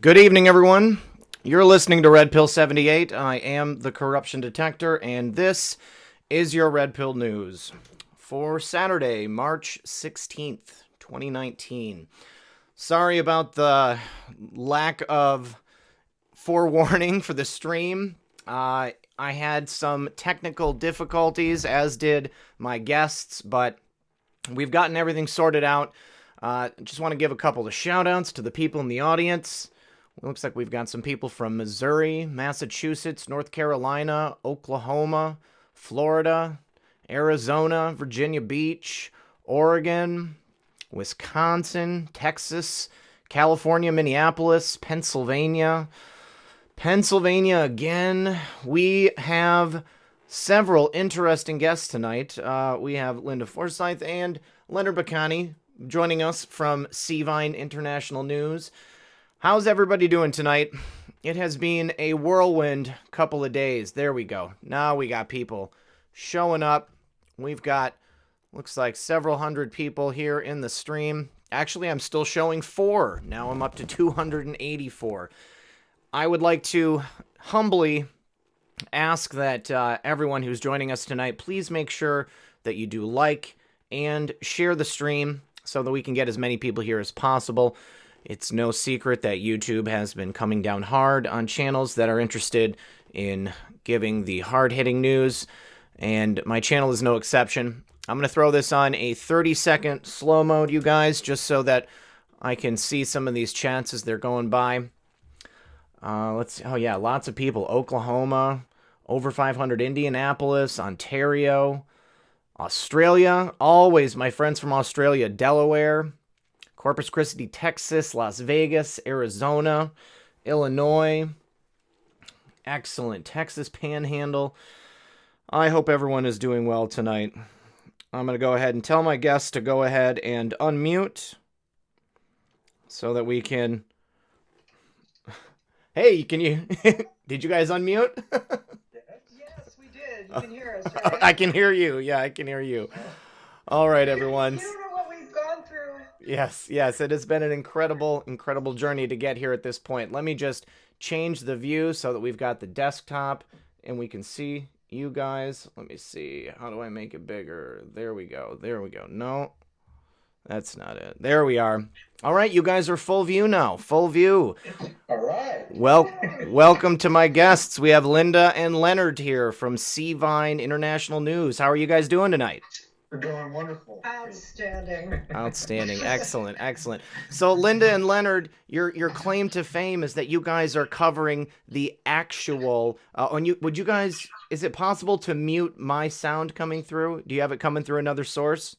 Good evening, everyone. You're listening to Red Pill 78. I am the Corruption Detector, and this is your Red Pill News for Saturday, March 16th, 2019. Sorry about the lack of forewarning for the stream. I had some technical difficulties, as did my guests, but we've gotten everything sorted out. Just want to give a couple of shout-outs to the people in the audience. It looks like we've got some people from Missouri, Massachusetts, North Carolina, Oklahoma, Florida, Arizona, Virginia Beach, Oregon, Wisconsin, Texas, California, Minneapolis, Pennsylvania again. We have several interesting guests tonight. We have Linda Forsyth and Leonard Pkwy joining us from Pkwy International News. How's everybody doing tonight? It has been a whirlwind couple of days. There we go. Now we got people showing up. We've got, looks like several hundred people here in the stream. Actually, I'm still showing 4. Now I'm up to 284. I would like to humbly ask that everyone who's joining us tonight, please make sure that you do like and share the stream so that we can get as many people here as possible. It's no secret that YouTube has been coming down hard on channels that are interested in giving the hard-hitting news, and my channel is no exception. I'm going to throw this on a 30-second slow mode, you guys, just so that I can see some of these chats as they're going by. Let's see. Oh, yeah, lots of people. Oklahoma, over 500 Indianapolis, Ontario, Australia. Always my friends from Australia, Delaware, Corpus Christi, Texas, Las Vegas, Arizona, Illinois. Excellent. Texas Panhandle. I hope everyone is doing well tonight. I'm going to go ahead and tell my guests to go ahead and unmute so that we can... Hey, can you... Did you guys unmute? Yes, we did. You can hear us, right? I can hear you. Yeah, I can hear you. All right, everyone. You don't know what we've gone through. Yes, it has been an incredible journey to get here at this point. Let me just change the view so that we've got the desktop and we can see you guys. Let me see. How do I make it bigger? There we go. No, that's not it. There we are. All right, you guys are full view now. Full view. All right. Welcome to my guests. We have Linda and Leonard here from Pkwy International News. How are you guys doing tonight? We're doing wonderful. Outstanding. Excellent. So Linda and Leonard, your claim to fame is that you guys are covering the actual. Is it possible to mute my sound coming through? Do you have it coming through another source?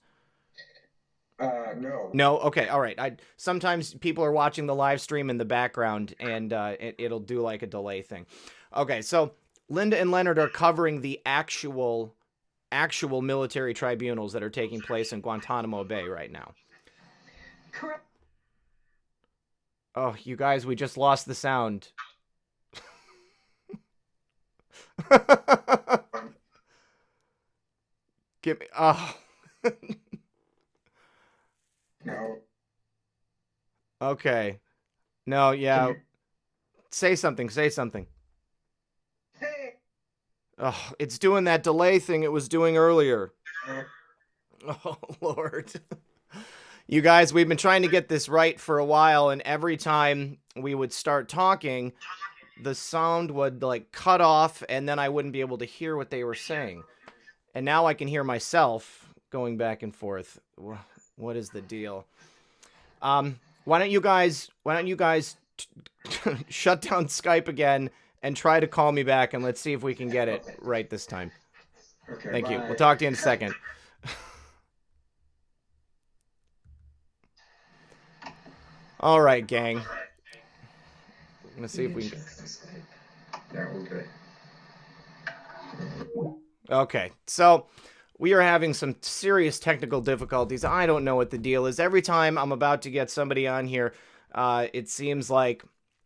No. No. Okay. All right. Sometimes people are watching the live stream in the background, and it'll do like a delay thing. Okay. So Linda and Leonard are covering the actual military tribunals that are taking place in Guantanamo Bay right now. Correct. Oh, you guys, we just lost the sound. Give me... Oh. No. Okay. No, yeah. Say something. Hey. Oh, it's doing that delay thing it was doing earlier. Oh, Lord. You guys, we've been trying to get this right for a while, and every time we would start talking, the sound would, like, cut off, and then I wouldn't be able to hear what they were saying. And now I can hear myself going back and forth. What is the deal? Why don't you guys shut down Skype again and try to call me back, and let's see if we can get it right this time. Okay. Thank you. Bye. We'll talk to you in a second. All right, gang. Let's see if we can... Yeah, we're good. Okay, so we are having some serious technical difficulties. I don't know what the deal is. Every time I'm about to get somebody on here, it seems like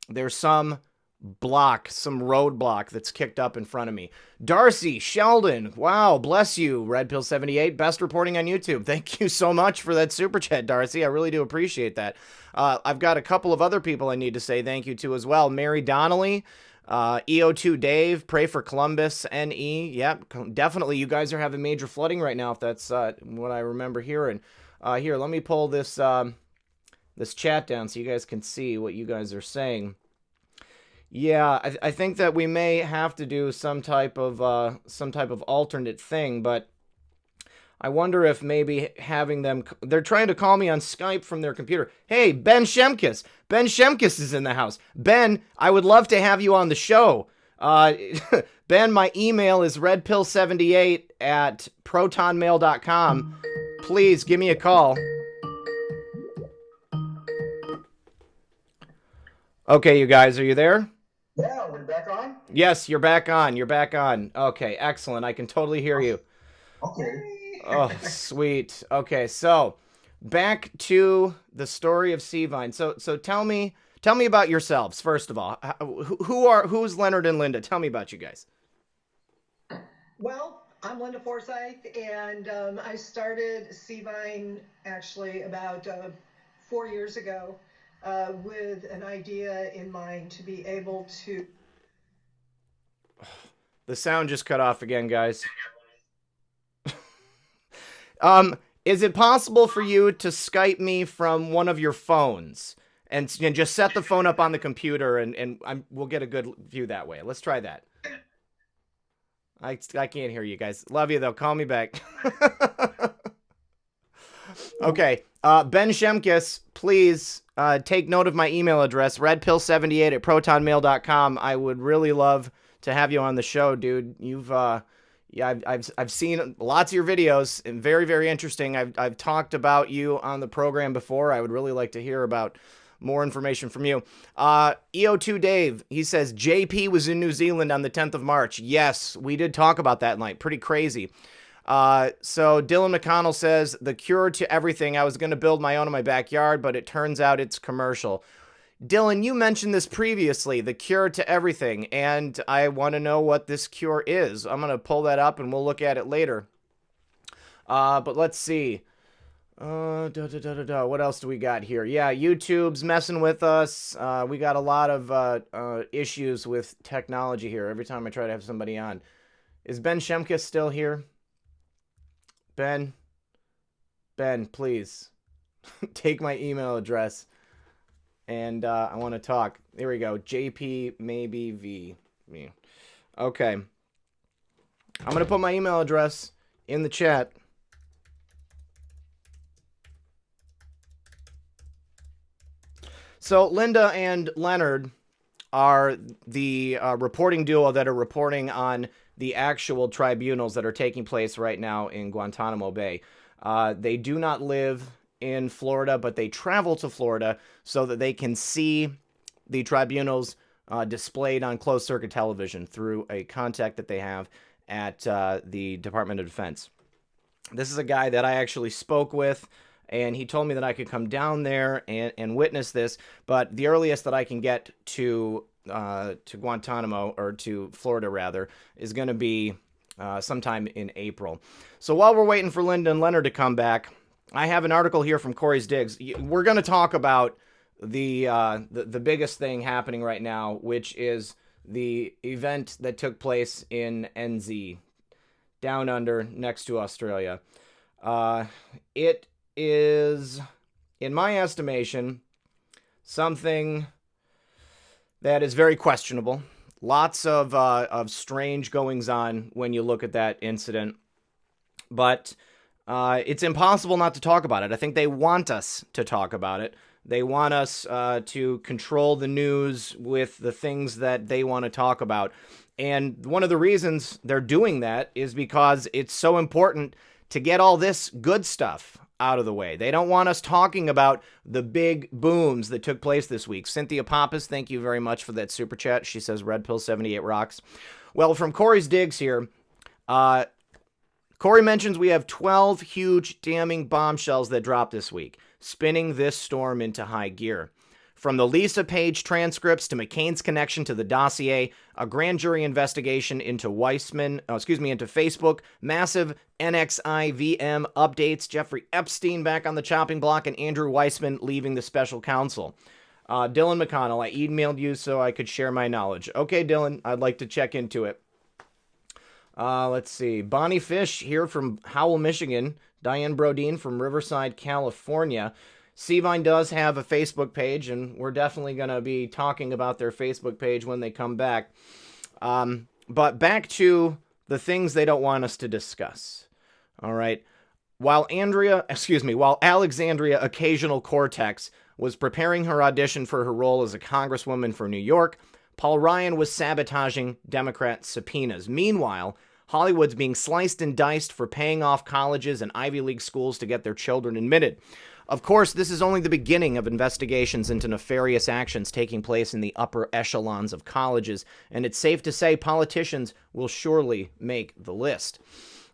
there's some some roadblock that's kicked up in front of me. Darcy, Sheldon, wow, bless you, Red Pill 78, best reporting on YouTube. Thank you so much for that super chat, Darcy. I really do appreciate that. I've got a couple of other people I need to say thank you to as well. Mary Donnelly, EO2 Dave, Pray for Columbus, NE. Yep, definitely. You guys are having major flooding right now, if that's what I remember hearing. Here, let me pull this this chat down so you guys can see what you guys are saying. Yeah, I think that we may have to do some type of alternate thing, but I wonder if maybe having them, they're trying to call me on Skype from their computer. Hey, Ben Shemkis. Ben Shemkis is in the house. Ben, I would love to have you on the show. Ben, my email is redpill78@protonmail.com. Please give me a call. Okay, you guys, are you there? Yeah, we're back on? Yes, you're back on. You're back on. Okay, excellent. I can totally hear you. Okay. Oh, sweet. Okay, so back to the story of Seavine. So tell me about yourselves first of all. Who's Leonard and Linda? Tell me about you guys. Well, I'm Linda Forsyth, and I started Seavine actually about 4 years ago with an idea in mind to be able to. The sound just cut off again, guys. Is it possible for you to Skype me from one of your phones and just set the phone up on the computer and we'll get a good view that way? Let's try that. I can't hear you guys. Love you though. Call me back. Okay. Ben Shemkis, please take note of my email address, redpill78@protonmail.com. I would really love to have you on the show, dude. You've I've seen lots of your videos and very, very interesting. I've talked about you on the program before. I would really like to hear about more information from you. EO2 Dave, he says JP was in New Zealand on the 10th of March. Yes, we did talk about that night. Pretty crazy. So Dylan McConnell says the cure to everything. I was going to build my own in my backyard, but it turns out it's commercial. Dylan, you mentioned this previously, the cure to everything, and I want to know what this cure is. I'm going to pull that up and we'll look at it later. But let's see. What else do we got here? Yeah, YouTube's messing with us. We got a lot of issues with technology here every time I try to have somebody on. Is Ben Shemkis still here? Ben, please take my email address. And I want to talk. There we go. JP maybe V. Okay. I'm going to put my email address in the chat. So Linda and Leonard are the reporting duo that are reporting on the actual tribunals that are taking place right now in Guantanamo Bay. They do not live in Florida, but they travel to Florida so that they can see the tribunals displayed on closed-circuit television through a contact that they have at the Department of Defense. This is a guy that I actually spoke with, and he told me that I could come down there and witness this, but the earliest that I can get to Guantanamo, or to Florida rather, is going to be sometime in April. So while we're waiting for Linda and Leonard to come back, I have an article here from Corey's Digs. We're going to talk about the biggest thing happening right now, which is the event that took place in NZ, down under, next to Australia. It is, in my estimation, something that is very questionable. Lots of strange goings-on when you look at that incident. But it's impossible not to talk about it. I think they want us to talk about it. They want us to control the news with the things that they want to talk about. And one of the reasons they're doing that is because it's so important to get all this good stuff out of the way. They don't want us talking about the big booms that took place this week. Cynthia Pappas, thank you very much for that super chat. She says Red Pill 78 rocks. Well, from Corey's Digs here, Corey mentions we have 12 huge damning bombshells that dropped this week, spinning this storm into high gear. From the Lisa Page transcripts to McCain's connection to the dossier, a grand jury investigation into into Facebook, massive NXIVM updates, Jeffrey Epstein back on the chopping block, and Andrew Weissman leaving the special counsel. Dylan McConnell, I emailed you so I could share my knowledge. Okay, Dylan, I'd like to check into it. Let's see. Bonnie Fish here from Howell, Michigan. Diane Brodeen from Riverside, California. Cvine does have a Facebook page, and we're definitely going to be talking about their Facebook page when they come back. But back to the things they don't want us to discuss. All right. While Alexandria Occasional Cortex was preparing her audition for her role as a congresswoman for New York, Paul Ryan was sabotaging Democrat subpoenas. Meanwhile, Hollywood's being sliced and diced for paying off colleges and Ivy League schools to get their children admitted. Of course, this is only the beginning of investigations into nefarious actions taking place in the upper echelons of colleges, and it's safe to say politicians will surely make the list.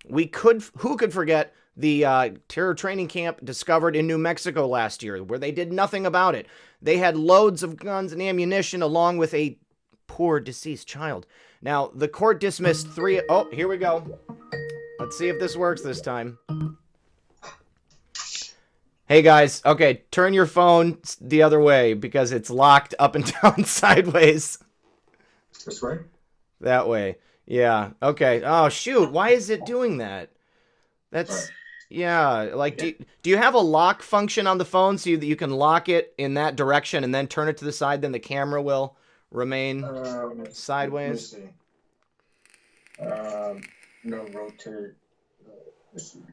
Who could forget the terror training camp discovered in New Mexico last year, where they did nothing about it? They had loads of guns and ammunition along with a poor deceased child. Now, the court dismissed three... Oh, here we go. Let's see if this works this time. Hey, guys. Okay, turn your phone the other way because it's locked up and down sideways. This way? That way. Yeah. Okay. Oh, shoot. Why is it doing that? That's... Yeah. Like, do you have a lock function on the phone so that you can lock it in that direction and then turn it to the side, then the camera will remain sideways? No, rotate.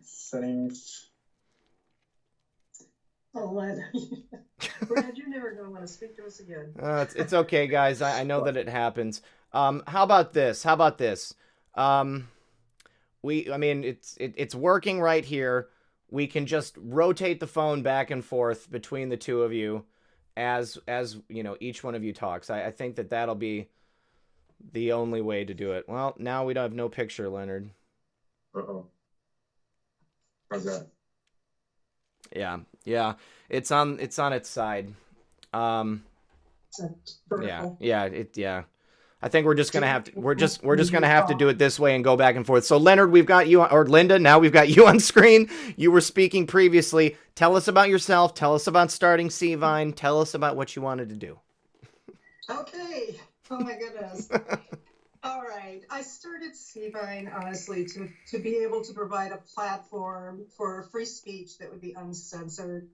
Settings. Oh, Len. Brad, you're never going to want to speak to us again. It's okay, guys. I know that it happens. How about this? It's working right here. We can just rotate the phone back and forth between the two of you as you know, each one of you talks. I think that'll be the only way to do it. Well, now we don't have no picture, Leonard. Uh-oh. How's that? Yeah. It's on its side. Yeah. I think we're just gonna have to do it this way and go back and forth. So Leonard, we've got you, or Linda, now we've got you on screen. You were speaking previously. Tell us about yourself. Tell us about starting Cvine. Tell us about what you wanted to do. Okay. Oh my goodness. All right. I started Cvine, honestly, to be able to provide a platform for free speech that would be uncensored.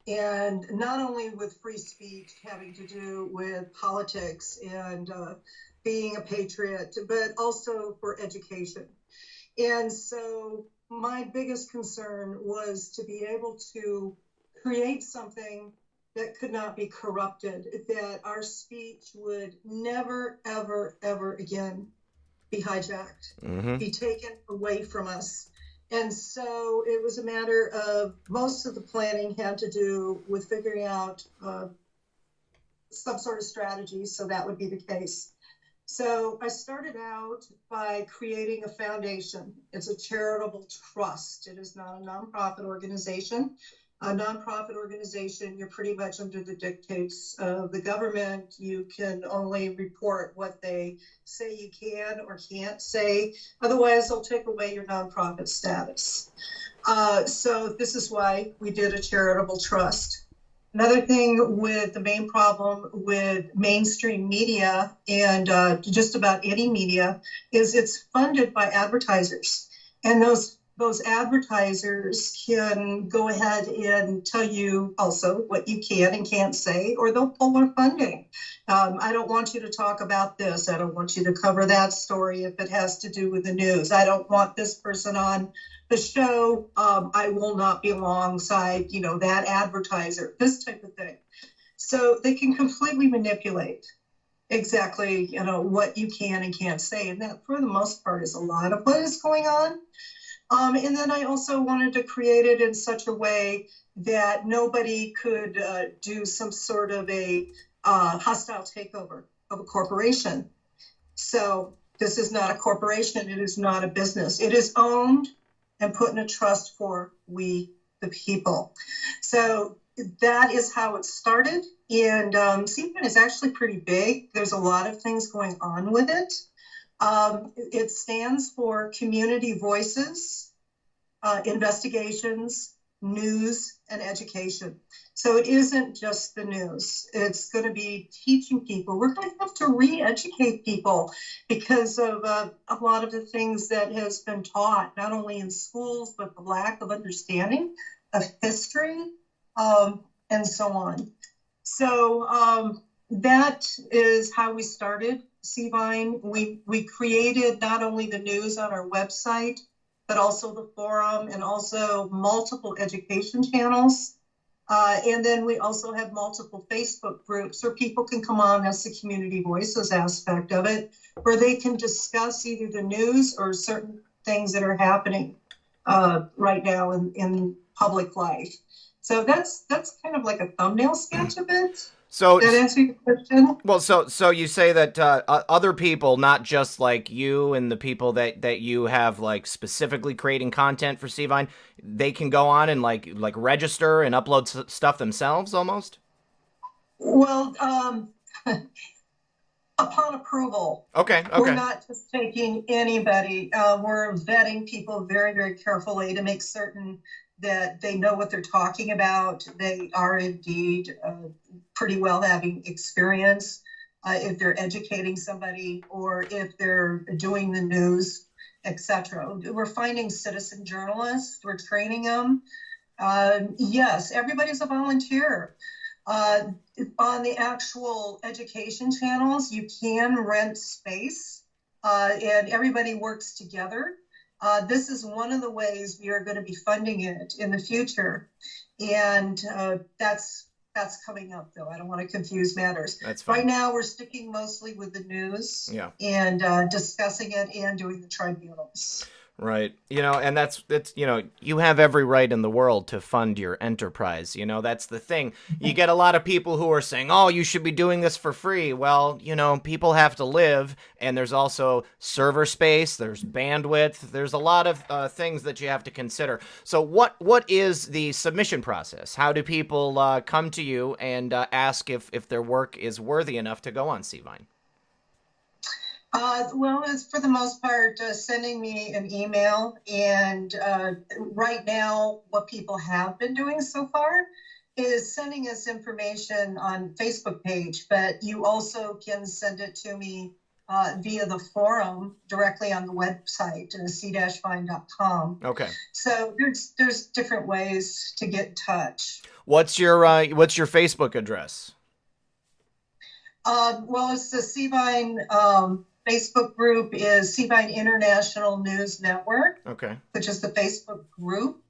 And not only with free speech having to do with politics and being a patriot, but also for education. And so my biggest concern was to be able to create something that could not be corrupted, that our speech would never, ever, ever again be hijacked, be taken away from us. And so it was a matter of most of the planning had to do with figuring out some sort of strategy, so that would be the case. So I started out by creating a foundation. It's a charitable trust. It is not a nonprofit organization. A nonprofit organization, you're pretty much under the dictates of the government. You can only report what they say you can or can't say. Otherwise, they'll take away your nonprofit status. So this is why we did a charitable trust. Another thing with the main problem with mainstream media and just about any media is it's funded by advertisers. And those advertisers can go ahead and tell you also what you can and can't say, or they'll pull their funding. I don't want you to talk about this. I don't want you to cover that story if it has to do with the news. I don't want this person on the show. I will not be alongside, that advertiser, this type of thing. So they can completely manipulate exactly, what you can and can't say. And that, for the most part, is a lot of what is going on. And then I also wanted to create it in such a way that nobody could do some sort of a hostile takeover of a corporation. So this is not a corporation. It is not a business. It is owned and put in a trust for we, the people. So that is how it started. And CPAIN is actually pretty big. There's a lot of things going on with it. It stands for Community Voices, Investigations, News, and Education. So it isn't just the news. It's going to be teaching people. We're going to have to re-educate people because of a lot of the things that has been taught, not only in schools, but the lack of understanding of history, and so on. So that is how we started CVine. We created not only the news on our website, but also the forum and also multiple education channels. And then we also have multiple Facebook groups where people can come on. That's the community voices aspect of it, where they can discuss either the news or certain things that are happening right now in public life. So that's kind of like a thumbnail sketch of it. So Did that answer your question? Well, so you say that other people, not just like you and the people that you have like specifically creating content for CVine, they can go on and like register and upload stuff themselves almost? Well, upon approval. Okay. We're not just taking anybody. We're vetting people very, very carefully to make certain that they know what they're talking about. They are indeed pretty well having experience if they're educating somebody or if they're doing the news, etc. We're finding citizen journalists. We're training them. Yes, everybody's a volunteer. On the actual education channels, you can rent space and everybody works together. This is one of the ways we are going to be funding it in the future. And that's coming up, though. I don't want to confuse matters. That's fine. Right now, we're sticking mostly with the news and discussing it and doing the tribunals. Right. And that's you have every right in the world to fund your enterprise. That's the thing. You get a lot of people who are saying, oh, you should be doing this for free. Well, people have to live, and there's also server space, there's bandwidth, there's a lot of things that you have to consider. So what is the submission process? How do people come to you and ask if their work is worthy enough to go on CVine? Well, it's for the most part sending me an email. And right now, what people have been doing so far is sending us information on Facebook page, but you also can send it to me via the forum directly on the website, c-vine.com. Okay. So there's different ways to get in touch. What's your Facebook address? Well, it's the CVine Facebook group is CVine International News Network. Okay. Which is the Facebook group.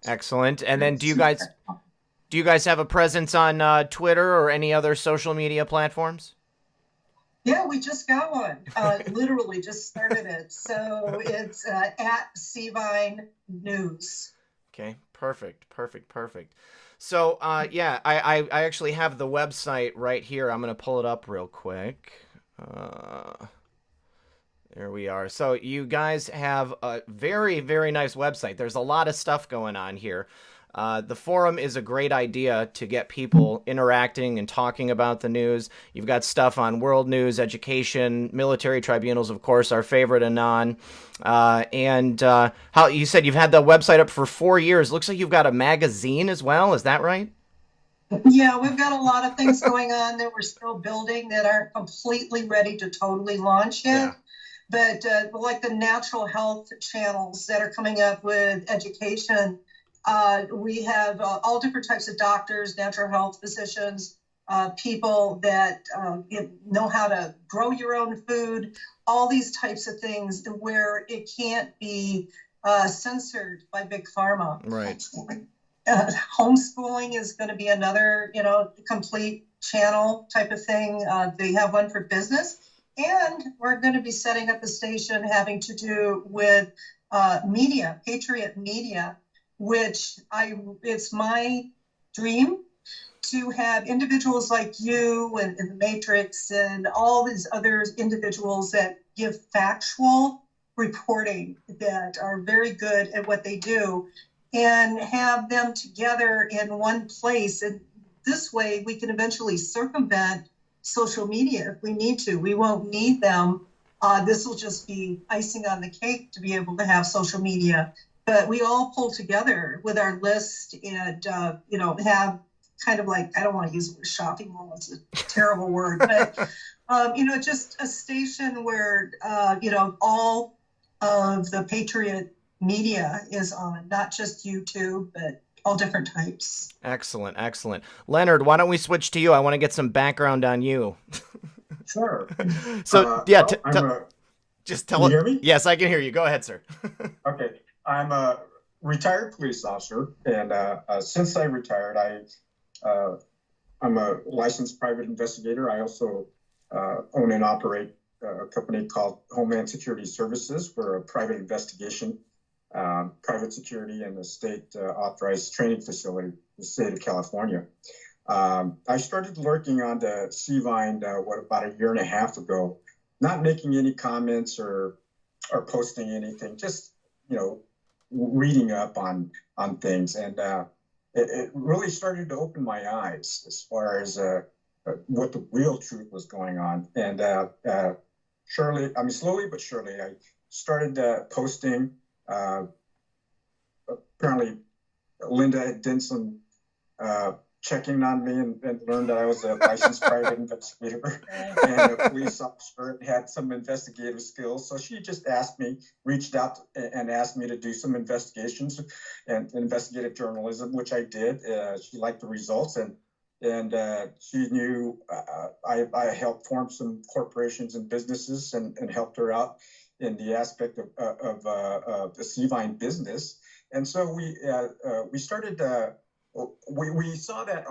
Excellent. And then do you guys have a presence on Twitter or any other social media platforms? Yeah, we just got one. Literally just started it. So it's at CVine News. Okay. Perfect. So yeah, I actually have the website right here. I'm going to pull it up real quick. There we are. So you guys have a very, very nice website. There's a lot of stuff going on here. The forum is a great idea to get people interacting and talking about the news. You've got stuff on world news, education, military tribunals, of course, our favorite Anon. And how you said you've had the website up for 4 years. Looks like you've got a magazine as well. Is that right? Yeah, we've got a lot of things going on that we're still building that aren't completely ready to totally launch yet. Yeah. But like the natural health channels that are coming up with education, we have all different types of doctors, natural health physicians, people that know how to grow your own food, all these types of things where it can't be censored by big pharma. Right. Homeschooling is going to be another, complete channel type of thing. They have one for business, and we're going to be setting up a station having to do with media, Patriot Media, which it's my dream to have individuals like you and the Matrix and all these other individuals that give factual reporting that are very good at what they do, and have them together in one place. And this way we can eventually circumvent social media if we need to. We won't need them. This will just be icing on the cake to be able to have social media. But we all pull together with our list and, have kind of like, I don't want to use the word shopping mall, it's a terrible word, but, just a station where, all of the Patriot media is on, not just YouTube, but all different types. Excellent, excellent. Leonard, why don't we switch to you? I want to get some background on you. Sure. So, just tell Can it. you hear me? Yes, I can hear you. Go ahead, sir. Okay. I'm a retired police officer, and since I retired, I'm a licensed private investigator. I also own and operate a company called Homeland Security Services. We're a private investigation, private security, and a state authorized training facility in the state of California. I started lurking on the Cvine about a year and a half ago, not making any comments or posting anything, just reading up on things, and it really started to open my eyes as far as what the real truth was going on. And slowly but surely, I started posting. Apparently, Linda had done some checking on me and learned that I was a licensed private investigator and a police officer and had some investigative skills. So she just reached out and asked me to do some investigations and investigative journalism, which I did. She liked the results, and she knew I helped form some corporations and businesses and helped her out in the aspect of the Cvine business. And so we started. We saw that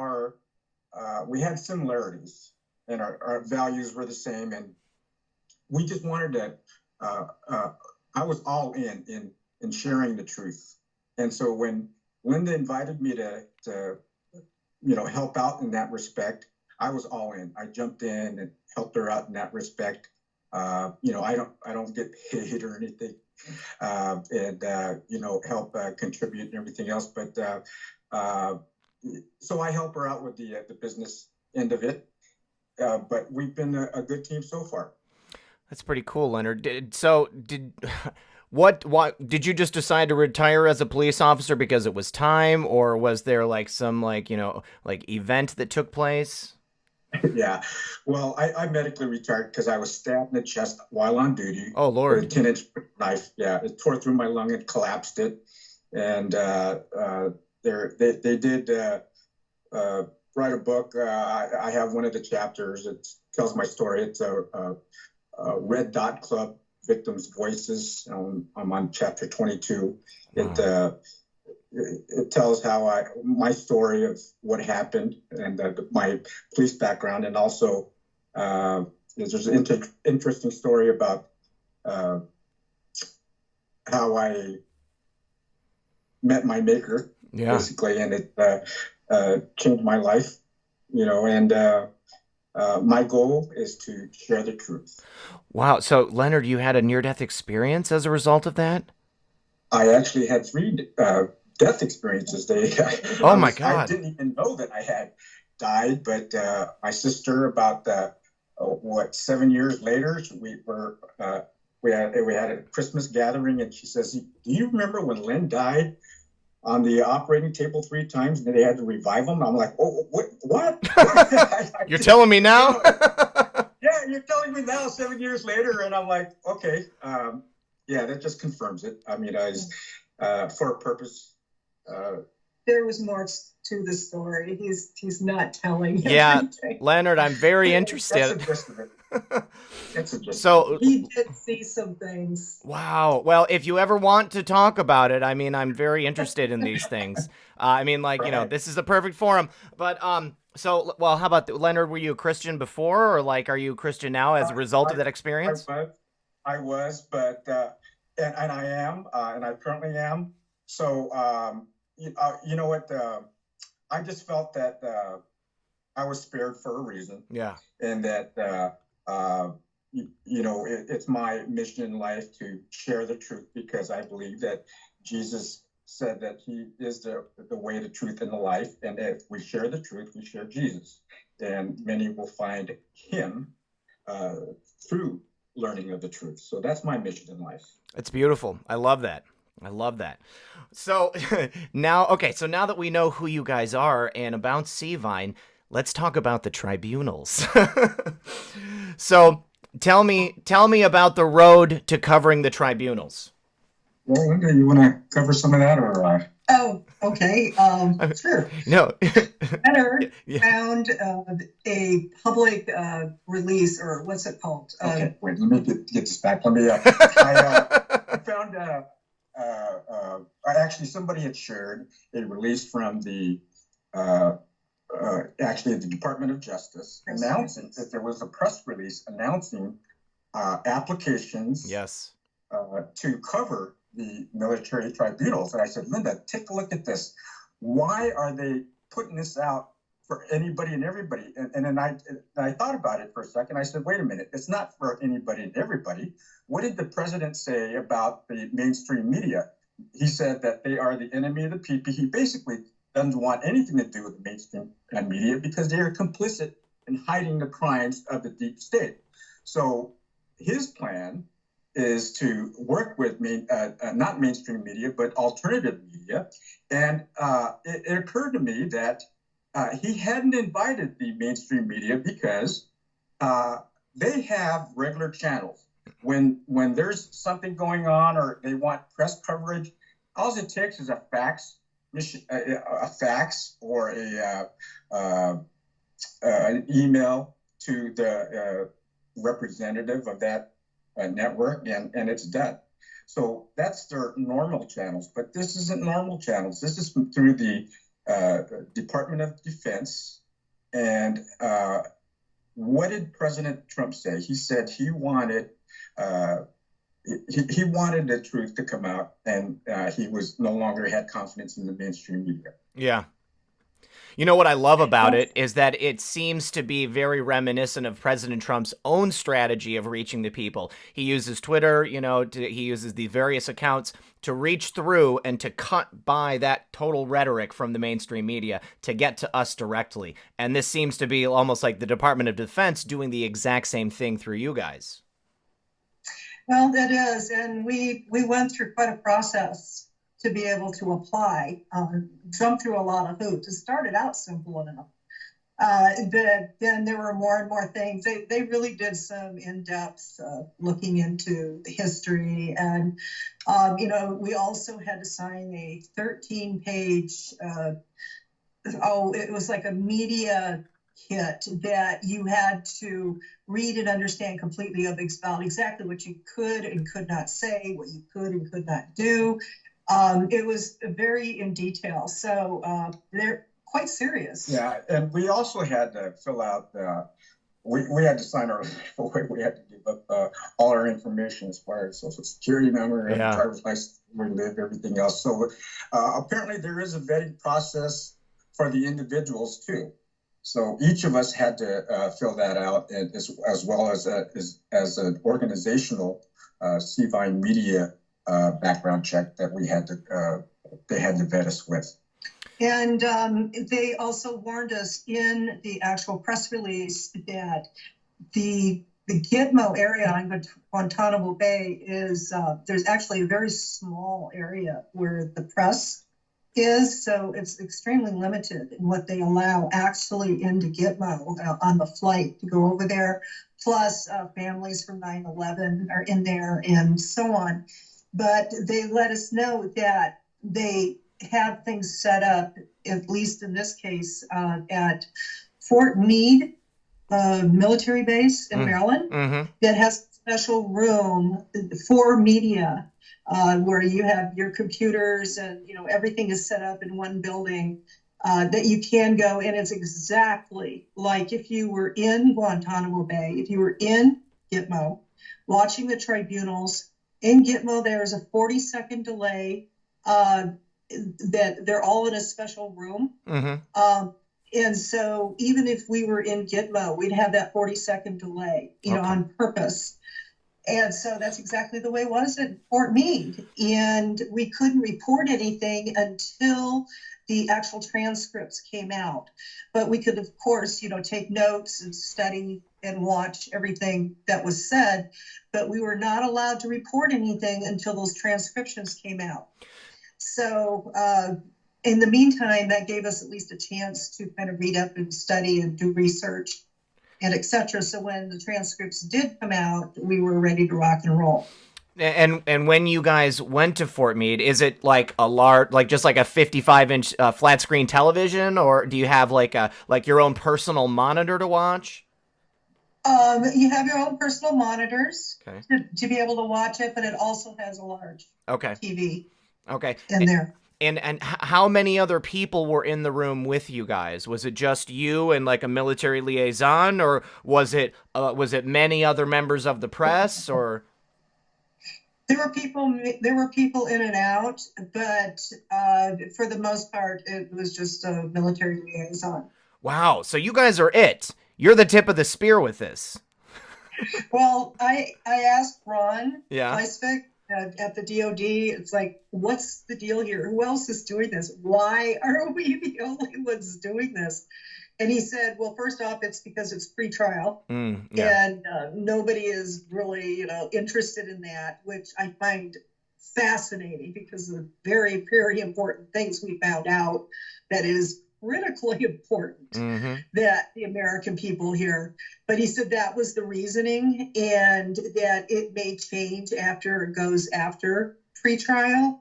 we had similarities and our values were the same, and we just wanted to. I was all in sharing the truth, and so when Linda invited me to help out in that respect, I was all in. I jumped in and helped her out in that respect. I don't get paid or anything, and help contribute and everything else, but. So I help her out with the business end of it, but we've been a good team so far. That's pretty cool, Leonard. What did you just decide to retire as a police officer because it was time, or was there like some event that took place? Yeah, well, I medically retired because I was stabbed in the chest while on duty. Oh, Lord. With a 10-inch knife. Yeah, it tore through my lung and collapsed it, and they did write a book. I have one of the chapters. It tells my story. It's a Red Dot Club Victims' Voices. I'm on chapter 22. Wow. It tells how my story of what happened and my police background, and also there's an interesting story about how I met my maker. Yeah. Basically, and it changed my life, and my goal is to share the truth. Wow. So, Leonard, you had a near-death experience as a result of that? I actually had 3 death experiences. Oh, my God. I didn't even know that I had died, but my sister, about 7 years later, we had a Christmas gathering, and she says, "Do you remember when Lynn died on the operating table 3 times, and they had to revive him?" I'm like, "Oh, what?" You're telling me now? Yeah, you're telling me now 7 years later, and I'm like, okay, yeah, that just confirms it. I mean, I was for a purpose. There was more to the story. He's not telling. Yeah, everything. Leonard, I'm very interested. That's the gist of it. So he did see some things. Wow. Well, if you ever want to talk about it, I mean, I'm very interested in these things. This is the perfect forum. But how about Leonard? Were you a Christian before, or are you a Christian now as a result of that experience? I was, but and I am, and I currently am. So you know what? I just felt that I was spared for a reason. Yeah. And that it's my mission in life to share the truth, because I believe that Jesus said that he is the way, the truth, and the life. And if we share the truth, we share Jesus. And many will find him through learning of the truth. So that's my mission in life. It's beautiful. I love that. I love that. So so now that we know who you guys are and about Cvine, let's talk about the tribunals. So tell me about the road to covering the tribunals. Well, Linda, you want to cover some of that, or? Oh, okay. Sure. No. Better found a public release, or what's it called? Okay, wait, let me get this back. Let me. I found. Actually, somebody had shared a release from the actually the Department of Justice announcing that there was a press release announcing applications. Yes. To cover the military tribunals. And I said, Linda, take a look at this. Why are they putting this out for anybody and everybody? And then I thought about it for a second. I said, wait a minute, it's not for anybody and everybody. What did the president say about the mainstream media? He said that they are the enemy of the people. He basically doesn't want anything to do with the mainstream media because they are complicit in hiding the crimes of the deep state. So his plan is to work with not mainstream media, but alternative media. And it occurred to me that he hadn't invited the mainstream media because they have regular channels. When there's something going on or they want press coverage, all it takes is a fax or an email to the representative of that network, and it's done. So that's their normal channels, but this isn't normal channels. This is through the Department of Defense. And what did President Trump say? He said he wanted he wanted the truth to come out, and he was no longer had confidence in the mainstream media. Yeah. You know what I love about it is that it seems to be very reminiscent of President Trump's own strategy of reaching the people. He uses Twitter, he uses the various accounts to reach through and to cut by that total rhetoric from the mainstream media to get to us directly. And this seems to be almost like the Department of Defense doing the exact same thing through you guys. Well, that is, and we went through quite a process to be able to apply, jump through a lot of hoops. It started out simple enough, but then there were more and more things. They really did some in-depth looking into the history, and we also had to sign a 13-page. It was like a media kit that you had to read and understand completely about exactly what you could and could not say, what you could and could not do. It was very in detail, so they're quite serious. Yeah, and we also had to fill out, we had to sign our, we had to give up all our information as far as social security number and driver's license, where we live, everything else. So apparently there is a vetting process for the individuals too. So each of us had to fill that out, and as well as an organizational Cvine media background check that we had to they had to vet us with. And they also warned us in the actual press release that the Gitmo area on Guantanamo Bay is there's actually a very small area where the press is, so it's extremely limited in what they allow actually into Gitmo on the flight to go over there. Plus, families from 9/11 are in there and so on. But they let us know that they have things set up, at least in this case, at Fort Meade military base in Maryland, that has a special room for media where you have your computers and everything is set up in one building that you can go, and it's exactly like if you were in Guantanamo Bay, if you were in Gitmo, watching the tribunals. In Gitmo, there is a 40-second delay that they're all in a special room. And so even if we were in Gitmo, we'd have that 40-second delay, on purpose. And so that's exactly the way it was at Fort Meade. And we couldn't report anything until the actual transcripts came out. But we could, of course, take notes and study and watch everything that was said. But we were not allowed to report anything until those transcriptions came out. So in the meantime, that gave us at least a chance to kind of read up and study and do research and etc. So when the transcripts did come out, we were ready to rock and roll. And when you guys went to Fort Meade, is it like a large, like just like a 55-inch flat screen television, or do you have like your own personal monitor to watch? You have your own personal monitors Okay. to be able to watch it, but it also has a large TV in there. And how many other people were in the room with you guys? Was it just you and like a military liaison, or was it many other members of the press, or? There were people in and out, but for the most part, it was just a military liaison. Wow, so you guys are it. You're the tip of the spear with this. Well, I asked Ron Yeah. Weisvik at the DOD, it's like, what's the deal here? Who else is doing this? Why are we the only ones doing this? And he said, well, first off, it's because it's pretrial, and nobody is really, interested in that, which I find fascinating because of very, very important things we found out that is critically important that the American people hear. But he said that was the reasoning, and that it may change after it goes after pretrial.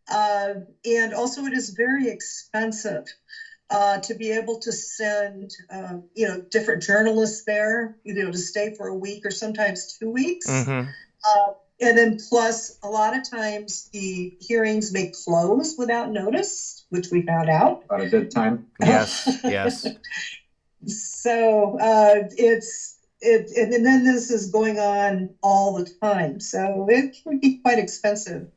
And also it is very expensive to be able to send, different journalists there, to stay for a week or sometimes 2 weeks. And then plus a lot of times the hearings may close without notice, which we found out. About a good time. Yes, yes. So and then this is going on all the time. So it can be quite expensive.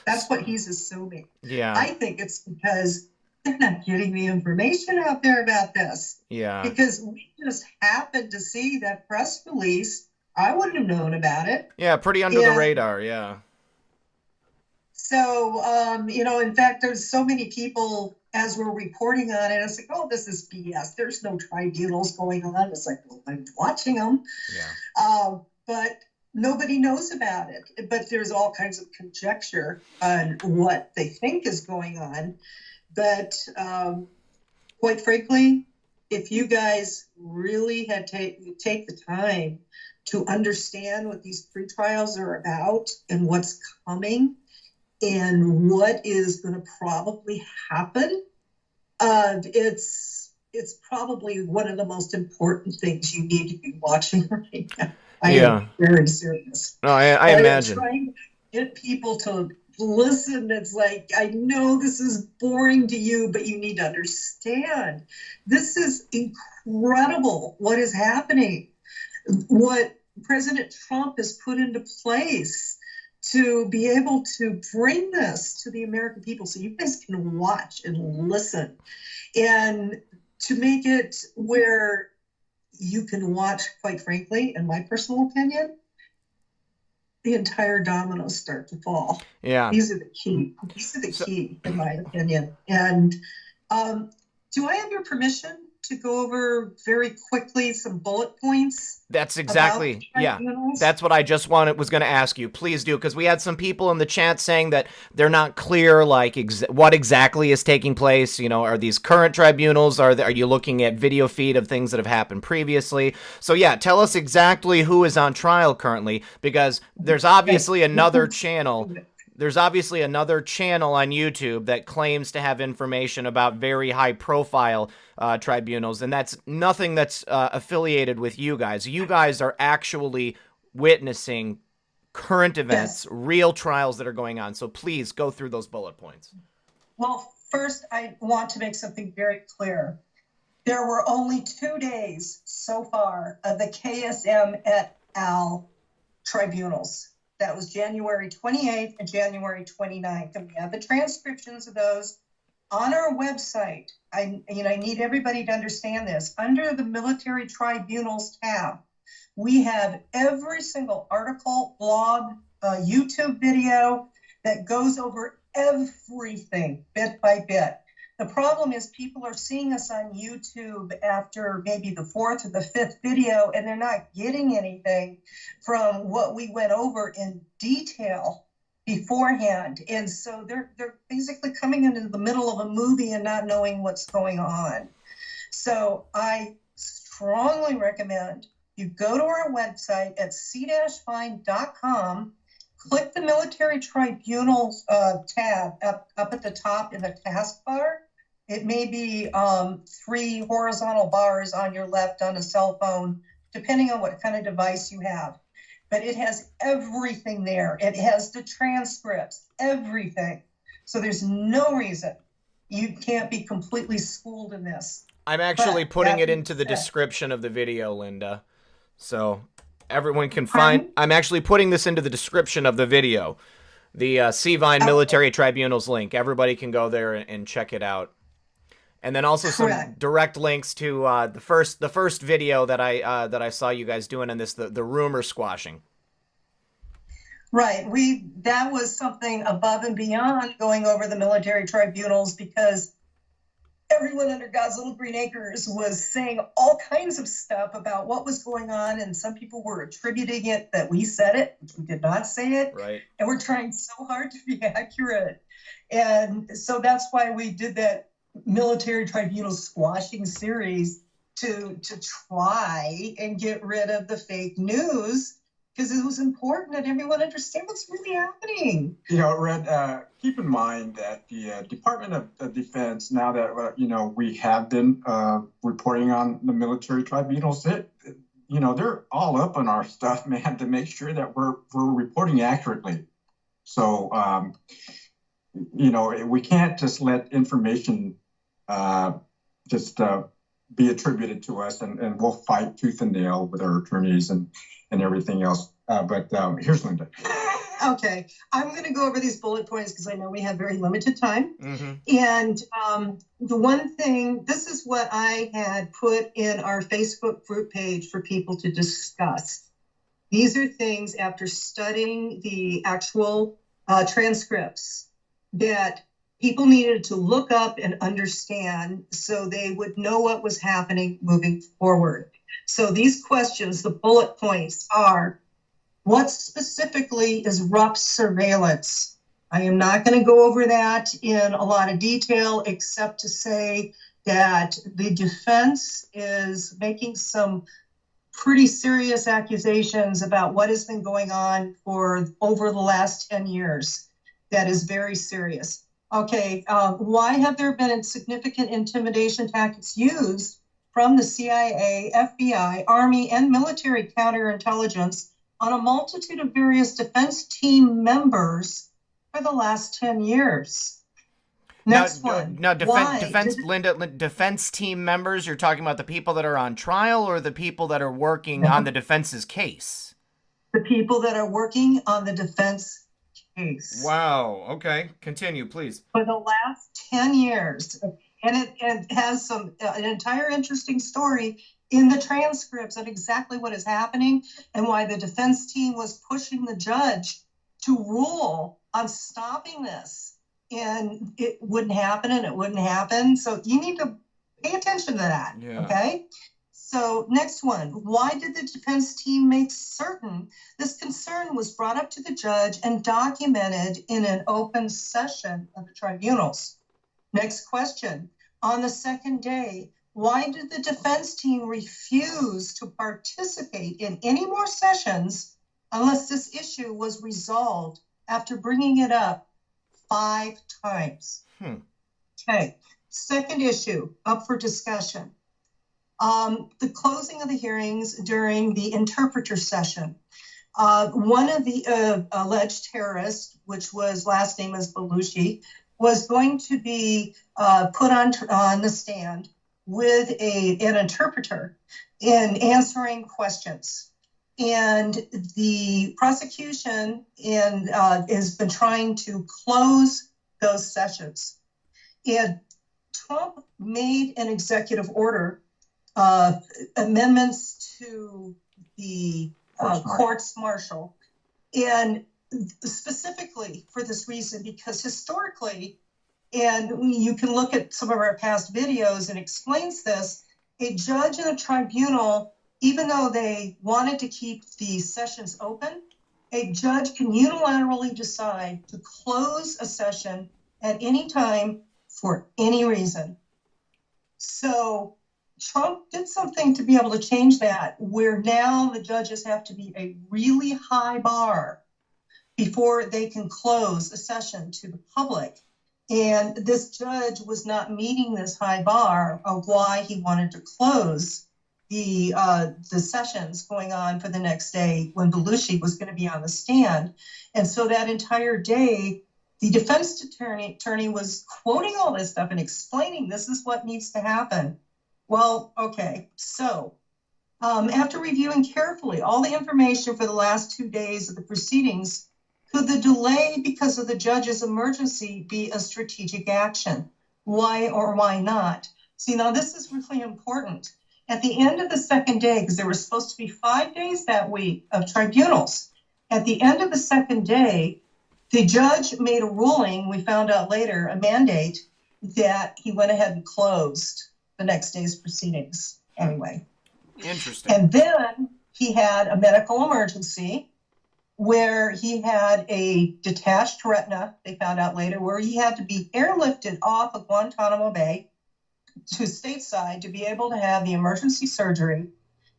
That's what he's assuming. Yeah. I think it's because they're not getting the information out there about this. Yeah. Because we just happened to see that press release. I wouldn't have known about it. Yeah, pretty under the radar, yeah. So, in fact, there's so many people, as we're reporting on it, it's like, oh, this is BS. There's no tribunals going on. It's like, well, I'm watching them. Yeah. But nobody knows about it. But there's all kinds of conjecture on what they think is going on. But quite frankly, if you guys really had take the time to understand what these pretrials are about and what's coming and what is going to probably happen, it's probably one of the most important things you need to be watching right now. I am very serious. No, I imagine. Trying to get people to listen. It's like, I know this is boring to you, but you need to understand. This is incredible what is happening. What President Trump has put into place to be able to bring this to the American people so you guys can watch and listen, and to make it where you can watch, quite frankly, in my personal opinion, the entire dominoes start to fall. Yeah. These are the key. These are the key, in my opinion. And do I have your permission to go over very quickly some bullet points? That's exactly, that's what I just was going to ask you. Please do, because we had some people in the chat saying that they're not clear, like, what exactly is taking place. Are these current tribunals? Are you looking at video feed of things that have happened previously? So yeah, tell us exactly who is on trial currently, because there's obviously another channel. There's obviously another channel on YouTube that claims to have information about very high-profile tribunals, and that's nothing that's affiliated with you guys. You guys are actually witnessing current events, real trials that are going on. So please go through those bullet points. Well, first, I want to make something very clear. There were only 2 days so far of the KSM et al. Tribunals. That was January 28th and January 29th. And we have the transcriptions of those on our website. I need everybody to understand this. Under the military tribunals tab, We have every single article, blog, YouTube video that goes over everything bit by bit. The problem is people are seeing us on YouTube after maybe the fourth or the fifth video, and they're not getting anything from what we went over in detail beforehand. And so they're basically coming into the middle of a movie and not knowing what's going on. So I strongly recommend you go to our website at c-fine.com, click the Military Tribunals tab up at the top in the taskbar. It may be 3 horizontal bars on your left on a cell phone, depending on what kind of device you have. But it has everything there. It has the transcripts, everything. So there's no reason you can't be completely schooled in this. I'm actually putting it into the said, description of the video, Linda. So everyone can find... I'm actually putting this into the description of the video. The Cvine Military Tribunals link. Everybody can go there and check it out. And then also some direct links to the first video that I saw you guys doing on this, the rumor squashing. Right. That was something above and beyond going over the military tribunals, because everyone under God's little green acres was saying all kinds of stuff about what was going on, and some people were attributing it that we said it, which we did not say it. Right. And we're trying so hard to be accurate. And so that's why we did that military tribunal squashing series to try and get rid of the fake news, because it was important that everyone understand what's really happening. You know, Red, keep in mind that the Department of Defense, now that, we have been reporting on the military tribunals, they're all up on our stuff, man, to make sure that we're reporting accurately. So, we can't just let information be attributed to us, and we'll fight tooth and nail with our attorneys and everything else. But here's Linda. Okay, I'm going to go over these bullet points because I know we have very limited time. Mm-hmm. And the one thing, this is what I had put in our Facebook group page for people to discuss. These are things after studying the actual transcripts that people needed to look up and understand so they would know what was happening moving forward. So these questions, the bullet points are, what specifically is rough surveillance? I am not going to go over that in a lot of detail, except to say that the defense is making some pretty serious accusations about what has been going on for over the last 10 years. That is very serious. Okay, why have there been significant intimidation tactics used from the CIA, FBI, Army, and military counterintelligence on a multitude of various defense team members for the last 10 years? Next one. Now, defense team members, you're talking about the people that are on trial or the people that are working on the defense's case? The people that are working on the defense case. Wow. Okay. Continue, please. For the last 10 years. And it has an entire interesting story in the transcripts of exactly what is happening and why the defense team was pushing the judge to rule on stopping this. And it wouldn't happen and it wouldn't happen. So you need to pay attention to that. Yeah. Okay. So next one, why did the defense team make certain this concern was brought up to the judge and documented in an open session of the tribunals? Next question, on the second day, why did the defense team refuse to participate in any more sessions unless this issue was resolved after bringing it up 5 times? Okay, second issue up for discussion. The closing of the hearings during the interpreter session. One of the alleged terrorists, which was last name is Belushi, was going to be put on the stand with an interpreter in answering questions. And the prosecution has been trying to close those sessions. And Trump made an executive order amendments to the Courts-martial. courts-martial. And specifically for this reason, because historically, and you can look at some of our past videos and explains this, a judge in a tribunal, even though they wanted to keep the sessions open, a judge can unilaterally decide to close a session at any time for any reason. So Trump did something to be able to change that, where now the judges have to be a really high bar before they can close a session to the public. And this judge was not meeting this high bar of why he wanted to close the sessions going on for the next day when Belushi was going to be on the stand. And so that entire day, the defense attorney was quoting all this stuff and explaining this is what needs to happen. Well, okay, so after reviewing carefully all the information for the last 2 days of the proceedings, could the delay because of the judge's emergency be a strategic action? Why or why not? See, now this is really important. At the end of the second day, because there were supposed to be 5 days that week of tribunals, at the end of the second day, the judge made a ruling, we found out later, a mandate, that he went ahead and closed the next day's proceedings anyway. Interesting. And then he had a medical emergency where he had a detached retina, they found out later, where he had to be airlifted off of Guantanamo Bay to stateside to be able to have the emergency surgery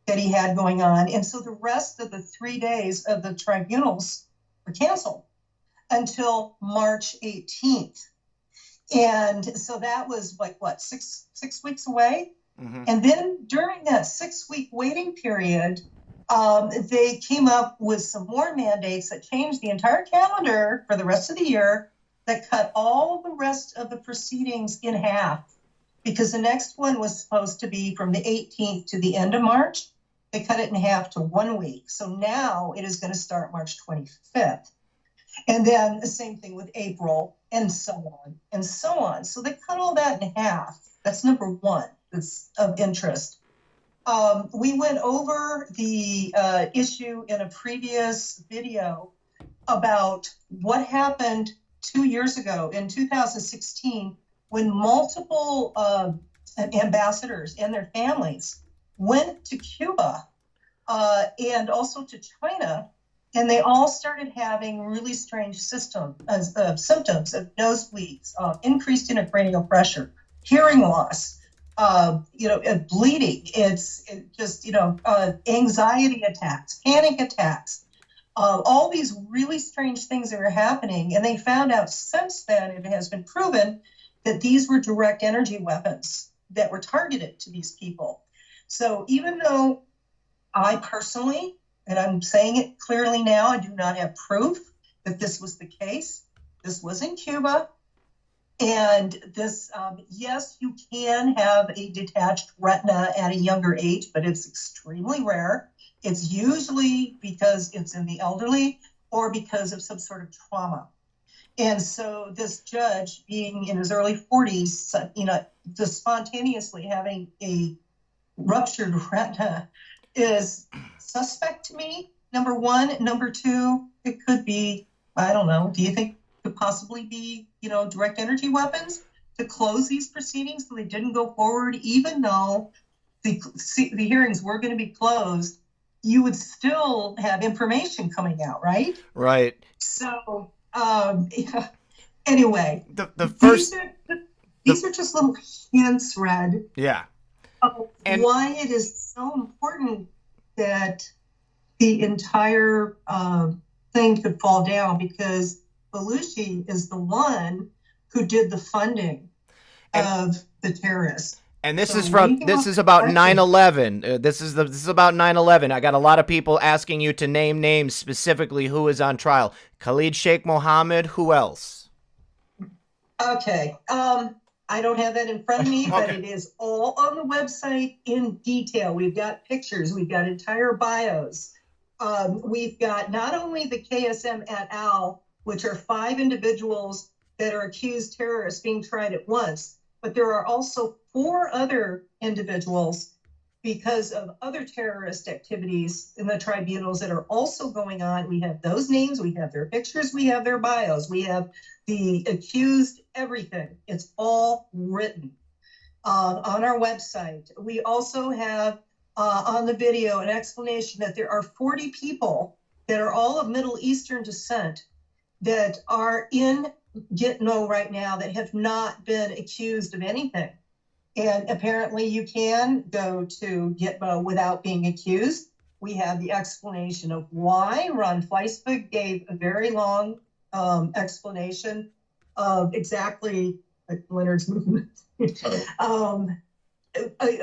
that he had going on. And so the rest of the 3 days of the tribunals were canceled until March 18th. And so that was like, what, six weeks away? Mm-hmm. And then during that 6-week waiting period, they came up with some more mandates that changed the entire calendar for the rest of the year, that cut all the rest of the proceedings in half, because the next one was supposed to be from the 18th to the end of March. They cut it in half to 1 week. So now it is going to start March 25th. And then the same thing with April, and so on and so on. So they cut all that in half. That's number one that's of interest. We went over the issue in a previous video about what happened 2 years ago in 2016 when multiple ambassadors and their families went to Cuba and also to China, and they all started having really strange symptoms of nosebleeds, increased intracranial pressure, hearing loss, bleeding. It's just, anxiety attacks, panic attacks, all these really strange things that were happening. And they found out since then, it has been proven that these were direct energy weapons that were targeted to these people. So even though I personally, and I'm saying it clearly now, I do not have proof that this was the case. This was in Cuba. And this, yes, you can have a detached retina at a younger age, but it's extremely rare. It's usually because it's in the elderly or because of some sort of trauma. And so this judge, being in his early 40s, just spontaneously having a ruptured retina is suspect to me, number one. Number two, it could be, I don't know, do you think it could possibly be, direct energy weapons to close these proceedings so they didn't go forward, even though the hearings were going to be closed? You would still have information coming out, right? Right. So, anyway, the first these are just little hints, Red. Yeah. And why it is so important that the entire thing could fall down, because Belushi is the one who did the funding of the terrorists. And this is about 9/11. This is about 9/11. I got a lot of people asking you to name names specifically who is on trial. Khalid Sheikh Mohammed. Who else? Okay. I don't have that in front of me, but Okay. it is all on the website in detail. We've got pictures. We've got entire bios. We've got not only the KSM et al., which are 5 individuals that are accused terrorists being tried at once, but there are also 4 other individuals because of other terrorist activities in the tribunals that are also going on. We have those names, we have their pictures, we have their bios, we have the accused, everything. It's all written on our website. We also have on the video an explanation that there are 40 people that are all of Middle Eastern descent that are in Gitmo right now that have not been accused of anything. And apparently you can go to Gitmo without being accused. We have the explanation of why. Ron Fleisberg gave a very long explanation of exactly Leonard's movement, of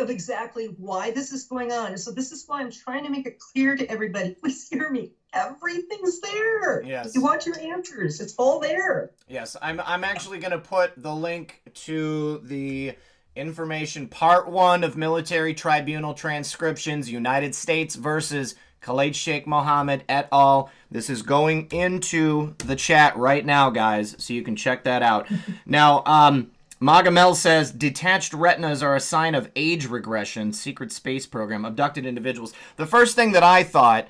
exactly why this is going on. And so this is why I'm trying to make it clear to everybody. Please hear me. Everything's there. Yes. If you want your answers, it's all there. Yes, I'm actually going to put the link to the information, part 1 of military tribunal transcriptions, United States versus Khalid Sheikh Mohammed et al. This is going into the chat right now, guys, so you can check that out. Now, Magamel says, detached retinas are a sign of age regression, secret space program, abducted individuals. The first thing that I thought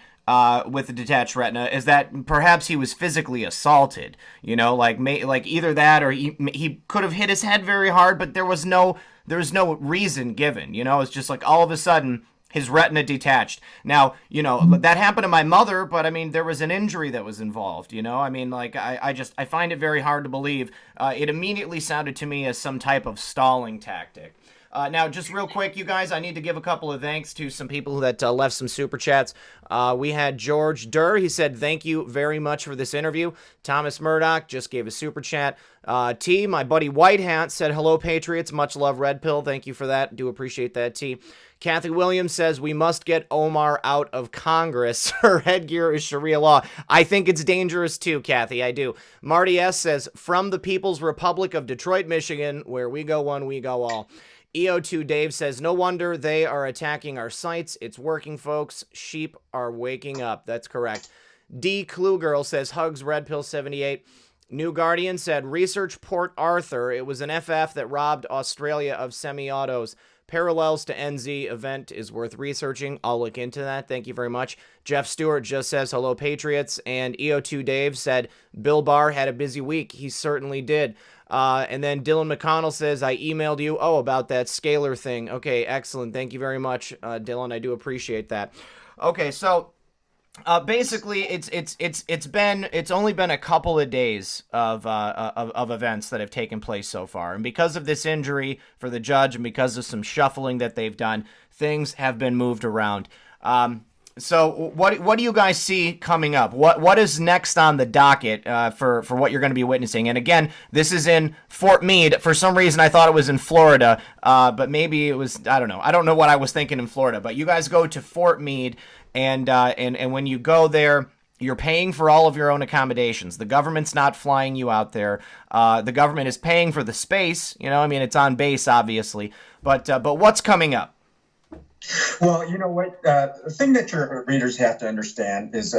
with the detached retina is that perhaps he was physically assaulted, you know, like either that or he could have hit his head very hard, but there was no reason given, you know. It's just like all of a sudden his retina detached. Now, you know, that happened to my mother, but I mean, there was an injury that was involved, you know. I mean, like, I find it very hard to believe. It immediately sounded to me as some type of stalling tactic. Now, just real quick, you guys, I need to give a couple of thanks to some people that left some super chats. We had George Durr. He said, thank you very much for this interview. Thomas Murdoch just gave a super chat. T, my buddy White Hat, said, hello, Patriots. Much love, Red Pill. Thank you for that. Do appreciate that, T. Kathy Williams says, we must get Omar out of Congress. Her headgear is Sharia law. I think it's dangerous too, Kathy. I do. Marty S. says, from the People's Republic of Detroit, Michigan, where we go one, we go all. EO2 Dave says, no wonder they are attacking our sites. It's working, folks. Sheep are waking up. That's correct. D. Clue Girl says, hugs, Red Pill 78. New Guardian said, research Port Arthur. It was an FF that robbed Australia of semi-autos. Parallels to NZ event is worth researching. I'll look into that. Thank you very much. Jeff Stewart just says, hello, Patriots. And EO2 Dave said, Bill Barr had a busy week. He certainly did. And then Dylan McConnell says, I emailed you. Oh, about that scalar thing. Okay, excellent. Thank you very much, Dylan. I do appreciate that. Okay, so basically, it's only been a couple of days of events that have taken place so far, and because of this injury for the judge and because of some shuffling that they've done, things have been moved around. So what do you guys see coming up? What is next on the docket for what you're going to be witnessing? And again, this is in Fort Meade. For some reason, I thought it was in Florida, but maybe it was, I don't know. I don't know what I was thinking in Florida. But you guys go to Fort Meade, and when you go there, you're paying for all of your own accommodations. The government's not flying you out there. The government is paying for the space. You know, I mean, it's on base, obviously. But what's coming up? Well, you know what? The thing that your readers have to understand is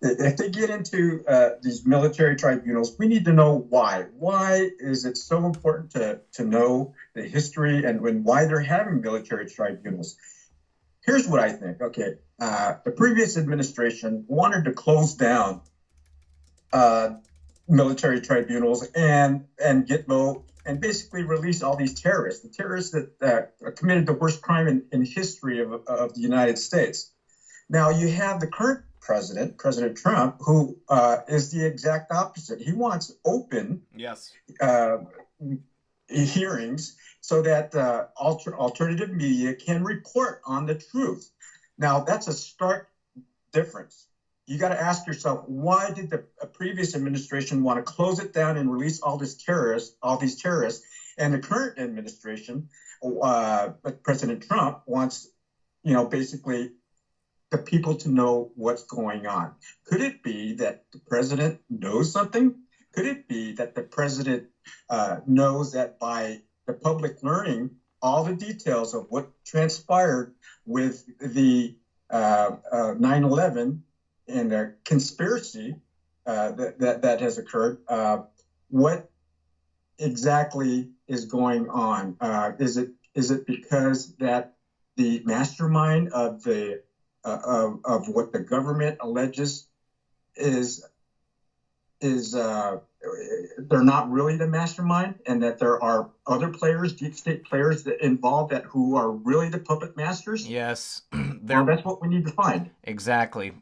if they get into these military tribunals, we need to know why. Why is it so important to know the history and why they're having military tribunals? Here's what I think. Okay, the previous administration wanted to close down military tribunals and Gitmo and basically release all these terrorists, the terrorists that committed the worst crime in history of the United States. Now you have the current president, President Trump, who is the exact opposite. He wants open hearings so that alternative media can report on the truth. Now that's a stark difference. You got to ask yourself, why did the previous administration want to close it down and release all these terrorists, and the current administration, President Trump, wants, basically the people to know what's going on? Could it be that the president knows something? Could it be that the president knows that by the public learning all the details of what transpired with the 9/11 and a conspiracy that has occurred, what exactly is going on? Is it because that the mastermind of the of what the government alleges is they're not really the mastermind, and that there are other players, deep state players that involved that who are really the puppet masters. Yes, Well, that's what we need to find. Exactly.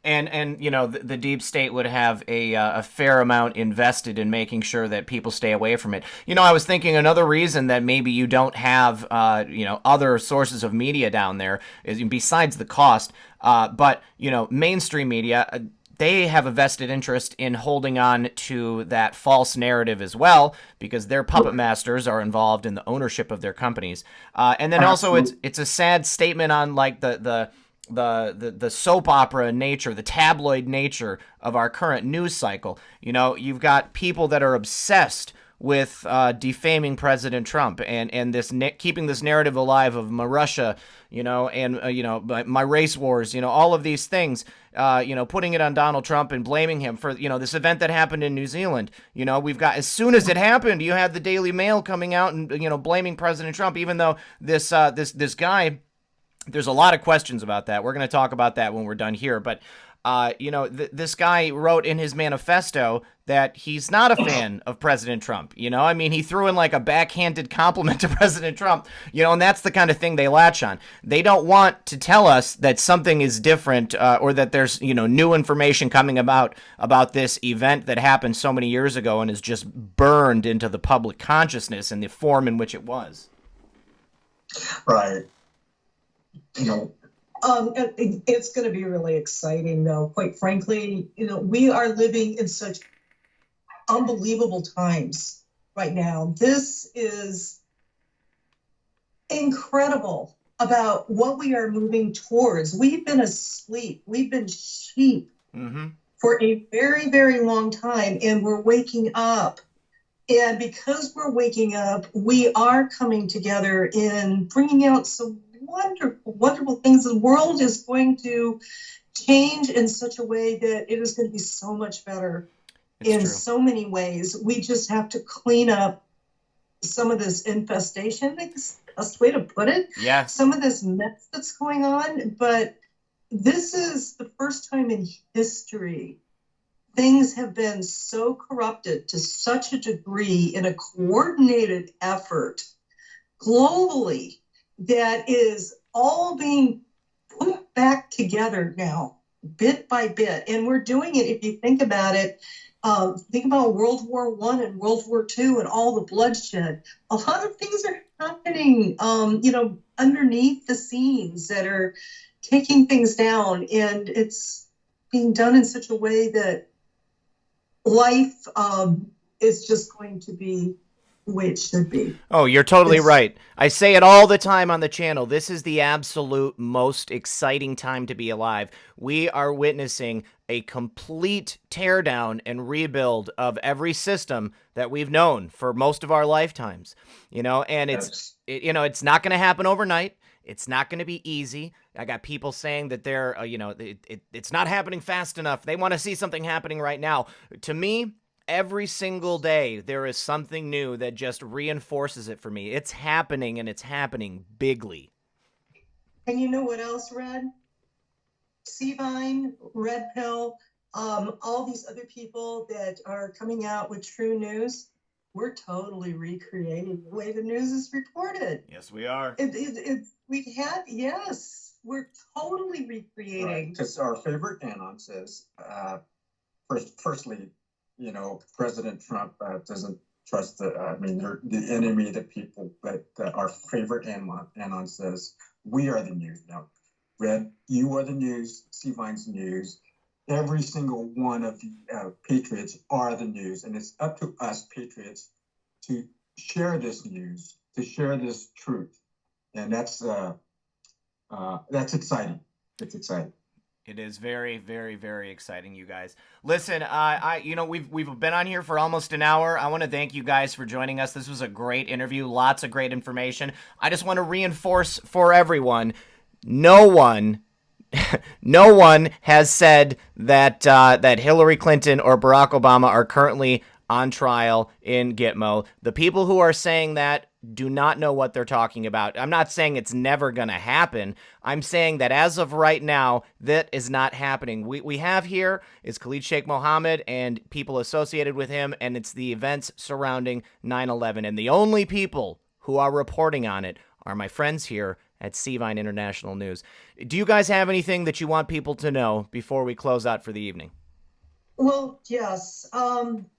And you know, the deep state would have a fair amount invested in making sure that people stay away from it. You know, I was thinking another reason that maybe you don't have you know, other sources of media down there is, besides the cost, but you know, mainstream media, they have a vested interest in holding on to that false narrative as well, because their puppet masters are involved in the ownership of their companies. And then also it's a sad statement on like the soap opera nature, the tabloid nature of our current news cycle. You know, you've got people that are obsessed with defaming President Trump and this keeping this narrative alive of my Russia, you know, and you know, my race wars, you know, all of these things, you know, putting it on Donald Trump and blaming him for, you know, this event that happened in New Zealand. You know, we've got, as soon as it happened, you had the Daily Mail coming out and, you know, blaming President Trump, even though this guy, there's a lot of questions about that. We're going to talk about that when we're done here, but you know, this guy wrote in his manifesto that he's not a fan of President Trump. You know, I mean, he threw in like a backhanded compliment to President Trump, you know, and that's the kind of thing they latch on. They don't want to tell us that something is different or that there's, you know, new information coming about this event that happened so many years ago and is just burned into the public consciousness in the form in which it was. Right. You know, it's going to be really exciting, though. Quite frankly, you know, we are living in such unbelievable times right now. This is incredible about what we are moving towards. We've been asleep. We've been sheep for a very, very long time, and we're waking up. And because we're waking up, we are coming together and bringing out some wonderful, wonderful things. The world is going to change in such a way that it is going to be so much better in so many ways. We just have to clean up some of this infestation. I think that's the best way to put it. Yeah. Some of this mess that's going on. But this is the first time in history things have been so corrupted to such a degree in a coordinated effort globally that is all being put back together now, bit by bit. And we're doing it, if you think about it, think about World War I and World War II and all the bloodshed. A lot of things are happening, you know, underneath the scenes that are taking things down. And it's being done in such a way that life is just going to be the way it should be. Oh, you're totally right. I say it all the time on the channel. This is the absolute most exciting time to be alive. We are witnessing a complete teardown and rebuild of every system that we've known for most of our lifetimes. You know, and you know, it's not going to happen overnight. It's not going to be easy. I got people saying that they're, you know, it's not happening fast enough. They want to see something happening right now. To me, every single day, there is something new that just reinforces it for me. It's happening, and it's happening bigly. And you know what else, Red? Cvine, Red Pill, all these other people that are coming out with true news, we're totally recreating the way the news is reported. Yes, we are. We're totally recreating. Because our favorite anon says, firstly, you know, President Trump doesn't trust the enemy, the people, but our favorite anon says, we are the news. Now, Red, you are the news, Cvine's news. Every single one of the patriots are the news, and it's up to us patriots to share this news, to share this truth, and that's exciting. It's exciting. It is very, very, very exciting, you guys. Listen, you know, we've been on here for almost an hour. I want to thank you guys for joining us. This was a great interview, lots of great information. I just want to reinforce for everyone, no one has said that Hillary Clinton or Barack Obama are currently on trial in Gitmo. The people who are saying that do not know what they're talking about. I'm not saying it's never going to happen. I'm saying that as of right now, that is not happening. We have here is Khalid Sheikh Mohammed and people associated with him, and it's the events surrounding 9/11. And the only people who are reporting on it are my friends here at Seavine International News. Do you guys have anything that you want people to know before we close out for the evening? Well, yes.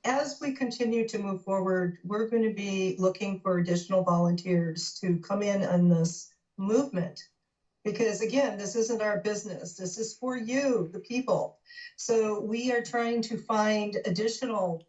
As we continue to move forward, we're going to be looking for additional volunteers to come in on this movement. Because again, this isn't our business. This is for you, the people. So we are trying to find additional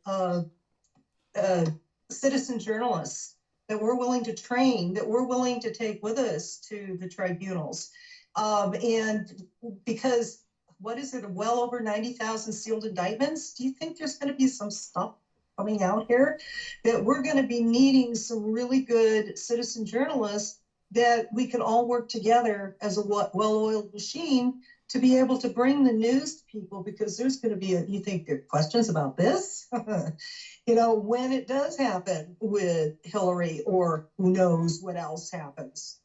citizen journalists that we're willing to train, that we're willing to take with us to the tribunals. And because what is it, well over 90,000 sealed indictments? Do you think there's going to be some stuff coming out here that we're going to be needing some really good citizen journalists that we can all work together as a well-oiled machine to be able to bring the news to people? Because there's going to be, you think there are questions about this? When it does happen with Hillary, or who knows what else happens,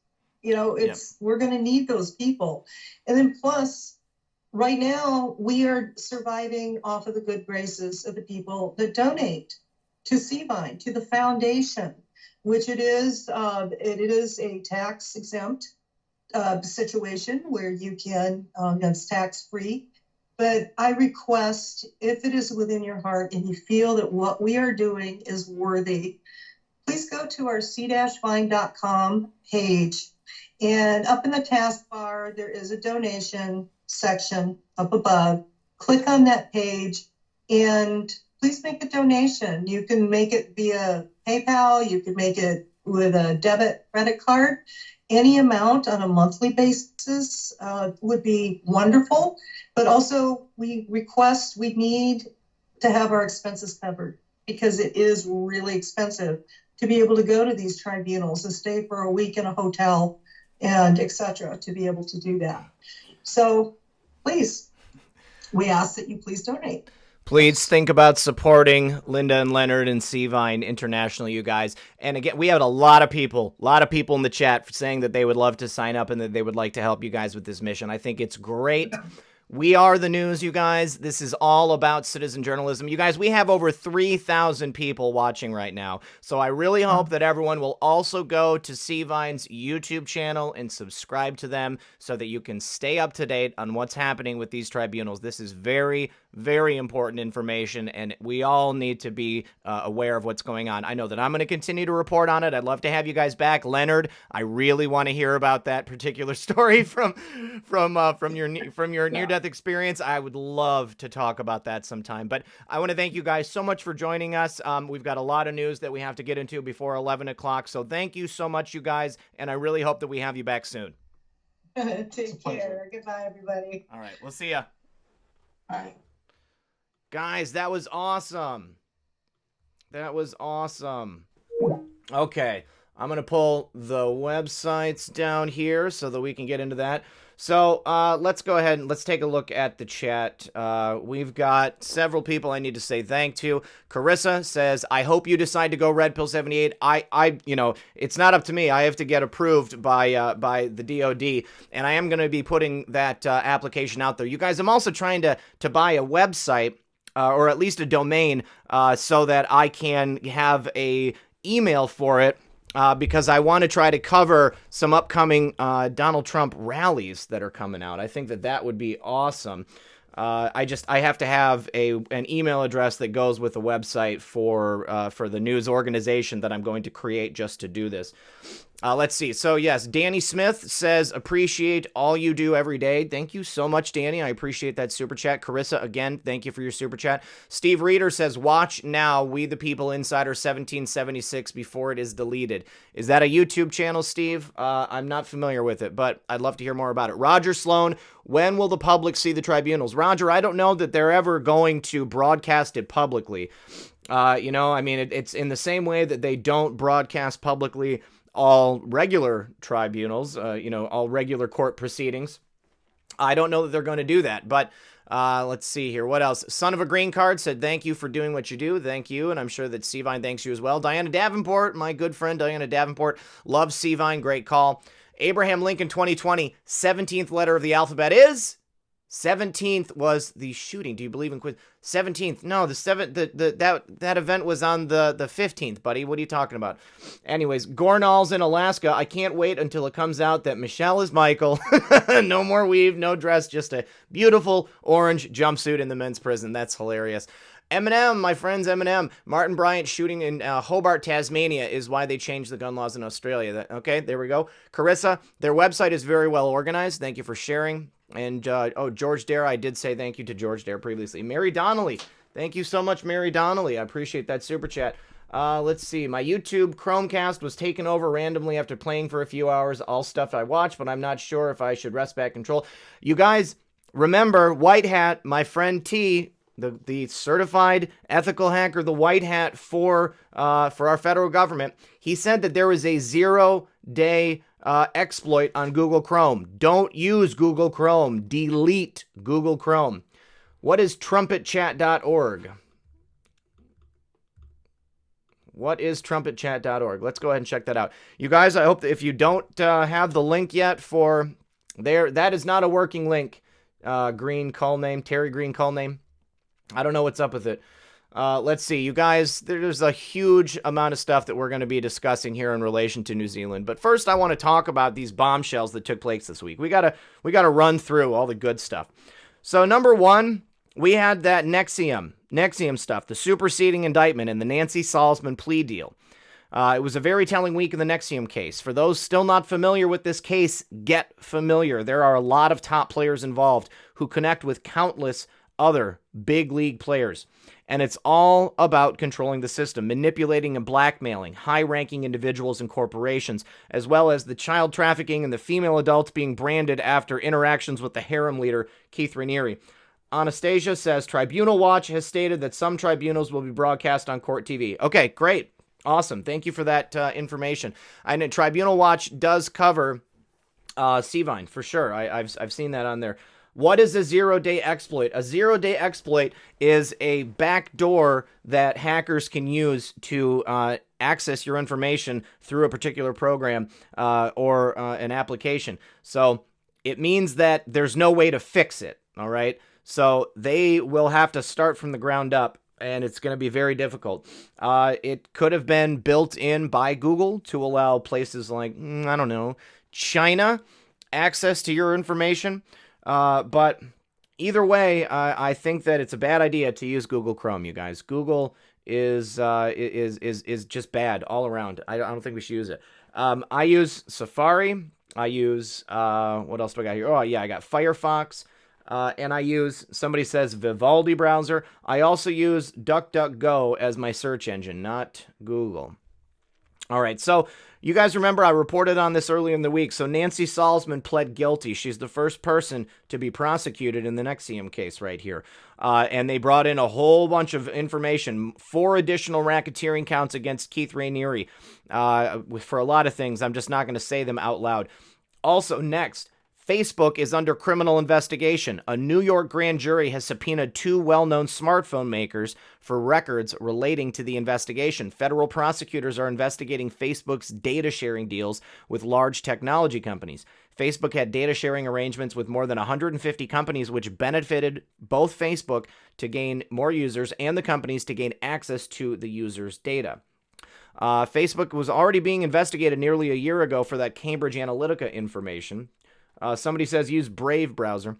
we're going to need those people. And then plus, right now, we are surviving off of the good graces of the people that donate to Seavine, to the foundation, which it is a tax exempt situation where you can, it's tax free. But I request, if it is within your heart and you feel that what we are doing is worthy, please go to our c-vine.com page. And up in the taskbar, there is a donation section up above. Click on that page and please make a donation. You can make it via PayPal. You can make it with a debit credit card. Any amount on a monthly basis would be wonderful. But also we need to have our expenses covered, because it is really expensive to be able to go to these tribunals and stay for a week in a hotel and etc. to be able to do that. So please, we ask that you please donate. Please think about supporting Linda and Leonard and Seavine International, you guys. And again, we had a lot of people in the chat saying that they would love to sign up and that they would like to help you guys with this mission. I think it's great. We are the news, you guys. This is all about citizen journalism. You guys, we have over 3,000 people watching right now. So I really hope that everyone will also go to Seavine's YouTube channel and subscribe to them so that you can stay up to date on what's happening with these tribunals. This is very, very important information, and we all need to be aware of what's going on. I know that I'm going to continue to report on it. I'd love to have you guys back. Leonard, I really want to hear about that particular story from your near-death experience. I would love to talk about that sometime. But I want to thank you guys so much for joining us. We've got a lot of news that we have to get into before 11 o'clock. So thank you so much, you guys. And I really hope that we have you back soon. Take care. Goodbye, everybody. All right. We'll see ya. Bye. Guys, that was awesome. That was awesome. Okay. I'm going to pull the websites down here so that we can get into that. So let's go ahead and let's take a look at the chat. We've got several people I need to say thank to. Carissa says, I hope you decide to go Red Pill 78. It's not up to me. I have to get approved by the DOD, and I am going to be putting that application out there. You guys, I'm also trying to buy a website or at least a domain so that I can have a email for it. Because I want to try to cover some upcoming Donald Trump rallies that are coming out. I think that would be awesome. I have to have an email address that goes with the website for the news organization that I'm going to create just to do this. Let's see. So, yes, Danny Smith says, appreciate all you do every day. Thank you so much, Danny. I appreciate that super chat. Carissa, again, thank you for your super chat. Steve Reeder says, watch now, We the People Insider 1776 before it is deleted. Is that a YouTube channel, Steve? I'm not familiar with it, but I'd love to hear more about it. Roger Sloan, when will the public see the tribunals? Roger, I don't know that they're ever going to broadcast it publicly. It's in the same way that they don't broadcast publicly all regular tribunals, all regular court proceedings. I don't know that they're going to do that, but Let's see here. What else? Son of a Green Card said, thank you for doing what you do. Thank you. And I'm sure that Cvine thanks you as well. Diana Davenport, my good friend Diana Davenport, loves Cvine. Great call. Abraham Lincoln 2020, 17th letter of the alphabet is... 17th was the shooting. Do you believe in quiz? 17th. No, that event was on the 15th, buddy. What are you talking about? Anyways, Gornall's in Alaska. I can't wait until it comes out that Michelle is Michael. No more weave, no dress, just a beautiful orange jumpsuit in the men's prison. That's hilarious. Eminem, my friends, Eminem. Martin Bryant shooting in Hobart, Tasmania is why they changed the gun laws in Australia. Okay, there we go. Carissa, their website is very well organized. Thank you for sharing. And, George Dare, I did say thank you to George Dare previously. Mary Donnelly, thank you so much, Mary Donnelly. I appreciate that super chat. Let's see. My YouTube Chromecast was taken over randomly after playing for a few hours. All stuff I watched, but I'm not sure if I should rest back control. You guys, remember, White Hat, my friend T, the certified ethical hacker, the White Hat for our federal government, he said that there was a 0-day exploit on Google Chrome. Don't use Google Chrome. Delete Google Chrome. What is trumpetchat.org? What is trumpetchat.org? Let's go ahead and check that out. You guys, I hope that if you don't have the link yet for there, that is not a working link. Green call name, Terry Green call name. I don't know what's up with it. Let's see, you guys, there's a huge amount of stuff that we're going to be discussing here in relation to New Zealand. But first, I want to talk about these bombshells that took place this week. We gotta run through all the good stuff. So number one, we had that Nexium stuff, the superseding indictment and the Nancy Salzman plea deal. It was a very telling week in the Nexium case. For those still not familiar with this case, get familiar. There are a lot of top players involved who connect with countless other big league players. And it's all about controlling the system, manipulating and blackmailing high-ranking individuals and corporations, as well as the child trafficking and the female adults being branded after interactions with the harem leader, Keith Raniere. Anastasia says, Tribunal Watch has stated that some tribunals will be broadcast on court TV. Okay, great. Awesome. Thank you for that information. And Tribunal Watch does cover Cvine, for sure. I've seen that on there. What is a 0-day exploit? A 0-day exploit is a backdoor that hackers can use to access your information through a particular program or an application. So it means that there's no way to fix it, all right? So they will have to start from the ground up, and it's going to be very difficult. It could have been built in by Google to allow places like, I don't know, China access to your information. But either way, I think that it's a bad idea to use Google Chrome, you guys. Google is just bad all around. I don't think we should use it. I use Safari. I use, what else do I got here? Oh, yeah, I got Firefox. And I use, somebody says Vivaldi browser. I also use DuckDuckGo as my search engine, not Google. All right, so you guys remember I reported on this earlier in the week. So Nancy Salzman pled guilty. She's the first person to be prosecuted in the Nexium case right here. And they brought in a whole bunch of information, 4 additional racketeering counts against Keith Raniere for a lot of things. I'm just not going to say them out loud. Also, next, Facebook is under criminal investigation. A New York grand jury has subpoenaed 2 well-known smartphone makers for records relating to the investigation. Federal prosecutors are investigating Facebook's data sharing deals with large technology companies. Facebook had data sharing arrangements with more than 150 companies, which benefited both Facebook to gain more users and the companies to gain access to the users' data. Facebook was already being investigated nearly a year ago for that Cambridge Analytica information. Somebody says use Brave browser.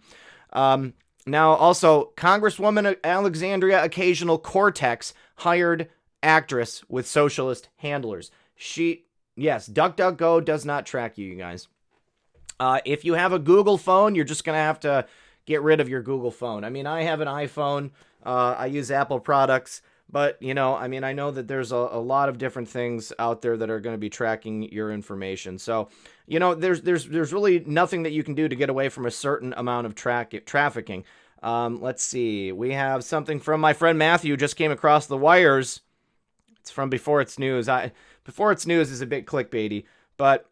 Now, also, Congresswoman Alexandria Occasional Cortex hired actress with socialist handlers. Yes, DuckDuckGo does not track you, you guys. If you have a Google phone, you're just going to have to get rid of your Google phone. I mean, I have an iPhone. I use Apple products. But, you know, I mean, I know that there's a lot of different things out there that are going to be tracking your information. So, you know, there's really nothing that you can do to get away from a certain amount of trafficking. Let's see. We have something from my friend Matthew, just came across the wires. It's from Before It's News. Before It's News is a bit clickbaity, but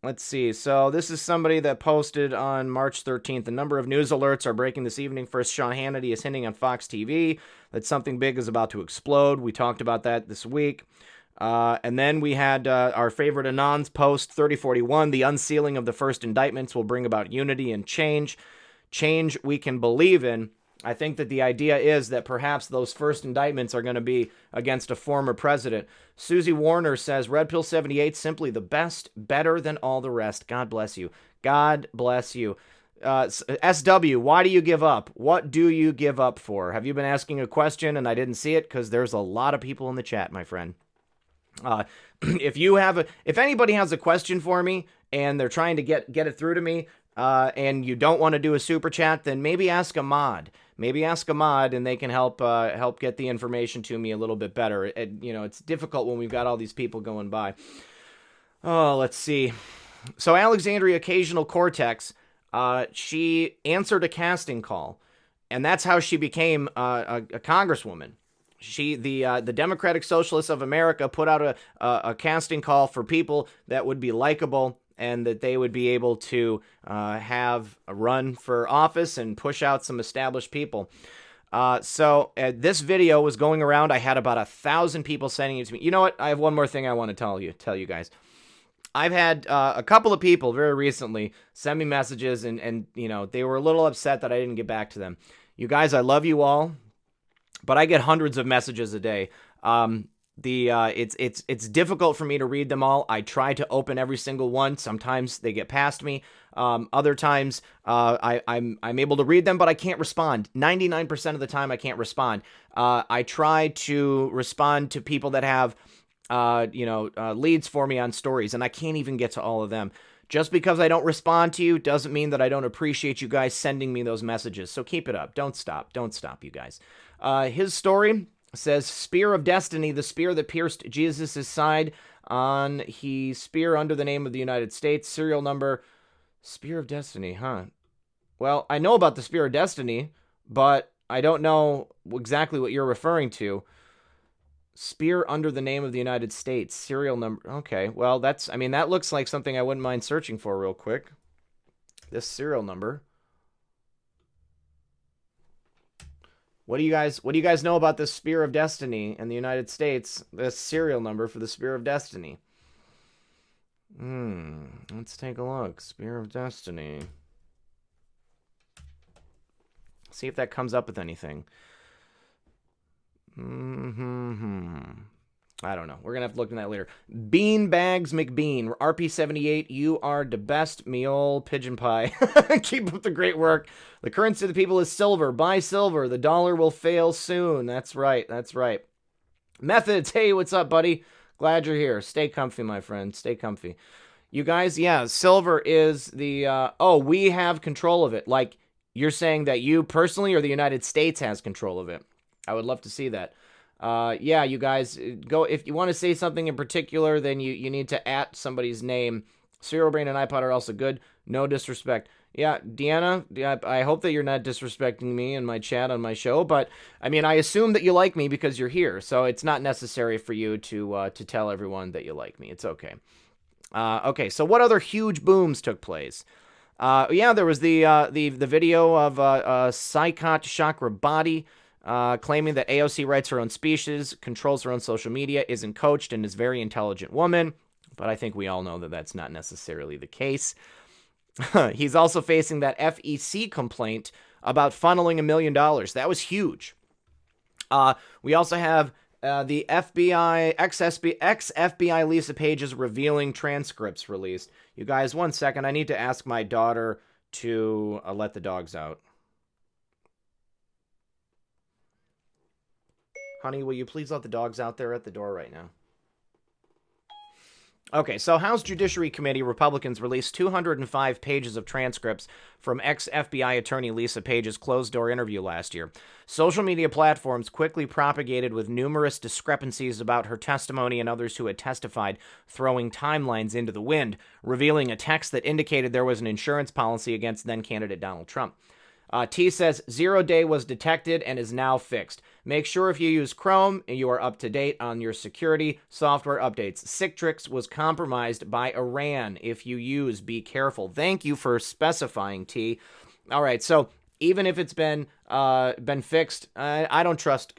Let's see. So this is somebody that posted on March 13th. A number of news alerts are breaking this evening. First, Sean Hannity is hinting on Fox TV that something big is about to explode. We talked about that this week. And then we had our favorite Anons post 3041. The unsealing of the first indictments will bring about unity and change. Change we can believe in. I think that the idea is that perhaps those first indictments are going to be against a former president. Susie Warner says, Red Pill 78, simply the best, better than all the rest. God bless you. God bless you. SW, why do you give up? What do you give up for? Have you been asking a question and I didn't see it? Because there's a lot of people in the chat, my friend. If anybody has a question for me and they're trying to get it through to me, and you don't want to do a super chat, then maybe ask a mod. Maybe ask a mod, and they can help get the information to me a little bit better. It's difficult when we've got all these people going by. Oh, let's see. So Alexandria Occasional Cortex, she answered a casting call, and that's how she became a congresswoman. The Democratic Socialists of America put out a casting call for people that would be likable and that they would be able to have a run for office and push out some established people. So this video was going around. I had about 1,000 people sending it to me. You know what? I have one more thing I want to tell you guys. I've had a couple of people very recently send me messages, and they were a little upset that I didn't get back to them. You guys, I love you all, but I get hundreds of messages a day. It's difficult for me to read them all. I try to open every single one. Sometimes they get past me. Other times I'm able to read them, but I can't respond. 99% of the time I can't respond. I try to respond to people that have leads for me on stories, and I can't even get to all of them. Just because I don't respond to you doesn't mean that I don't appreciate you guys sending me those messages. So keep it up. Don't stop, you guys. His story says, Spear of Destiny, the spear that pierced Jesus' side on he spear under the name of the United States. Serial number, Spear of Destiny, huh? Well, I know about the Spear of Destiny, but I don't know exactly what you're referring to. Spear under the name of the United States. Serial number, okay. Well, that looks like something I wouldn't mind searching for real quick. This serial number. What do you guys know about this Spear of Destiny in the United States? This serial number for the Spear of Destiny. Let's take a look. Spear of Destiny. See if that comes up with anything. I don't know. We're going to have to look at that later. Beanbags McBean. RP78, you are the best, me ol' pigeon pie. Keep up the great work. The currency of the people is silver. Buy silver. The dollar will fail soon. That's right. Methods. Hey, what's up, buddy? Glad you're here. Stay comfy, my friend. Stay comfy. You guys, yeah, silver is the... we have control of it. Like, you're saying that you personally or the United States has control of it. I would love to see that. Yeah, you guys, go if you want to say something in particular, then you need to @ somebody's name. Serial Brain and iPod are also good. No disrespect. Yeah, Deanna, I hope that you're not disrespecting me in my chat on my show, but I assume that you like me because you're here, so it's not necessary for you to tell everyone that you like me. It's okay. Okay, so what other huge booms took place? Yeah, there was the video of Saikat Chakrabarti. Claiming that AOC writes her own speeches, controls her own social media, isn't coached, and is a very intelligent woman. But I think we all know that that's not necessarily the case. He's also facing that FEC complaint about funneling $1 million. That was huge. We also have the FBI, ex-FBI Lisa Page's revealing transcripts released. You guys, 1 second. I need to ask my daughter to let the dogs out. Honey, will you please let the dogs out there at the door right now? Okay, so House Judiciary Committee Republicans released 205 pages of transcripts from ex-FBI attorney Lisa Page's closed-door interview last year. Social media platforms quickly propagated with numerous discrepancies about her testimony and others who had testified, throwing timelines into the wind, revealing a text that indicated there was an insurance policy against then-candidate Donald Trump. T says 0-day was detected and is now fixed. Make sure if you use Chrome, you are up to date on your security software updates. Citrix was compromised by Iran. If you use, be careful. Thank you for specifying, T. All right, so even if it's been fixed, I don't trust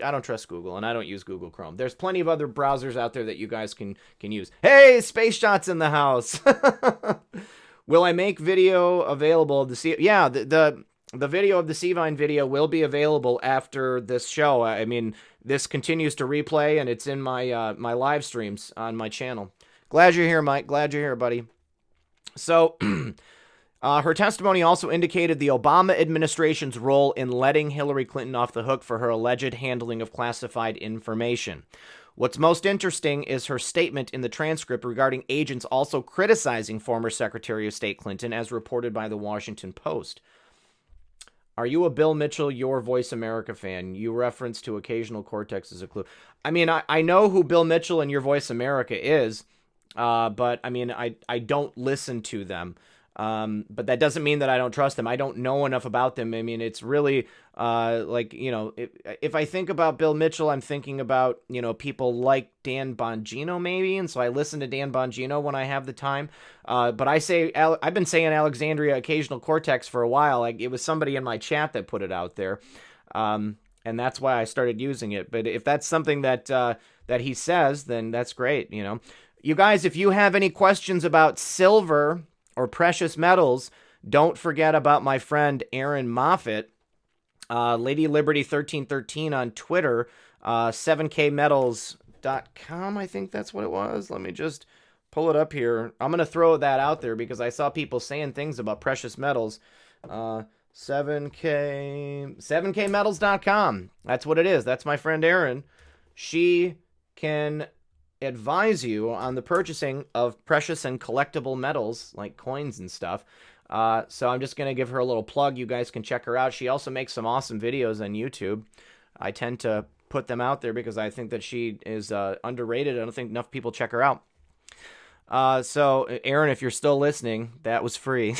Google, and I don't use Google Chrome. There's plenty of other browsers out there that you guys can use. Hey, Space Shot's in the house. Will I make video available to see? Yeah, the video of the Cvine video will be available after this show. I mean, this continues to replay, and it's in my my live streams on my channel. Glad you're here, Mike. Glad you're here, buddy. So, her testimony also indicated the Obama administration's role in letting Hillary Clinton off the hook for her alleged handling of classified information. What's most interesting is her statement in the transcript regarding agents also criticizing former Secretary of State Clinton, as reported by the Washington Post. Are you a Bill Mitchell, Your Voice America fan? You reference to occasional Cortex as a clue. I mean, I know who Bill Mitchell and Your Voice America is, but I mean, I don't listen to them. But that doesn't mean that I don't trust them. I don't know enough about them. I mean, it's really like, you know, if I think about Bill Mitchell, I'm thinking about, you know, people like Dan Bongino maybe. And so I listen to Dan Bongino when I have the time. But I've been saying Alexandria Occasional Cortex for a while. Like, it was somebody in my chat that put it out there. And that's why I started using it. But if that's something that he says, then that's great. You know, you guys, if you have any questions about silver or precious metals, don't forget about my friend Aaron Moffat, Lady Liberty 1313 on Twitter, 7kmetals.com, I think that's what it was. Let me just pull it up here. I'm going to throw that out there because I saw people saying things about precious metals. 7kmetals.com. That's what it is. That's my friend Aaron. She can advise you on the purchasing of precious and collectible metals like coins and stuff. So I'm just going to give her a little plug. You guys can check her out. She also makes some awesome videos on YouTube. I tend to put them out there because I think that she is underrated. I don't think enough people check her out. So Aaron, if you're still listening, that was free.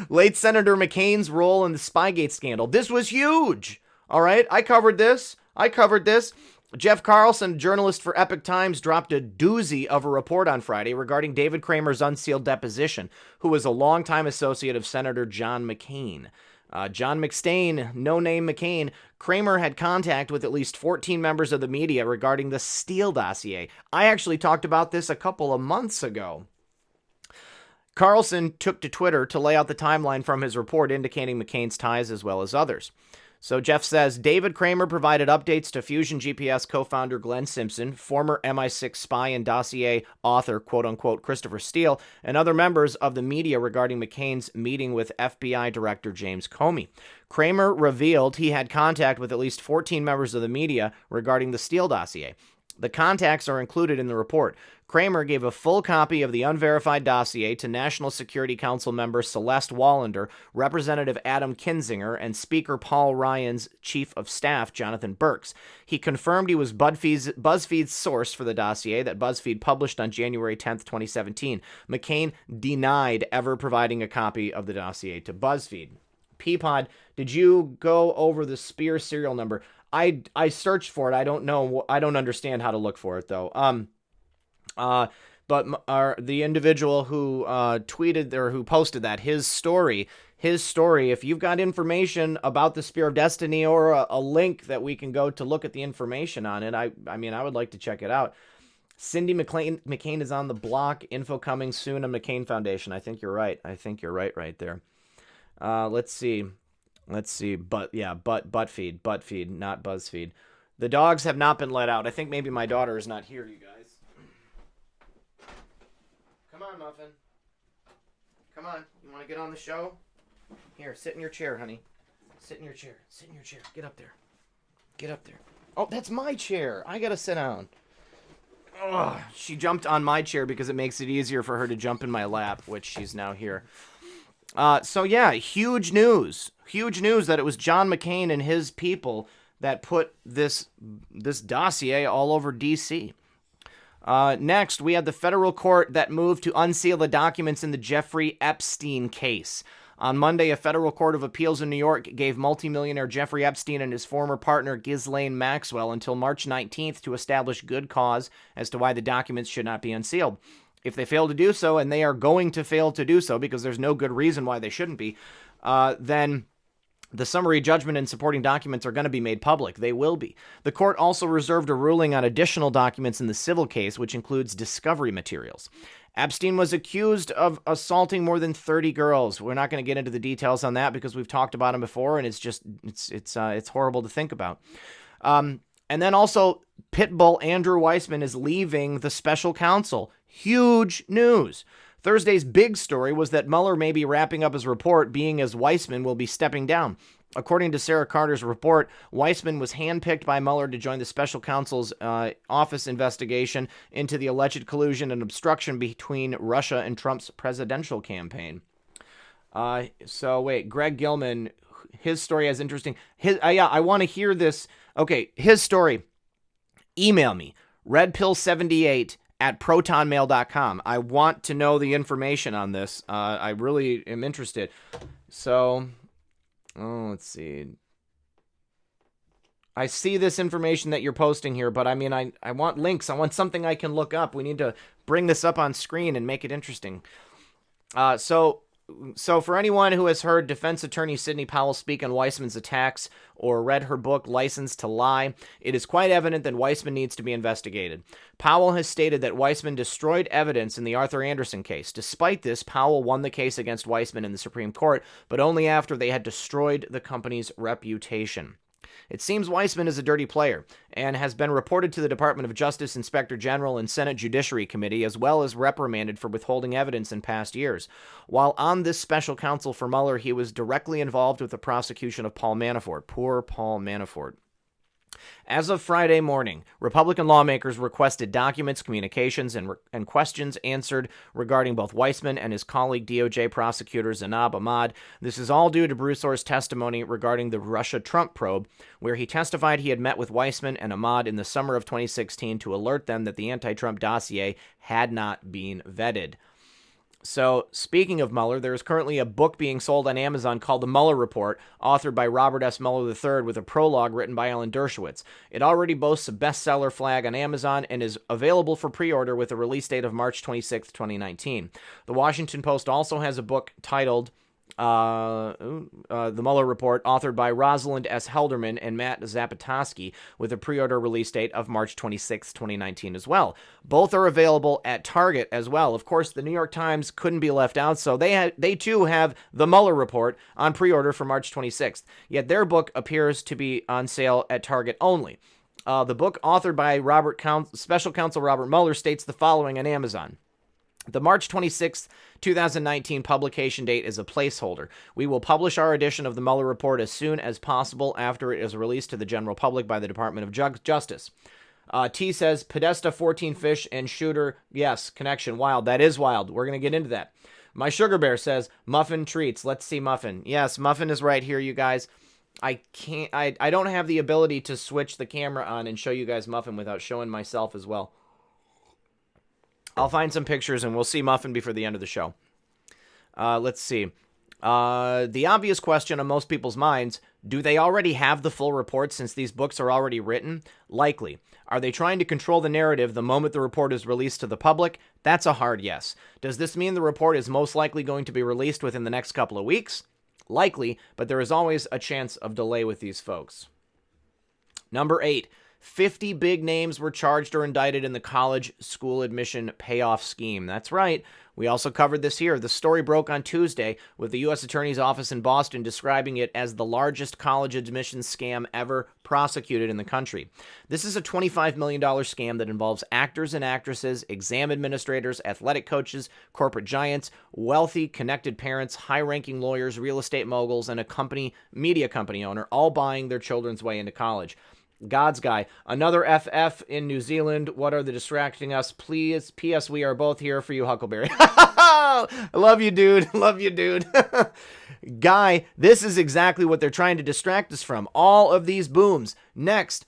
Late Senator McCain's role in the Spygate scandal. This was huge. All right. I covered this. Jeff Carlson, journalist for Epoch Times, dropped a doozy of a report on Friday regarding David Kramer's unsealed deposition, who was a longtime associate of Senator John McCain. John McStain, no-name McCain, Kramer had contact with at least 14 members of the media regarding the Steele dossier. I actually talked about this a couple of months ago. Carlson took to Twitter to lay out the timeline from his report indicating McCain's ties as well as others. So Jeff says, David Kramer provided updates to Fusion GPS co-founder Glenn Simpson, former MI6 spy and dossier author, quote-unquote, Christopher Steele, and other members of the media regarding McCain's meeting with FBI Director James Comey. Kramer revealed he had contact with at least 14 members of the media regarding the Steele dossier. The contacts are included in the report. Kramer gave a full copy of the unverified dossier to National Security Council member Celeste Wallander, Representative Adam Kinzinger, and Speaker Paul Ryan's Chief of Staff, Jonathan Burks. He confirmed he was BuzzFeed's source for the dossier that BuzzFeed published on January 10, 2017. McCain denied ever providing a copy of the dossier to BuzzFeed. Peapod, did you go over the Spear serial number? I searched for it. I don't know. I don't understand how to look for it, though. But the individual who tweeted or who posted that, his story, if you've got information about the Spear of Destiny or a link that we can go to look at the information on it, I mean, I would like to check it out. Cindy McCain is on the block. Info coming soon on McCain Foundation. I think you're right. Right there. Let's see. ButtFeed, not BuzzFeed. The dogs have not been let out. I think maybe my daughter is not here, you guys. Come on, Muffin. Come on. You want to get on the show? Here, sit in your chair, honey. Sit in your chair. Get up there. Oh, that's my chair. I got to sit down. Oh, she jumped on my chair because it makes it easier for her to jump in my lap, which she's now here. So yeah, huge news that it was John McCain and his people that put this dossier all over D.C. Next, we had the federal court that moved to unseal the documents in the Jeffrey Epstein case. On Monday, a federal court of appeals in New York gave multimillionaire Jeffrey Epstein and his former partner Ghislaine Maxwell until March 19th to establish good cause as to why the documents should not be unsealed. If they fail to do so, and they are going to fail to do so because there's no good reason why they shouldn't be, then the summary judgment and supporting documents are going to be made public. They will be. The court also reserved a ruling on additional documents in the civil case, which includes discovery materials. Epstein was accused of assaulting more than 30 girls. We're not going to get into the details on that because we've talked about him before, and it's horrible to think about. And then also, Pitbull Andrew Weissman is leaving the special counsel. Huge news. Thursday's big story was that Mueller may be wrapping up his report, being as Weissman will be stepping down. According to Sarah Carter's report, Weissman was handpicked by Mueller to join the special counsel's office investigation into the alleged collusion and obstruction between Russia and Trump's presidential campaign. Greg Gilman, his story is interesting. I want to hear this. Okay, his story. Email me, redpill78@protonmail.com. I want to know the information on this. I really am interested. So, let's see. I see this information that you're posting here, but I mean, I want links. I want something I can look up. We need to bring this up on screen and make it interesting. So for anyone who has heard defense attorney Sidney Powell speak on Weissman's attacks or read her book, License to Lie, it is quite evident that Weissman needs to be investigated. Powell has stated that Weissman destroyed evidence in the Arthur Anderson case. Despite this, Powell won the case against Weissman in the Supreme Court, but only after they had destroyed the company's reputation. It seems Weissman is a dirty player and has been reported to the Department of Justice Inspector General and Senate Judiciary Committee, as well as reprimanded for withholding evidence in past years. While on this special counsel for Mueller, he was directly involved with the prosecution of Paul Manafort. Poor Paul Manafort. As of Friday morning, Republican lawmakers requested documents, communications, and questions answered regarding both Weissman and his colleague DOJ prosecutor Zainab Ahmad. This is all due to Broussard's testimony regarding the Russia-Trump probe, where he testified he had met with Weissman and Ahmad in the summer of 2016 to alert them that the anti-Trump dossier had not been vetted. So, speaking of Mueller, there is currently a book being sold on Amazon called The Mueller Report, authored by Robert S. Mueller III, with a prologue written by Alan Dershowitz. It already boasts a bestseller flag on Amazon and is available for pre-order with a release date of March 26, 2019. The Washington Post also has a book titled The Mueller Report, authored by Rosalind S. Helderman and Matt Zapotosky, with a pre-order release date of March 26, 2019 as well. Both are available at Target as well. Of course, the New York Times couldn't be left out, so they too have The Mueller Report on pre-order for March 26th. Yet their book appears to be on sale at Target only. The book, authored by Special Counsel Robert Mueller, states the following on Amazon. The March 26, 2019 publication date is a placeholder. We will publish our edition of the Mueller Report as soon as possible after it is released to the general public by the Department of Justice. T says, Podesta, 14 fish, and shooter, yes, connection, wild. That is wild. We're going to get into that. My Sugar Bear says, Muffin treats. Let's see Muffin. Yes, Muffin is right here, you guys. I don't have the ability to switch the camera on and show you guys Muffin without showing myself as well. I'll find some pictures and we'll see Muffin before the end of the show. Let's see. The obvious question on most people's minds, do they already have the full report since these books are already written? Likely. Are they trying to control the narrative the moment the report is released to the public? That's a hard yes. Does this mean the report is most likely going to be released within the next couple of weeks? Likely, but there is always a chance of delay with these folks. Number 8. 50 big names were charged or indicted in the college school admission payoff scheme. That's right. We also covered this here. The story broke on Tuesday, with the U.S. Attorney's Office in Boston describing it as the largest college admissions scam ever prosecuted in the country. This is a $25 million scam that involves actors and actresses, exam administrators, athletic coaches, corporate giants, wealthy, connected parents, high-ranking lawyers, real estate moguls, and a media company owner, all buying their children's way into college. God's guy. Another FF in New Zealand. What are they distracting us? Please. P.S. We are both here for you, Huckleberry. I love you, dude. Love you, dude. Guy, this is exactly what they're trying to distract us from. All of these booms. Next,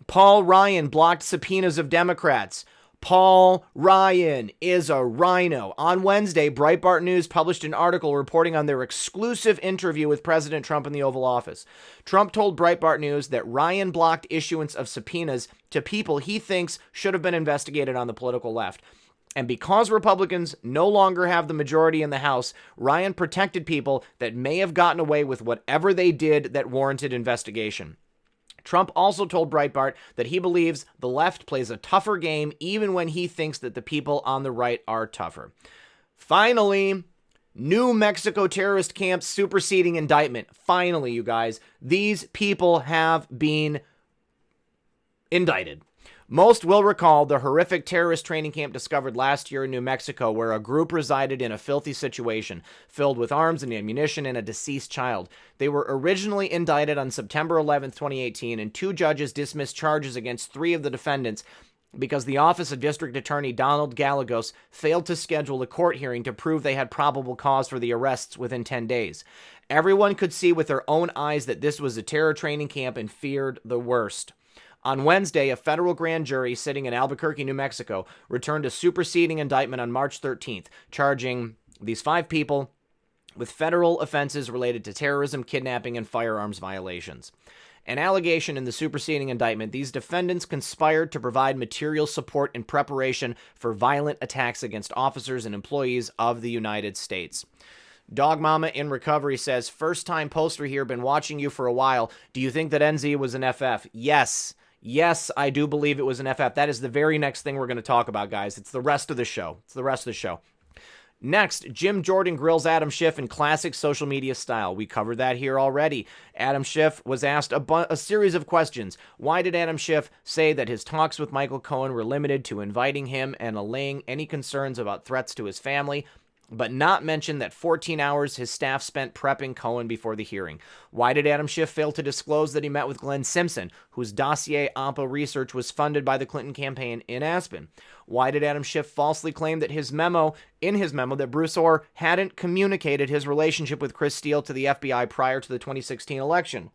Paul Ryan blocked subpoenas of Democrats. Paul Ryan is a rhino. On Wednesday, Breitbart News published an article reporting on their exclusive interview with President Trump in the Oval Office. Trump told Breitbart News that Ryan blocked issuance of subpoenas to people he thinks should have been investigated on the political left. And because Republicans no longer have the majority in the House, Ryan protected people that may have gotten away with whatever they did that warranted investigation. Trump also told Breitbart that he believes the left plays a tougher game even when he thinks that the people on the right are tougher. Finally, New Mexico terrorist camp superseding indictment. Finally, you guys, these people have been indicted. Most will recall the horrific terrorist training camp discovered last year in New Mexico, where a group resided in a filthy situation, filled with arms and ammunition and a deceased child. They were originally indicted on September 11, 2018, and 2 judges dismissed charges against 3 of the defendants because the Office of District Attorney Donald Gallegos failed to schedule a court hearing to prove they had probable cause for the arrests within 10 days. Everyone could see with their own eyes that this was a terror training camp and feared the worst. On Wednesday, a federal grand jury sitting in Albuquerque, New Mexico, returned a superseding indictment on March 13th, charging these 5 people with federal offenses related to terrorism, kidnapping, and firearms violations. An allegation in the superseding indictment, these defendants conspired to provide material support in preparation for violent attacks against officers and employees of the United States. Dog Mama in Recovery says, first-time poster here, been watching you for a while. Do you think that NZ was an FF? Yes. Yes, I do believe it was an FF. That is the very next thing we're going to talk about, guys. It's the rest of the show. Next, Jim Jordan grills Adam Schiff in classic social media style. We covered that here already. Adam Schiff was asked a series of questions. Why did Adam Schiff say that his talks with Michael Cohen were limited to inviting him and allaying any concerns about threats to his family, but not mention that 14 hours his staff spent prepping Cohen before the hearing? Why did Adam Schiff fail to disclose that he met with Glenn Simpson, whose dossier AMPA research was funded by the Clinton campaign in Aspen? Why did Adam Schiff falsely claim that in his memo, that Bruce Ohr hadn't communicated his relationship with Chris Steele to the FBI prior to the 2016 election?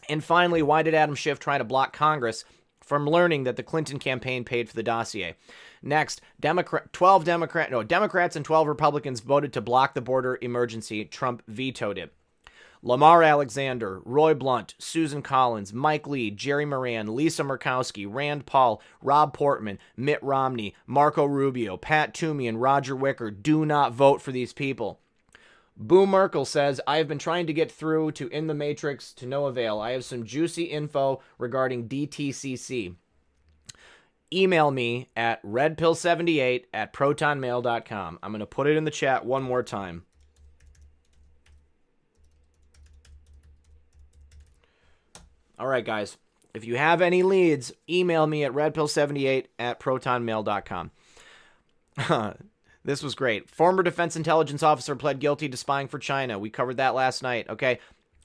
And finally, why did Adam Schiff try to block Congress from learning that the Clinton campaign paid for the dossier? Next, Democrats and 12 Republicans voted to block the border emergency. Trump vetoed it. Lamar Alexander, Roy Blunt, Susan Collins, Mike Lee, Jerry Moran, Lisa Murkowski, Rand Paul, Rob Portman, Mitt Romney, Marco Rubio, Pat Toomey, and Roger Wicker do not vote for these people. Boo Merkel says, I have been trying to get through to In the Matrix to no avail. I have some juicy info regarding DTCC. Email me at redpill78@protonmail.com. I'm going to put it in the chat one more time. All right, guys. If you have any leads, email me at redpill78@protonmail.com. This was great. Former Defense Intelligence Officer pled guilty to spying for China. We covered that last night. Okay,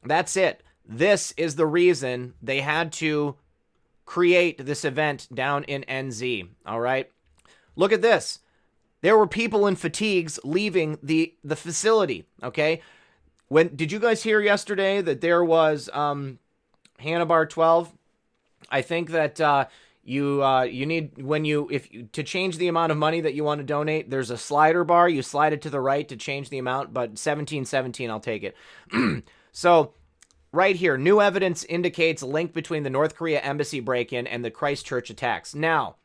that's it. This is the reason they had to create this event down in NZ. All right, look at this. There were people in fatigues leaving the facility. Okay, did you guys hear yesterday that there was Hannah 12? I think that you need, to change the amount of money that you want to donate, there's a slider bar. You slide it to the right to change the amount, but 1717, I'll take it. So right here, new evidence indicates a link between the North Korea embassy break-in and the Christchurch attacks. Now,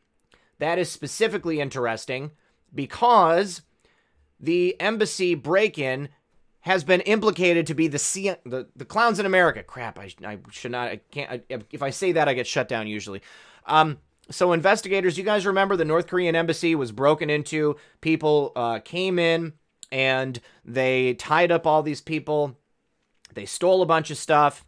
that is specifically interesting because the embassy break-in has been implicated to be the clowns in America. Crap, I should not, I can't, if I say that, I get shut down usually. So investigators, you guys remember the North Korean embassy was broken into. People came in and they tied up all these people. They stole a bunch of stuff.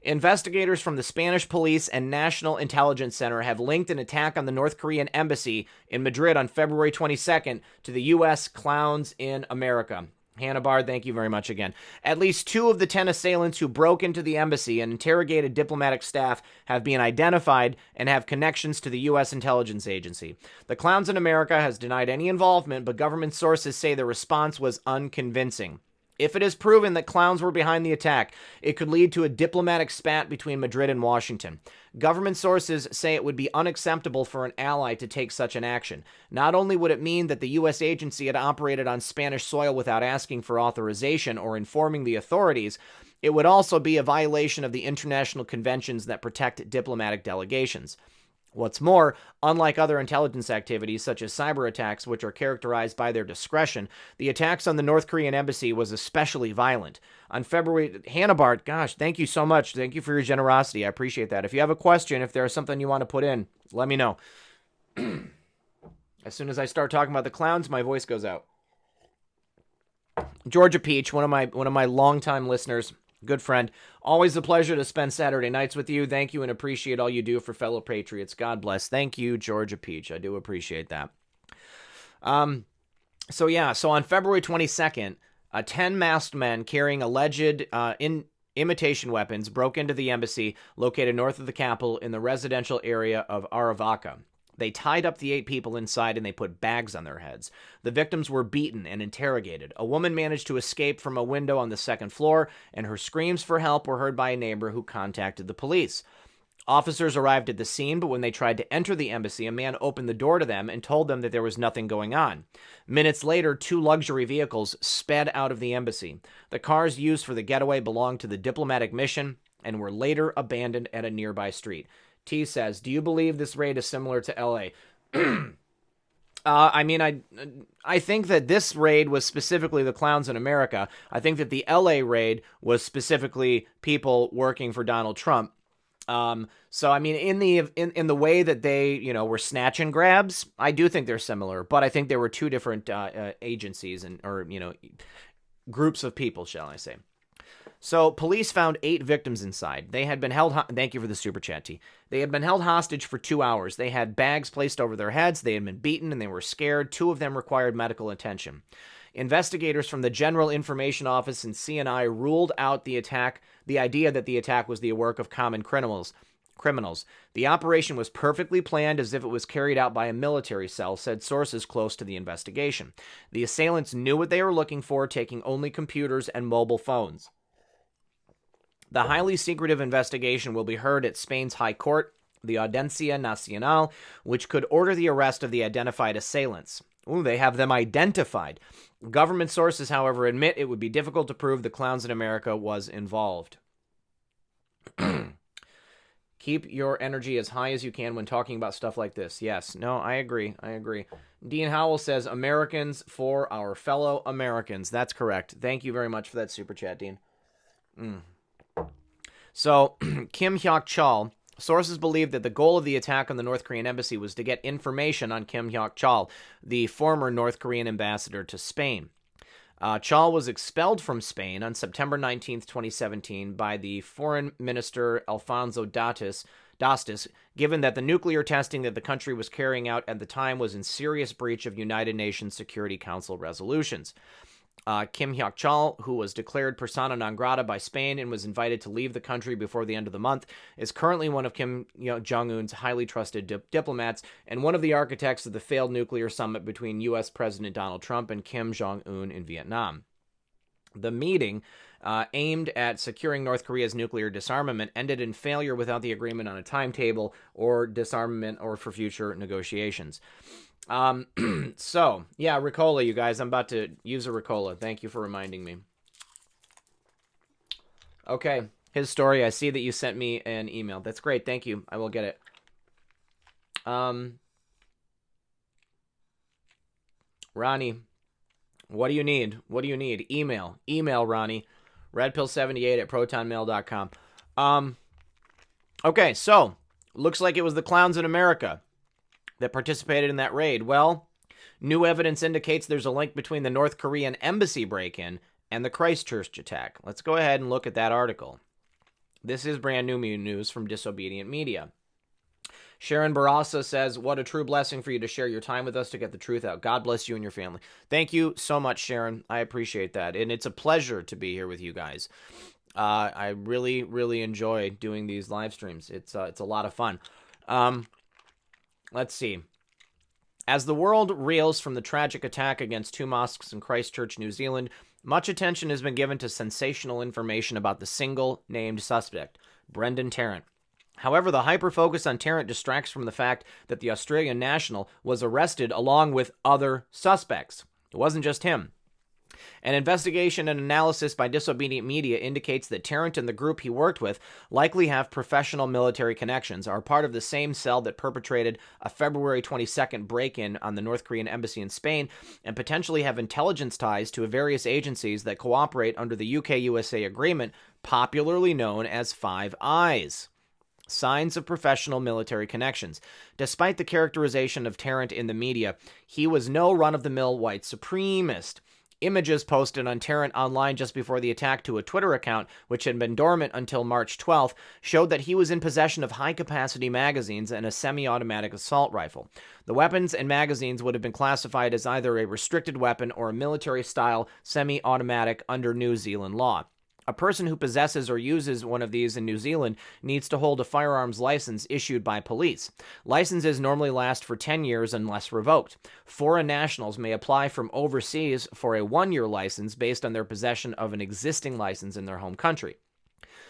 Investigators from the Spanish police and National Intelligence Center have linked an attack on the North Korean embassy in Madrid on February 22nd to the U.S. clowns in America. Hannah Bard, thank you very much again. At least 2 of the 10 assailants who broke into the embassy and interrogated diplomatic staff have been identified and have connections to the U.S. intelligence agency. The Clowns in America has denied any involvement, but government sources say the response was unconvincing. If it is proven that clowns were behind the attack, it could lead to a diplomatic spat between Madrid and Washington. Government sources say it would be unacceptable for an ally to take such an action. Not only would it mean that the U.S. agency had operated on Spanish soil without asking for authorization or informing the authorities, it would also be a violation of the international conventions that protect diplomatic delegations. What's more, unlike other intelligence activities such as cyber attacks, which are characterized by their discretion, the attacks on the North Korean embassy was especially violent. On February, Hannah Bart, gosh, thank you so much. Thank you for your generosity. I appreciate that. If you have a question, if there's something you want to put in, let me know. As soon as I start talking about the clowns, my voice goes out. Georgia Peach, one of my longtime listeners, good friend. Always a pleasure to spend Saturday nights with you. Thank you and appreciate all you do for fellow patriots. God bless. Thank you, Georgia Peach. I do appreciate that. So on February 22nd, 10 masked men carrying alleged imitation weapons broke into the embassy located north of the capital in the residential area of Aravaca. They tied up the 8 people inside and they put bags on their heads. The victims were beaten and interrogated. A woman managed to escape from a window on the 2nd floor, and her screams for help were heard by a neighbor who contacted the police. Officers arrived at the scene, but when they tried to enter the embassy, a man opened the door to them and told them that there was nothing going on. Minutes later, 2 luxury vehicles sped out of the embassy. The cars used for the getaway belonged to the diplomatic mission and were later abandoned at a nearby street. T says, do you believe this raid is similar to LA? I think that this raid was specifically the clowns in America. I think that the LA raid was specifically people working for Donald Trump. In the way that they, were snatch and grabs, I do think they're similar, but I think there were 2 different agencies or groups of people, shall I say. So, police found 8 victims inside. They had been held... Thank you for the super chat, T. They had been held hostage for 2 hours. They had bags placed over their heads. They had been beaten, and they were scared. 2 of them required medical attention. Investigators from the General Information Office and CNI ruled out the idea that the attack was the work of common criminals. The operation was perfectly planned as if it was carried out by a military cell, said sources close to the investigation. The assailants knew what they were looking for, taking only computers and mobile phones. The highly secretive investigation will be heard at Spain's High Court, the Audiencia Nacional, which could order the arrest of the identified assailants. Ooh, they have them identified. Government sources, however, admit it would be difficult to prove the clowns in America was involved. Keep your energy as high as you can when talking about stuff like this. Yes, no, I agree. Dean Howell says, Americans for our fellow Americans. That's correct. Thank you very much for that super chat, Dean. So, Kim Hyok-chol, sources believe that the goal of the attack on the North Korean embassy was to get information on Kim Hyok-chol, the former North Korean ambassador to Spain. Chol was expelled from Spain on September 19, 2017 by the foreign minister Alfonso Dastis, given that the nuclear testing that the country was carrying out at the time was in serious breach of United Nations Security Council resolutions. Kim Hyok-chol, who was declared persona non grata by Spain and was invited to leave the country before the end of the month, is currently one of Kim Jong-un's highly trusted diplomats and one of the architects of the failed nuclear summit between U.S. President Donald Trump and Kim Jong-un in Vietnam. The meeting, aimed at securing North Korea's nuclear disarmament, ended in failure without the agreement on a timetable or disarmament or for future negotiations. So, yeah, Ricola, you guys. I'm about to use a Ricola. Thank you for reminding me. Okay, his story. I see that you sent me an email. That's great. Thank you. I will get it. Ronnie, what do you need? Email. Email, Ronnie. redpill78@protonmail.com. Okay, so, looks like it was the clowns in America that participated in that raid. Well, new evidence indicates there's a link between the North Korean embassy break-in and the Christchurch attack. Let's go ahead and look at that article. This is brand new news from Disobedient Media. Sharon Barasa says, what a true blessing for you to share your time with us to get the truth out. God bless you and your family. Thank you so much, Sharon. I appreciate that. And it's a pleasure to be here with you guys. I really, really enjoy doing these live streams. It's a lot of fun. Let's see. As the world reels from the tragic attack against 2 mosques in Christchurch, New Zealand, Much attention has been given to sensational information about the single named suspect, Brendan Tarrant. However, the hyper-focus on Tarrant distracts from the fact that the Australian national was arrested along with other suspects. It wasn't just him. An investigation and analysis by Disobedient Media indicates that Tarrant and the group he worked with likely have professional military connections, are part of the same cell that perpetrated a February 22nd break-in on the North Korean embassy in Spain, and potentially have intelligence ties to various agencies that cooperate under the UK-USA agreement, popularly known as Five Eyes. Signs of professional military connections. Despite the characterization of Tarrant in the media, he was no run-of-the-mill white supremacist. Images posted on Tarrant online just before the attack to a Twitter account, which had been dormant until March 12th, showed that he was in possession of high-capacity magazines and a semi-automatic assault rifle. The weapons and magazines would have been classified as either a restricted weapon or a military-style semi-automatic under New Zealand law. A person who possesses or uses one of these in New Zealand needs to hold a firearms license issued by police. Licenses normally last for 10 years unless revoked. Foreign nationals may apply from overseas for a 1-year license based on their possession of an existing license in their home country.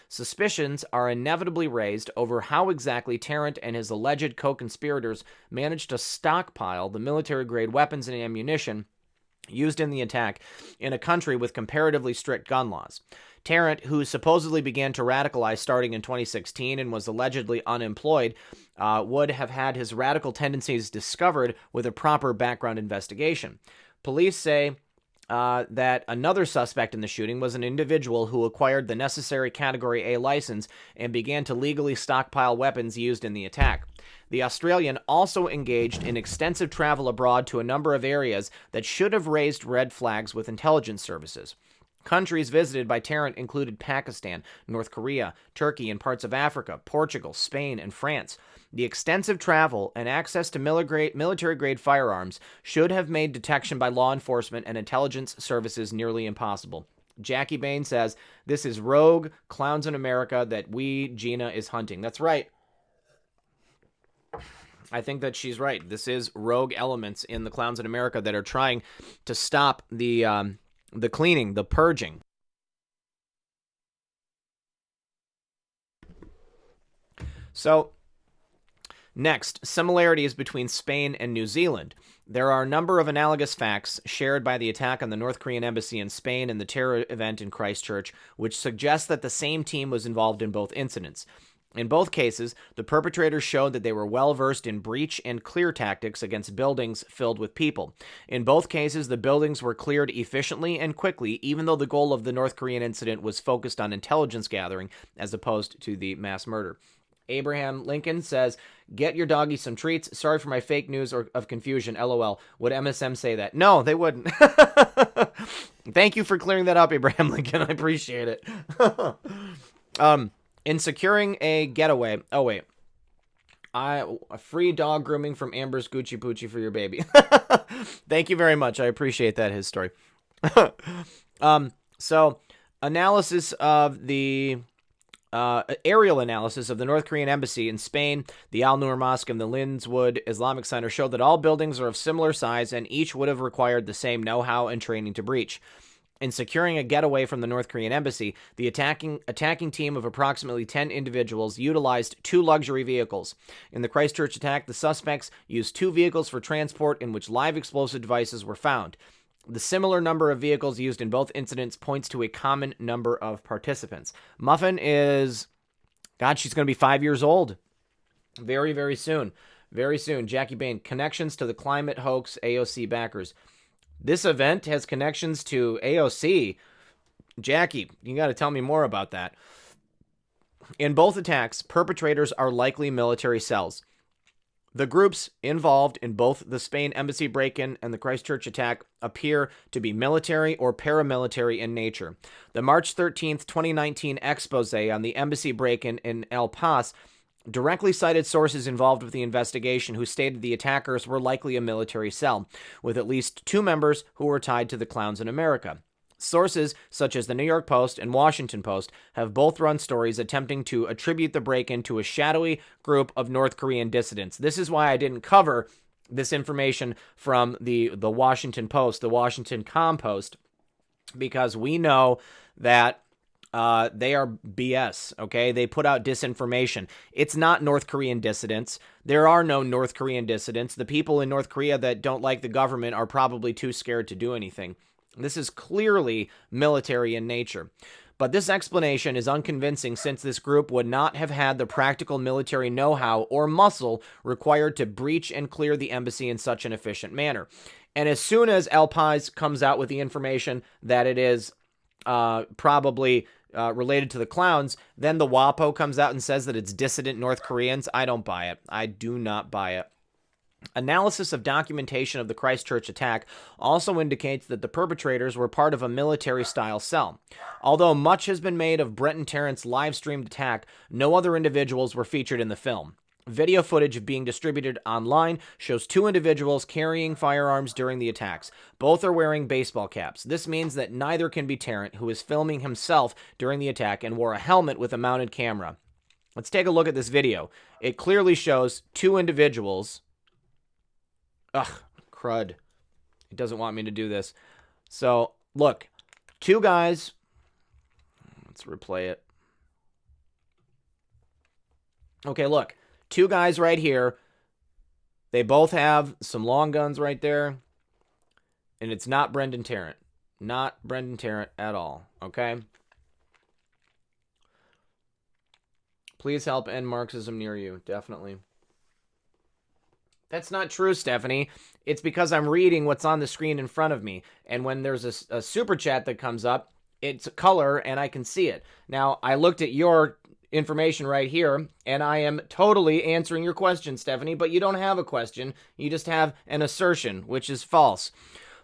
Suspicions are inevitably raised over how exactly Tarrant and his alleged co-conspirators managed to stockpile the military-grade weapons and ammunition used in the attack in a country with comparatively strict gun laws. Tarrant, who supposedly began to radicalize starting in 2016 and was allegedly unemployed, would have had his radical tendencies discovered with a proper background investigation. Police say that another suspect in the shooting was an individual who acquired the necessary Category A license and began to legally stockpile weapons used in the attack. The Australian also engaged in extensive travel abroad to a number of areas that should have raised red flags with intelligence services. Countries visited by Tarrant included Pakistan, North Korea, Turkey, and parts of Africa, Portugal, Spain, and France. The extensive travel and access to military-grade firearms should have made detection by law enforcement and intelligence services nearly impossible. Jackie Bain says, "This is rogue clowns in America that Gina is hunting." That's right. I think that she's right. This is rogue elements in the clowns in America that are trying to stop the cleaning, the purging. So, next, similarities between Spain and New Zealand. There are a number of analogous facts shared by the attack on the North Korean embassy in Spain and the terror event in Christchurch, which suggest that the same team was involved in both incidents. In both cases, the perpetrators showed that they were well-versed in breach and clear tactics against buildings filled with people. In both cases, the buildings were cleared efficiently and quickly, even though the goal of the North Korean incident was focused on intelligence gathering as opposed to the mass murder. Abraham Lincoln says, "Get your doggy some treats. Sorry for my fake news or of confusion. LOL. Would MSM say that?" No, they wouldn't. Thank you for clearing that up, Abraham Lincoln. I appreciate it. In securing a getaway... Oh, wait. A free dog grooming from Amber's Gucci Poochie for your baby. Thank you very much. I appreciate that, his story. So, analysis of the... aerial analysis of the North Korean embassy in Spain, the Al Noor Mosque, and the Lindswood Islamic Center showed that all buildings are of similar size and each would have required the same know-how and training to breach. In securing a getaway from the North Korean embassy, the attacking team of approximately 10 individuals utilized 2 luxury vehicles. In the Christchurch attack, the suspects used 2 vehicles for transport in which live explosive devices were found. The similar number of vehicles used in both incidents points to a common number of participants. Muffin is... God, she's going to be 5 years old. Very, very soon. Very soon. Jackie Bain, connections to the climate hoax AOC backers. This event has connections to AOC. Jackie, you got to tell me more about that. In both attacks, perpetrators are likely military cells. The groups involved in both the Spain embassy break-in and the Christchurch attack appear to be military or paramilitary in nature. The March 13th, 2019 expose on the embassy break-in in El Pas directly cited sources involved with the investigation who stated the attackers were likely a military cell, with at least 2 members who were tied to the clowns in America. Sources such as the New York Post and Washington Post have both run stories attempting to attribute the break-in to a shadowy group of North Korean dissidents. This is why I didn't cover this information from the Washington Post, the Washington Compost, because we know that they are BS, okay? They put out disinformation. It's not North Korean dissidents. There are no North Korean dissidents. The people in North Korea that don't like the government are probably too scared to do anything. This is clearly military in nature. But this explanation is unconvincing since this group would not have had the practical military know-how or muscle required to breach and clear the embassy in such an efficient manner. And as soon as El Pais comes out with the information that it is probably related to the clowns, then the WAPO comes out and says that it's dissident North Koreans. I don't buy it. I do not buy it. Analysis of documentation of the Christchurch attack also indicates that the perpetrators were part of a military-style cell. Although much has been made of Brenton Tarrant's live-streamed attack, no other individuals were featured in the film. Video footage being distributed online shows 2 individuals carrying firearms during the attacks. Both are wearing baseball caps. This means that neither can be Tarrant, who is filming himself during the attack and wore a helmet with a mounted camera. Let's take a look at this video. It clearly shows 2 individuals. Ugh, crud. It doesn't want me to do this. So, look. 2 guys. Let's replay it. Okay, look. 2 guys right here. They both have some long guns right there. And it's not Brendan Tarrant. Not Brendan Tarrant at all. Okay? Please help end Marxism near you. Definitely. That's not true, Stephanie. It's because I'm reading what's on the screen in front of me. And when there's a super chat that comes up, it's a color and I can see it. Now, I looked at your information right here, and I am totally answering your question, Stephanie, but you don't have a question. You just have an assertion, which is false.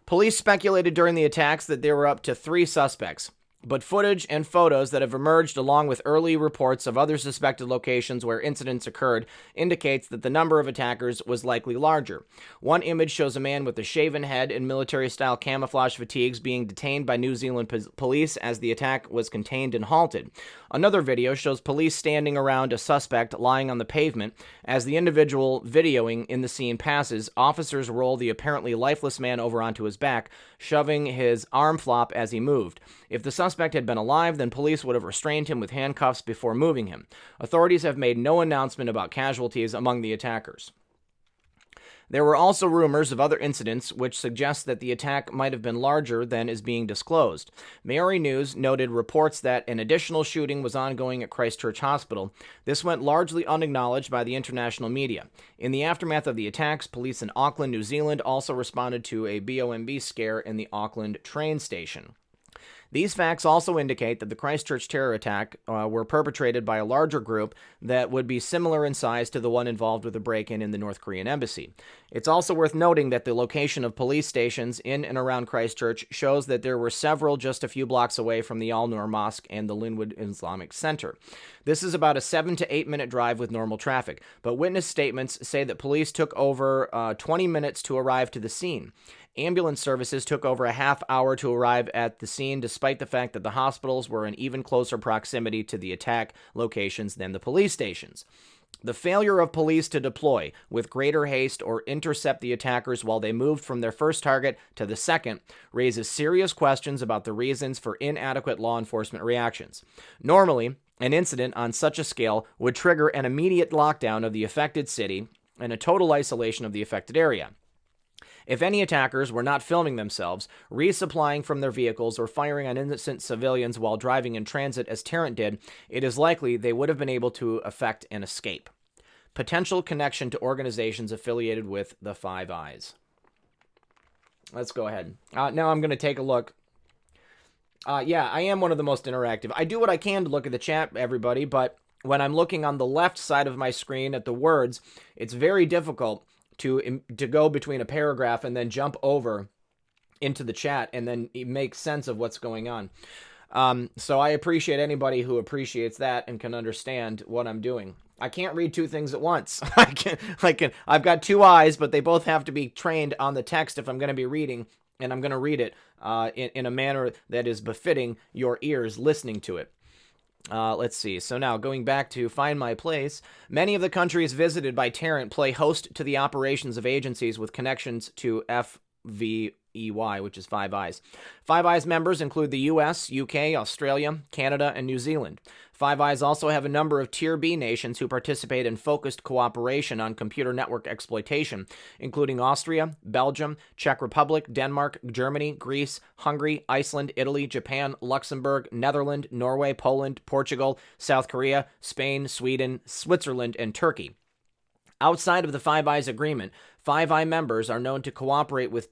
Police speculated during the attacks that there were up to 3 suspects. But footage and photos that have emerged along with early reports of other suspected locations where incidents occurred indicates that the number of attackers was likely larger. One image shows a man with a shaven head and military-style camouflage fatigues being detained by New Zealand police as the attack was contained and halted. Another video shows police standing around a suspect lying on the pavement. As the individual videoing in the scene passes, officers roll the apparently lifeless man over onto his back, shoving his arm flop as he moved. If the suspect had been alive, then police would have restrained him with handcuffs before moving him. Authorities have made no announcement about casualties among the attackers. There were also rumors of other incidents which suggest that the attack might have been larger than is being disclosed. Maori News noted reports that an additional shooting was ongoing at Christchurch Hospital. This went largely unacknowledged by the international media. In the aftermath of the attacks, police in Auckland, New Zealand also responded to a BOMB scare in the Auckland train station. These facts also indicate that the Christchurch terror attack were perpetrated by a larger group that would be similar in size to the one involved with the break-in in the North Korean embassy. It's also worth noting that the location of police stations in and around Christchurch shows that there were several just a few blocks away from the Al-Noor Mosque and the Linwood Islamic Center. This is about a 7 to 8 minute drive with normal traffic, but witness statements say that police took over 20 minutes to arrive to the scene. Ambulance services took over a half hour to arrive at the scene, despite the fact that the hospitals were in even closer proximity to the attack locations than the police stations. The failure of police to deploy with greater haste or intercept the attackers while they moved from their first target to the second raises serious questions about the reasons for inadequate law enforcement reactions. Normally, an incident on such a scale would trigger an immediate lockdown of the affected city and a total isolation of the affected area. If any attackers were not filming themselves, resupplying from their vehicles, or firing on innocent civilians while driving in transit as Tarrant did, it is likely they would have been able to effect an escape. Potential connection to organizations affiliated with the Five Eyes. Let's go ahead. Now I'm going to take a look. Yeah, I am one of the most interactive. I do what I can to look at the chat, everybody, but when I'm looking on the left side of my screen at the words, it's very difficult to go between a paragraph and then jump over into the chat and then make sense of what's going on. So I appreciate anybody who appreciates that and can understand what I'm doing. I can't read 2 things at once. I've got 2 eyes, but they both have to be trained on the text if I'm going to be reading, and I'm going to read it in a manner that is befitting your ears listening to it. Let's see. So now, going back to Find My Place, many of the countries visited by Tarrant play host to the operations of agencies with connections to which is Five Eyes. Five Eyes members include the US, UK, Australia, Canada, and New Zealand. Five Eyes also have a number of Tier B nations who participate in focused cooperation on computer network exploitation, including Austria, Belgium, Czech Republic, Denmark, Germany, Greece, Hungary, Iceland, Italy, Japan, Luxembourg, Netherlands, Norway, Poland, Portugal, South Korea, Spain, Sweden, Switzerland, and Turkey. Outside of the Five Eyes agreement, Five Eye members are known to cooperate with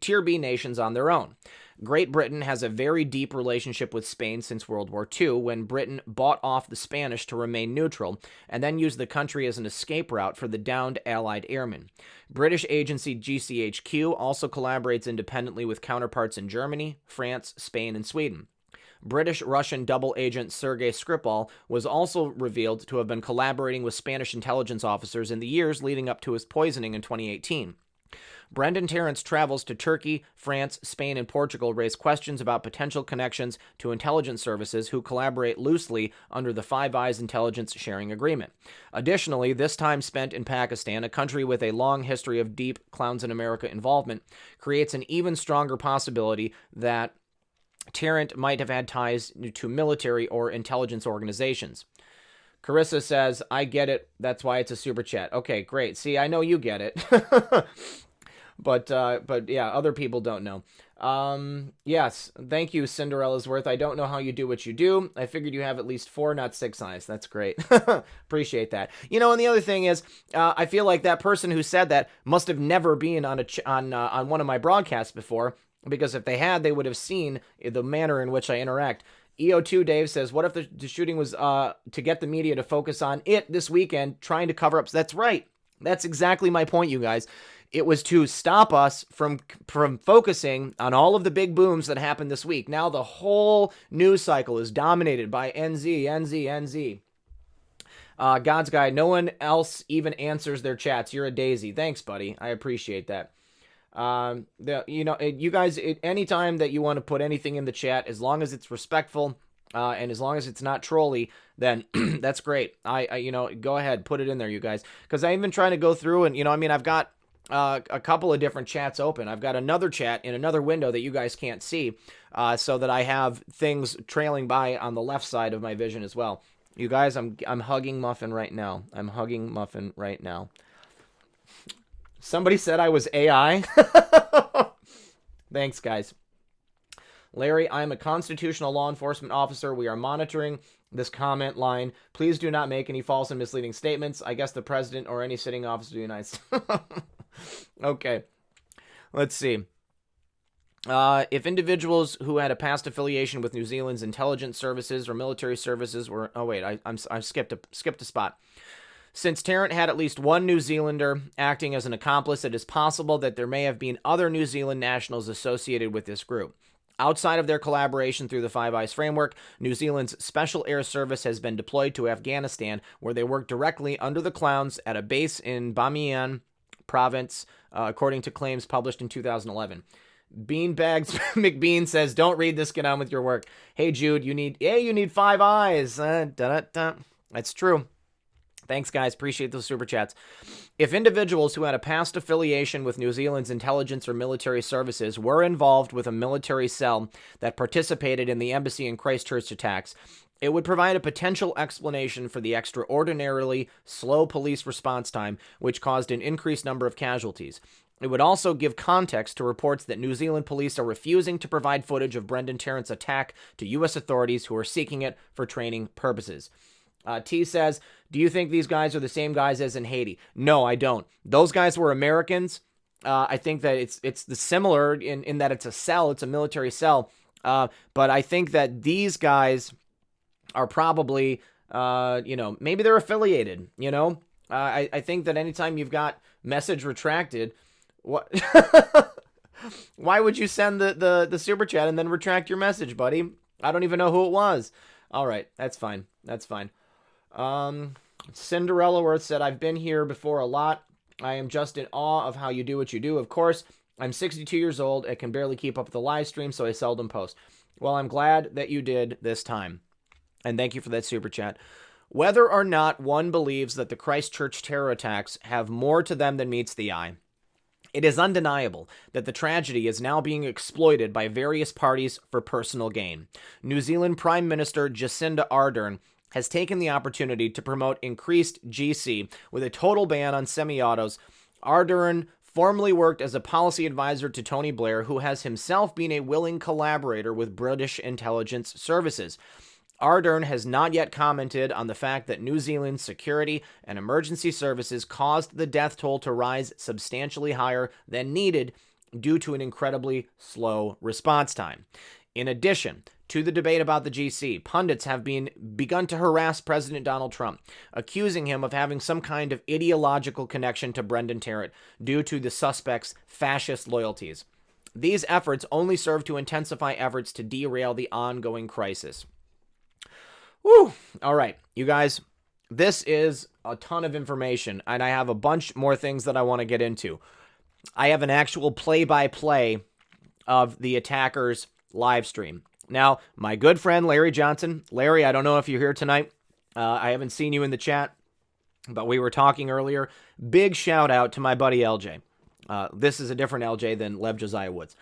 Tier B nations on their own. Great Britain has a very deep relationship with Spain since World War II, when Britain bought off the Spanish to remain neutral, and then used the country as an escape route for the downed Allied airmen. British agency GCHQ also collaborates independently with counterparts in Germany, France, Spain, and Sweden. British-Russian double agent Sergei Skripal was also revealed to have been collaborating with Spanish intelligence officers in the years leading up to his poisoning in 2018. Brendan Tarrant's travels to Turkey, France, Spain, and Portugal raise questions about potential connections to intelligence services who collaborate loosely under the Five Eyes intelligence sharing agreement. Additionally, this time spent in Pakistan, a country with a long history of deep Clowns in America involvement, creates an even stronger possibility that Tarrant might have had ties to military or intelligence organizations. Carissa says, I get it. That's why it's a super chat. Okay, great. See, I know you get it. But yeah, other people don't know. Yes, thank you, Cinderella's Worth. I don't know how you do what you do. I figured you have at least 4, not 6 eyes. That's great. Appreciate that. You know, and the other thing is, I feel like that person who said that must have never been on one of my broadcasts before, because if they had, they would have seen the manner in which I interact. EO2 Dave says, what if the shooting was to get the media to focus on it this weekend, trying to cover up? That's right. That's exactly my point, you guys. It was to stop us from focusing on all of the big booms that happened this week. Now the whole news cycle is dominated by NZ. God's Guy, no one else even answers their chats. You're a daisy. Thanks, buddy. I appreciate that. You guys, anytime that you want to put anything in the chat, as long as it's respectful, and as long as it's not trolly, then that's great. I go ahead, put it in there, you guys. Because I've been trying to go through and, I've got a couple of different chats open. I've got another chat in another window that you guys can't see, so that I have things trailing by on the left side of my vision as well. You guys, I'm hugging Muffin right now. Somebody said I was AI. Thanks, guys. Larry, I am a constitutional law enforcement officer. We are monitoring this comment line. Please do not make any false and misleading statements. I guess the president or any sitting officer of the United States. Okay. Let's see. If individuals who had a past affiliation with New Zealand's intelligence services or military services were... Oh, wait. I skipped a spot. Since Tarrant had at least one New Zealander acting as an accomplice, it is possible that there may have been other New Zealand nationals associated with this group. Outside of their collaboration through the Five Eyes framework, New Zealand's Special Air Service has been deployed to Afghanistan, where they work directly under the Clowns at a base in Bamiyan province, according to claims published in 2011. Beanbags McBean says, don't read this, get on with your work. Hey, Jude, you need 5 eyes. That's true. Thanks, guys. Appreciate those super chats. If individuals who had a past affiliation with New Zealand's intelligence or military services were involved with a military cell that participated in the embassy and Christchurch attacks, it would provide a potential explanation for the extraordinarily slow police response time, which caused an increased number of casualties. It would also give context to reports that New Zealand police are refusing to provide footage of Brendan Tarrant's attack to U.S. authorities who are seeking it for training purposes. T says, do you think these guys are the same guys as in Haiti? No, I don't. Those guys were Americans. I think that it's the similar in that it's a cell, it's a military cell. But I think that these guys are probably, maybe they're affiliated, I think that anytime you've got message retracted, what? Why would you send the super chat and then retract your message, buddy? I don't even know who it was. All right, that's fine. Cinderella Worth said, I've been here before a lot. I am just in awe of how you do what you do. Of course, I'm 62 years old. I can barely keep up with the live stream, so I seldom post. Well, I'm glad that you did this time. And thank you for that super chat. Whether or not one believes that the Christchurch terror attacks have more to them than meets the eye, It is undeniable that the tragedy is now being exploited by various parties for personal gain. New Zealand Prime Minister Jacinda Ardern has taken the opportunity to promote increased GC with a total ban on semi-autos. Ardern formerly worked as a policy advisor to Tony Blair, who has himself been a willing collaborator with British intelligence services. Ardern has not yet commented on the fact that New Zealand's security and emergency services caused the death toll to rise substantially higher than needed due to an incredibly slow response time. In addition to the debate about the GC, pundits have begun to harass President Donald Trump, accusing him of having some kind of ideological connection to Brendan Tarrant due to the suspect's fascist loyalties. These efforts only serve to intensify efforts to derail the ongoing crisis. Woo! All right, you guys, this is a ton of information, and I have a bunch more things that I want to get into. I have an actual play-by-play of the attackers' live stream. Now, my good friend Larry Johnson. Larry, I don't know if you're here tonight. I haven't seen you in the chat, but we were talking earlier. Big shout out to my buddy LJ. This is a different LJ than Lev Josiah Woods.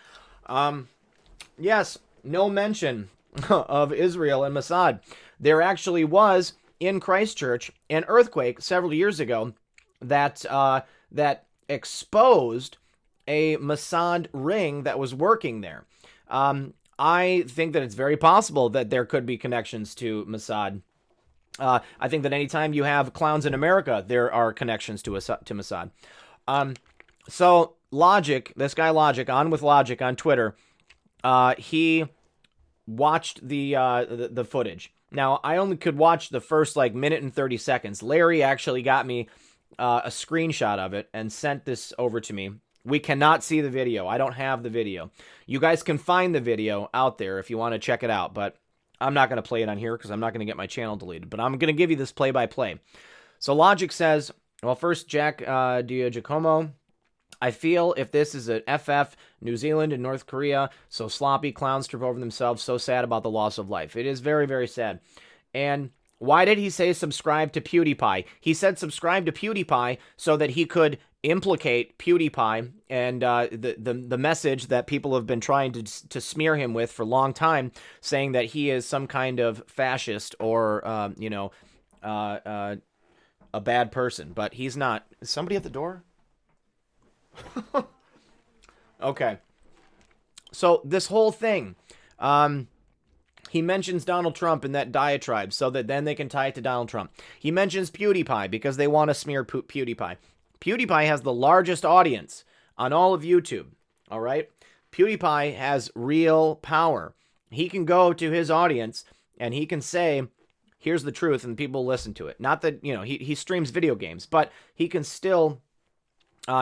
Yes, no mention of Israel and Mossad. There actually was, in Christchurch, an earthquake several years ago that exposed a Mossad ring that was working there. I think that it's very possible that there could be connections to Mossad. I think that anytime you have clowns in America, there are connections to Mossad. So Logic, this guy Logic, on with Logic on Twitter, he watched the footage. Now, I only could watch the first minute and 30 seconds. Larry actually got me a screenshot of it and sent this over to me. We cannot see the video. I don't have the video. You guys can find the video out there if you want to check it out, but I'm not going to play it on here because I'm not going to get my channel deleted. But I'm going to give you this play-by-play. So Logic says, well, first, Jack Giacomo, I feel if this is an FF, New Zealand and North Korea, so sloppy, clowns trip over themselves, so sad about the loss of life. It is very, very sad. And why did he say subscribe to PewDiePie? He said subscribe to PewDiePie so that he could implicate PewDiePie and the message that people have been trying to smear him with for a long time, saying that he is some kind of fascist or, a bad person. But he's not. Is somebody at the door? Okay. So this whole thing, he mentions Donald Trump in that diatribe so that then they can tie it to Donald Trump. He mentions PewDiePie because they want to smear PewDiePie. PewDiePie has the largest audience on all of YouTube, all right? PewDiePie has real power. He can go to his audience and he can say, here's the truth, and people listen to it. Not that, he streams video games, but he can still,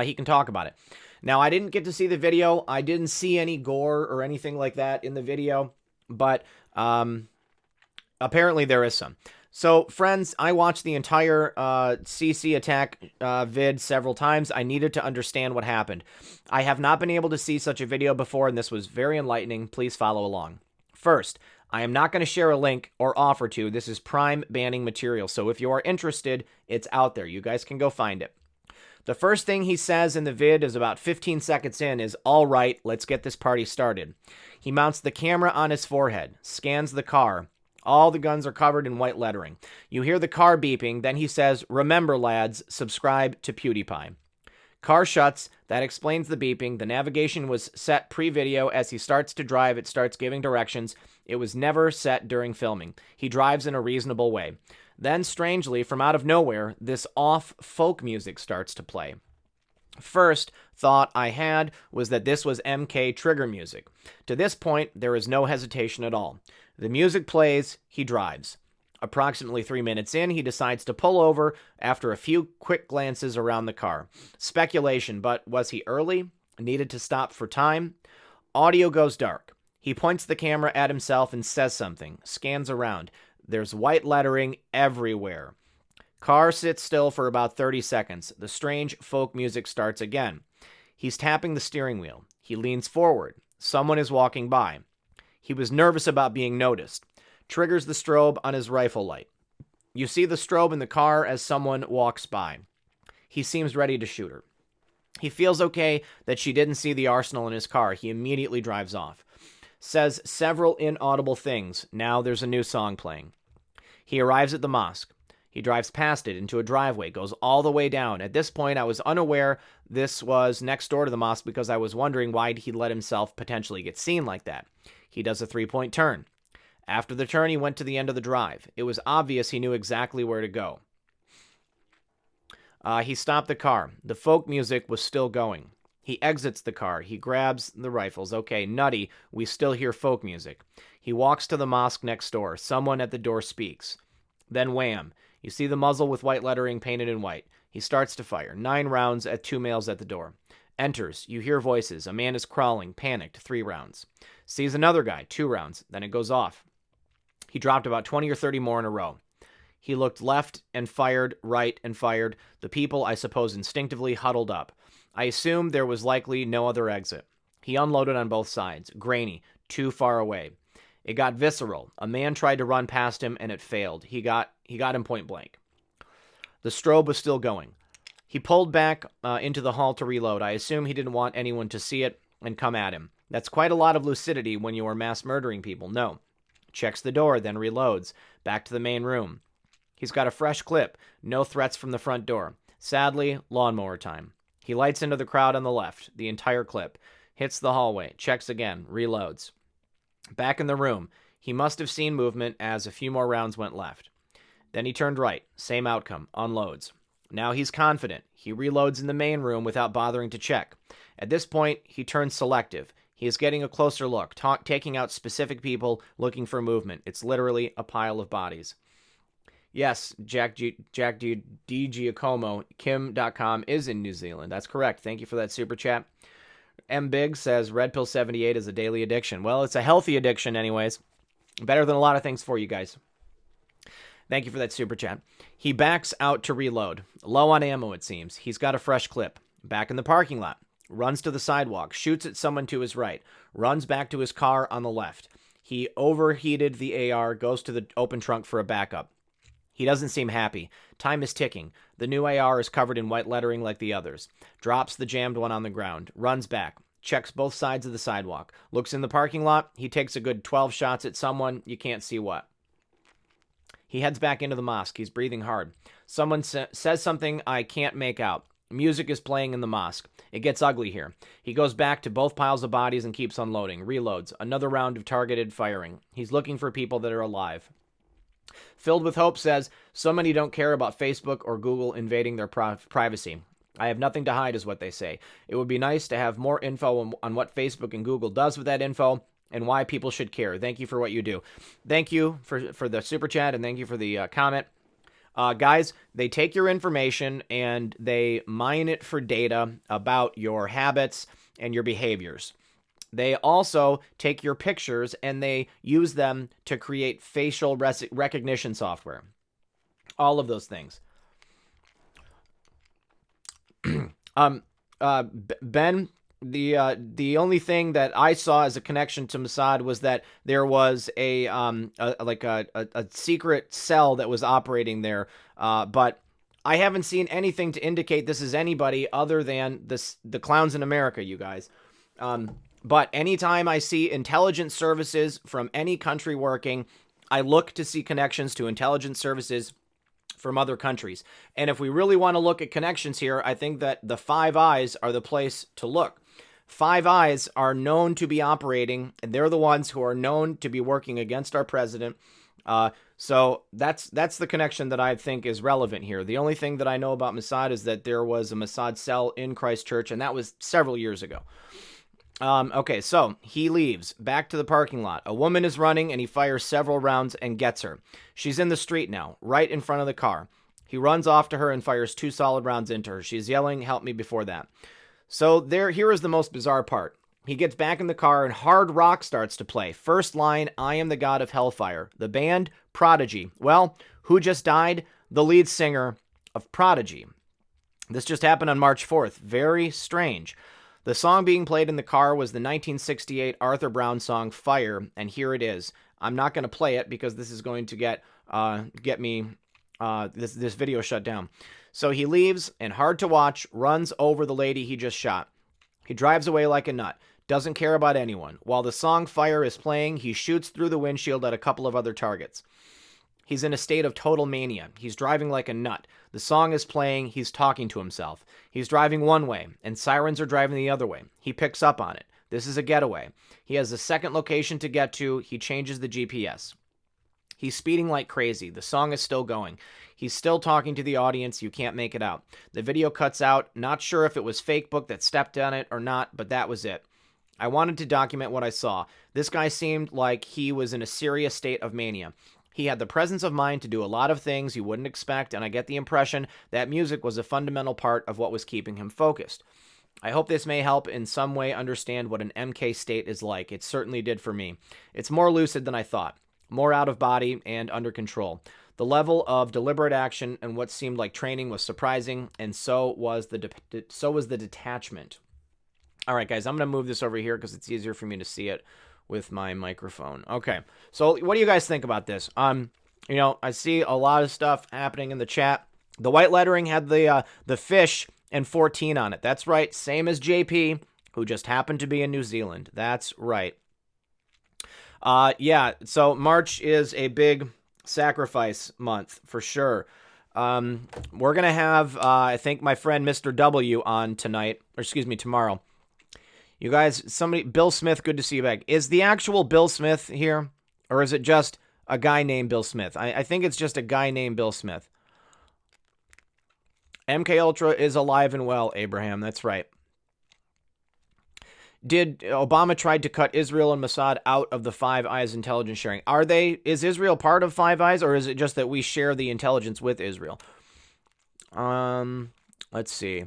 he can talk about it. Now, I didn't get to see the video. I didn't see any gore or anything like that in the video, but apparently there is some. So, friends, I watched the entire CC attack vid several times. I needed to understand what happened. I have not been able to see such a video before, and this was very enlightening. Please follow along. First, I am not going to share a link or offer to. This is prime banning material, so if you are interested, it's out there. You guys can go find it. The first thing he says in the vid is about 15 seconds in is, all right, let's get this party started. He mounts the camera on his forehead, scans the car. All the guns are covered in white lettering. You hear the car beeping, then he says, remember lads, subscribe to PewDiePie. Car shuts, that explains the beeping. The navigation was set pre-video. As he starts to drive, it starts giving directions. It was never set during filming. He drives in a reasonable way. Then, strangely, from out of nowhere, this off folk music starts to play. First thought I had was that this was MK trigger music. To this point, there is no hesitation at all. The music plays, he drives. Approximately 3 minutes in, he decides to pull over after a few quick glances around the car. Speculation, but was he early? Needed to stop for time? Audio goes dark. He points the camera at himself and says something, scans around. There's white lettering everywhere. Car sits still for about 30 seconds. The strange folk music starts again. He's tapping the steering wheel. He leans forward. Someone is walking by. He was nervous about being noticed. Triggers the strobe on his rifle light. You see the strobe in the car as someone walks by. He seems ready to shoot her. He feels okay that she didn't see the arsenal in his car. He immediately drives off. Says several inaudible things. Now there's a new song playing. He arrives at the mosque. He drives past it into a driveway, goes all the way down. At this point, I was unaware this was next door to the mosque because I was wondering why he let himself potentially get seen like that. He does a 3-point turn. After the turn, he went to the end of the drive. It was obvious he knew exactly where to go. He stopped the car. The folk music was still going. He exits the car. He grabs the rifles. Okay, nutty, we still hear folk music. He walks to the mosque next door. Someone at the door speaks. Then wham, you see the muzzle with white lettering painted in white. He starts to fire. 9 rounds at 2 males at the door. Enters. You hear voices. A man is crawling, panicked. 3 rounds. Sees another guy. 2 rounds. Then it goes off. He dropped about 20 or 30 more in a row. He looked left and fired, right and fired. The people, I suppose instinctively, huddled up. I assumed there was likely no other exit. He unloaded on both sides. Grainy. Too far away. It got visceral. A man tried to run past him, and it failed. He got him point blank. The strobe was still going. He pulled back into the hall to reload. I assume he didn't want anyone to see it and come at him. That's quite a lot of lucidity when you are mass murdering people. No. Checks the door, then reloads. Back to the main room. He's got a fresh clip. No threats from the front door. Sadly, lawnmower time. He lights into the crowd on the left. The entire clip. Hits the hallway. Checks again. Reloads. Back in the room. He must have seen movement as a few more rounds went left. Then he turned right. Same outcome. Unloads. Now he's confident. He reloads in the main room without bothering to check. At this point, he turns selective. He is getting a closer look, taking out specific people, looking for movement. It's literally a pile of bodies. Yes, Jack D. Giacomo, Kim.com is in New Zealand. That's correct. Thank you for that super chat. M. Big says Red Pill 78 is a daily addiction. Well, it's a healthy addiction anyways. Better than a lot of things for you guys. Thank you for that super chat. He backs out to reload. Low on ammo, it seems. He's got a fresh clip. Back in the parking lot. Runs to the sidewalk. Shoots at someone to his right. Runs back to his car on the left. He overheated the AR. Goes to the open trunk for a backup. He doesn't seem happy. Time is ticking. The new AR is covered in white lettering like the others. Drops the jammed one on the ground. Runs back. Checks both sides of the sidewalk. Looks in the parking lot. He takes a good 12 shots at someone. You can't see what. He heads back into the mosque. He's breathing hard. Someone says something I can't make out. Music is playing in the mosque. It gets ugly here. He goes back to both piles of bodies and keeps unloading. Reloads. Another round of targeted firing. He's looking for people that are alive. Filled with Hope says, so many don't care about Facebook or Google invading their privacy. I have nothing to hide is what they say. It would be nice to have more info on what Facebook and Google does with that info and why people should care. Thank you for what you do. Thank you for the super chat and thank you for the comment. Guys, they take your information and they mine it for data about your habits and your behaviors. They also take your pictures and they use them to create facial recognition software. All of those things. Ben, the only thing that I saw as a connection to Mossad was that there was a secret cell that was operating there, but I haven't seen anything to indicate this is anybody other than the clowns in America, you guys. But anytime I see intelligence services from any country working, I look to see connections to intelligence services from other countries. And if we really want to look at connections here, I think that the Five Eyes are the place to look. Five Eyes are known to be operating, and they're the ones who are known to be working against our president. So that's the connection that I think is relevant here. The only thing that I know about Mossad is that there was a Mossad cell in Christchurch, and that was several years ago. Okay, so he leaves back to the parking lot. A woman is running and he fires several rounds and gets her. She's in the street now, right in front of the car. He runs off to her and fires 2 solid rounds into her. She's yelling, help me before that. So here is the most bizarre part. He gets back in the car and hard rock starts to play. First line, I am the god of hellfire. The band, Prodigy. Well, who just died? The lead singer of Prodigy. This just happened on March 4th. Very strange. The song being played in the car was the 1968 Arthur Brown song Fire, and here it is. I'm not going to play it because this is going to get me this video shut down. So he leaves and, hard to watch, runs over the lady he just shot. He drives away like a nut. Doesn't care about anyone. While the song Fire is playing, he shoots through the windshield at a couple of other targets. He's in a state of total mania. He's driving like a nut. The song is playing. He's talking to himself. He's driving one way, and sirens are driving the other way. He picks up on it. This is a getaway. He has a second location to get to. He changes the GPS. He's speeding like crazy. The song is still going. He's still talking to the audience. You can't make it out. The video cuts out. Not sure if it was Facebook that stepped on it or not, but that was it. I wanted to document what I saw. This guy seemed like he was in a serious state of mania. He had the presence of mind to do a lot of things you wouldn't expect, and I get the impression that music was a fundamental part of what was keeping him focused. I hope this may help in some way understand what an MK state is like. It certainly did for me. It's more lucid than I thought, more out of body and under control. The level of deliberate action and what seemed like training was surprising, and so was the detachment. All right, guys, I'm going to move this over here because it's easier for me to see it with my microphone. Okay, so what do you guys think about this? I see a lot of stuff happening in the chat. The white lettering had the fish and 14 on it. That's right, same as JP, who just happened to be in New Zealand. That's right. So March is a big sacrifice month for sure. We're going to have, I think, my friend Mr. W on tomorrow. You guys, Bill Smith, good to see you back. Is the actual Bill Smith here? Or is it just a guy named Bill Smith? I think it's just a guy named Bill Smith. MK Ultra is alive and well, Abraham. That's right. Did Obama tried to cut Israel and Mossad out of the Five Eyes intelligence sharing? Is Israel part of Five Eyes, or is it just that we share the intelligence with Israel? Let's see.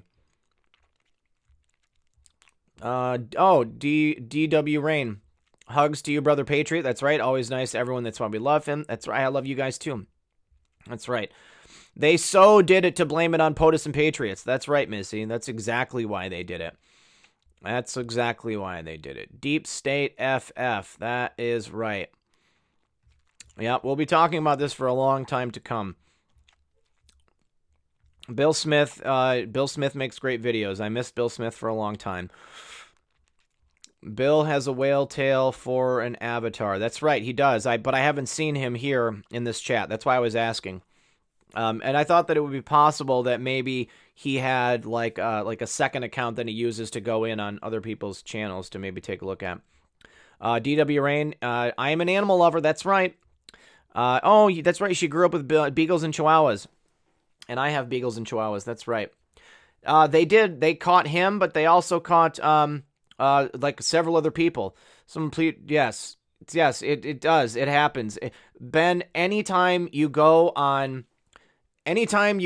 DW Rain. Hugs to you, brother Patriot. That's right. Always nice to everyone. That's why we love him. That's right. I love you guys too. That's right. They so did it to blame it on POTUS and Patriots. That's right, Missy. That's exactly why they did it. That's exactly why they did it. Deep State FF. That is right. Yeah, we'll be talking about this for a long time to come. Bill Smith makes great videos. I missed Bill Smith for a long time. Bill has a whale tail for an avatar. That's right, he does. But I haven't seen him here in this chat. That's why I was asking. And I thought that it would be possible that maybe he had like a second account that he uses to go in on other people's channels to maybe take a look at. DW Rain, I am an animal lover. That's right. That's right. She grew up with beagles and chihuahuas. And I have beagles and chihuahuas. That's right. They caught him, but they also caught like several other people. Yes, it does. It happens. Ben, anytime you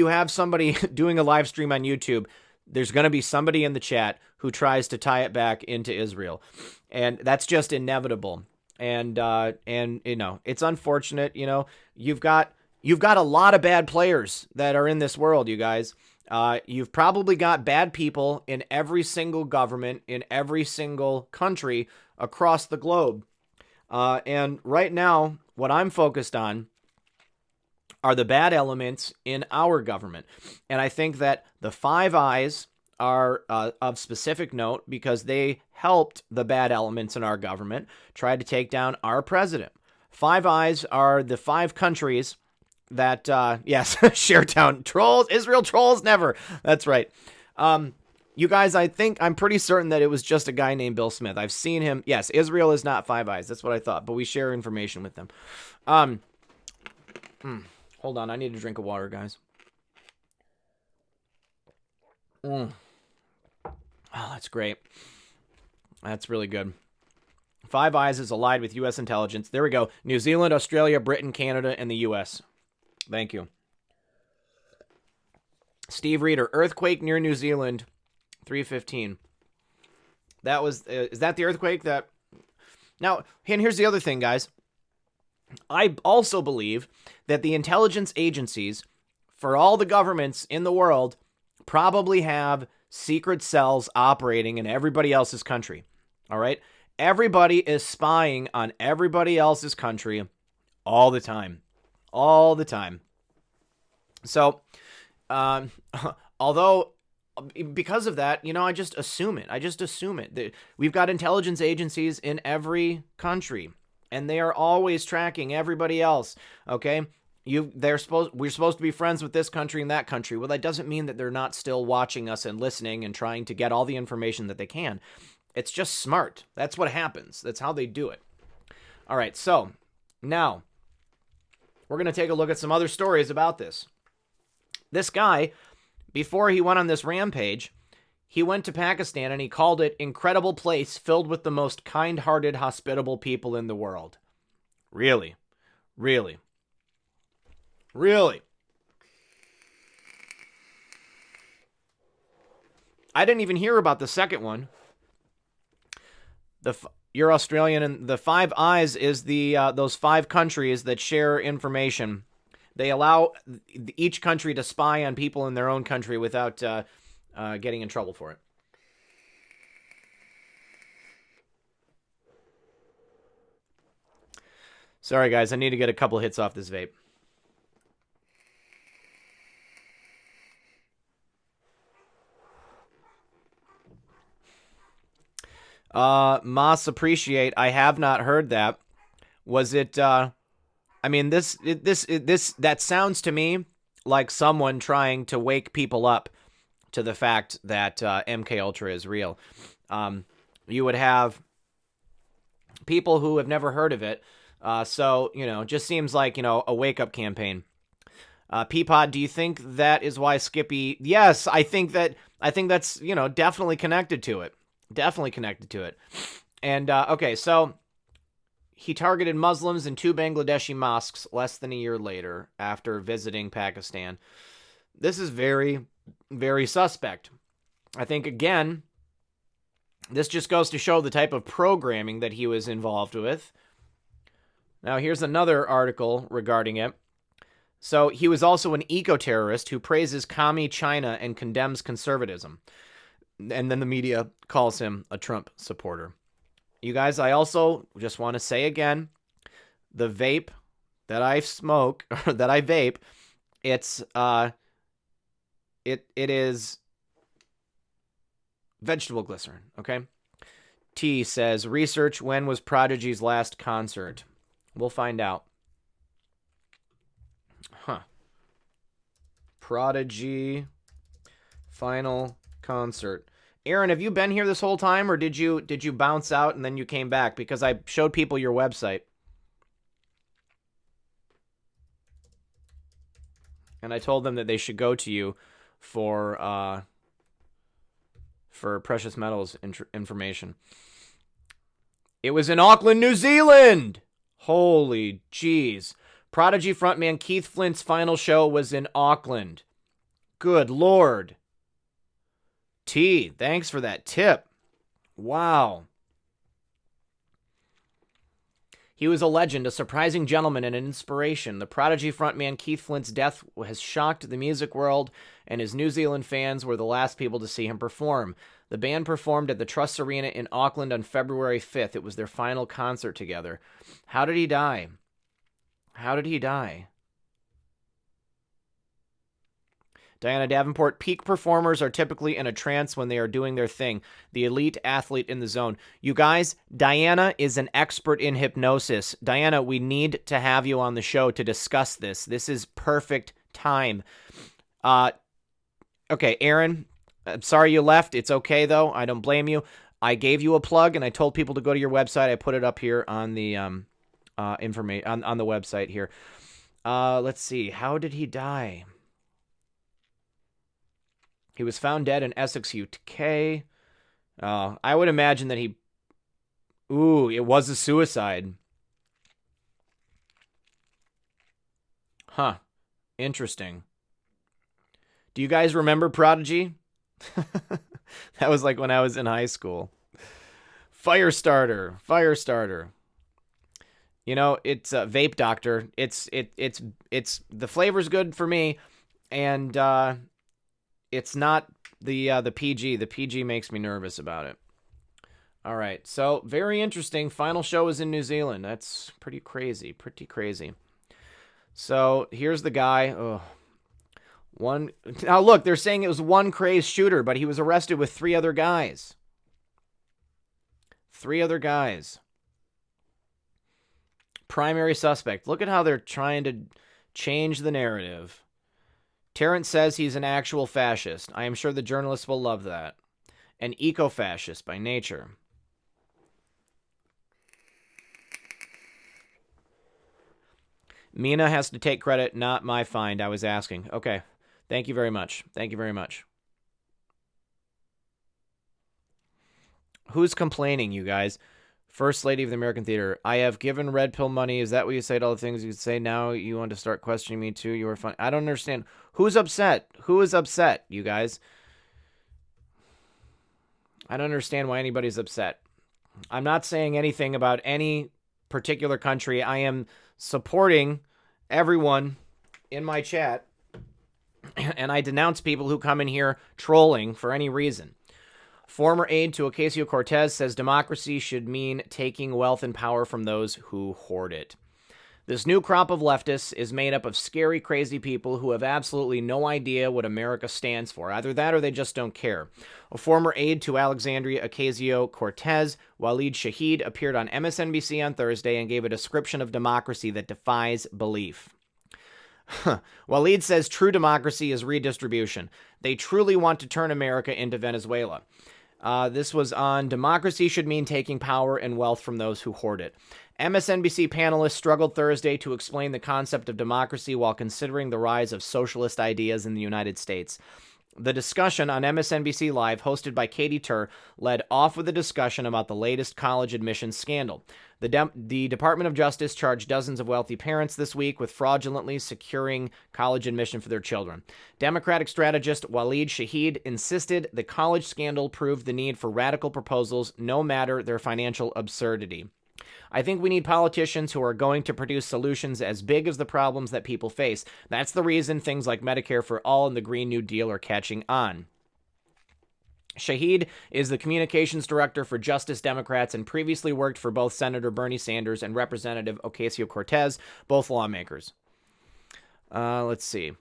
have somebody doing a live stream on YouTube, there's going to be somebody in the chat who tries to tie it back into Israel. And that's just inevitable. And it's unfortunate, you've got a lot of bad players that are in this world, you guys. You've probably got bad people in every single government, in every single country across the globe. And right now, what I'm focused on are the bad elements in our government. And I think that the Five Eyes are of specific note because they helped the bad elements in our government try to take down our president. Five Eyes are the 5 countries that, yes, Sharetown trolls, Israel trolls never. That's right. You guys, I'm pretty certain that it was just a guy named Bill Smith. I've seen him. Yes, Israel is not Five Eyes. That's what I thought, but we share information with them. Hold on, I need a drink of water, guys. Oh, that's great. That's really good. Five Eyes is allied with U.S. intelligence. There we go. New Zealand, Australia, Britain, Canada, and the U.S. Thank you. Steve Reeder, earthquake near New Zealand, 3:15. That was, is that the earthquake that... Now, and here's the other thing, guys. I also believe that the intelligence agencies for all the governments in the world probably have secret cells operating in everybody else's country. All right? Everybody is spying on everybody else's country all the time. All the time. So, although because of that, I just assume it. We've got intelligence agencies in every country, and they are always tracking everybody else. Okay, we're supposed to be friends with this country and that country. Well, that doesn't mean that they're not still watching us and listening and trying to get all the information that they can. It's just smart. That's what happens. That's how they do it. All right, so now we're going to take a look at some other stories about this. This guy, before he went on this rampage, he went to Pakistan and he called it incredible place filled with the most kind-hearted, hospitable people in the world. Really? Really? Really? I didn't even hear about the second one. You're Australian, and the Five Eyes is those 5 countries that share information. They allow each country to spy on people in their own country without getting in trouble for it. Sorry, guys. I need to get a couple hits off this vape. Moss appreciate. I have not heard that. Was it? I mean, this that sounds to me like someone trying to wake people up to the fact that MK Ultra is real. You would have people who have never heard of it. So just seems like a wake up campaign. Peapod, do you think that is why Skippy? Yes, I think that's definitely connected to it. Definitely connected to it. And, okay, so he targeted Muslims in 2 Bangladeshi mosques less than a year later after visiting Pakistan. This is very, very suspect. I think, again, this just goes to show the type of programming that he was involved with. Now, here's another article regarding it. So, he was also an eco-terrorist who praises commie China and condemns conservatism. And then the media calls him a Trump supporter. You guys, I also just want to say again, the vape that I smoke, or that I vape, it is vegetable glycerin, okay? T says, research, when was Prodigy's last concert? We'll find out. Huh. Prodigy final concert. Aaron, have you been here this whole time, or did you bounce out and then you came back? Because I showed people your website. And I told them that they should go to you for precious metals information. It was in Auckland, New Zealand! Holy jeez. Prodigy frontman Keith Flint's final show was in Auckland. Good Lord. T, thanks for that tip. Wow. He was a legend, a surprising gentleman, and an inspiration. The Prodigy frontman Keith Flint's death has shocked the music world, and his New Zealand fans were the last people to see him perform. The band performed at the Trust Arena in Auckland on February 5th. It was their final concert together. How did he die? How did he die? Diana Davenport, peak performers are typically in a trance when they are doing their thing. The elite athlete in the zone. You guys, Diana is an expert in hypnosis. Diana, we need to have you on the show to discuss this. This is perfect time. Okay, Aaron, I'm sorry you left. It's okay, though. I don't blame you. I gave you a plug, and I told people to go to your website. I put it up here on the information on the website here. Let's see. How did he die? He was found dead in Essex, UK. I would imagine that it was a suicide. Huh. Interesting. Do you guys remember Prodigy? That was like when I was in high school. Firestarter. It's a vape doctor. It's the flavor's good for me, and it's not the PG. The PG makes me nervous about it. All right, so very interesting. Final show is in New Zealand. That's pretty crazy. So here's the guy. Oh, Now look, they're saying it was one crazed shooter, but he was arrested with 3 other guys. 3 other guys. Primary suspect. Look at how they're trying to change the narrative. Terrence says he's an actual fascist. I am sure the journalists will love that. An eco-fascist by nature. Mina has to take credit, not my find. I was asking. Okay. Thank you very much. Thank you very much. Who's complaining, you guys? First Lady of the American Theater. I have given red pill money. Is that what you say to all the things you say? Now you want to start questioning me too? You are fun. I don't understand. Who's upset? Who is upset, you guys? I don't understand why anybody's upset. I'm not saying anything about any particular country. I am supporting everyone in my chat, and I denounce people who come in here trolling for any reason. Former aide to Ocasio-Cortez says democracy should mean taking wealth and power from those who hoard it. This new crop of leftists is made up of scary, crazy people who have absolutely no idea what America stands for. Either that or they just don't care. A former aide to Alexandria Ocasio-Cortez, Waleed Shahid, appeared on MSNBC on Thursday and gave a description of democracy that defies belief. Waleed says true democracy is redistribution. They truly want to turn America into Venezuela. This was on Democracy Should Mean Taking Power and Wealth from Those Who Hoard It. MSNBC panelists struggled Thursday to explain the concept of democracy while considering the rise of socialist ideas in the United States. The discussion on MSNBC Live, hosted by Katie Tur, led off with a discussion about the latest college admissions scandal. The Department of Justice charged dozens of wealthy parents this week with fraudulently securing college admission for their children. Democratic strategist Waleed Shahid insisted the college scandal proved the need for radical proposals, no matter their financial absurdity. I think we need politicians who are going to produce solutions as big as the problems that people face. That's the reason things like Medicare for All and the Green New Deal are catching on. Shahid is the communications director for Justice Democrats and previously worked for both Senator Bernie Sanders and Representative Ocasio-Cortez, both lawmakers. Let's see.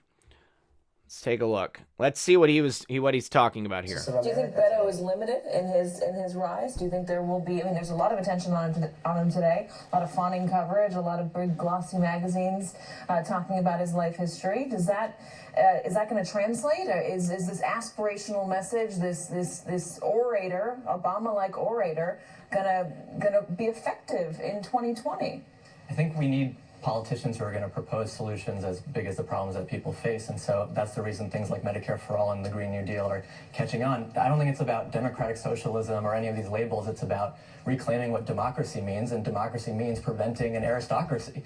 Let's take a look. Let's see what he's talking about here. Do you think Beto is limited in his rise? Do you think there will be? I mean, there's a lot of attention on him today. A lot of fawning coverage. A lot of big glossy magazines talking about his life history. Is that going to translate? Or is this aspirational message, this orator, Obama-like orator, gonna be effective in 2020? I think we need politicians who are going to propose solutions as big as the problems that people face. And so that's the reason things like Medicare for All and the Green New Deal are catching on. I don't think it's about democratic socialism or any of these labels. It's about reclaiming what democracy means. And democracy means preventing an aristocracy.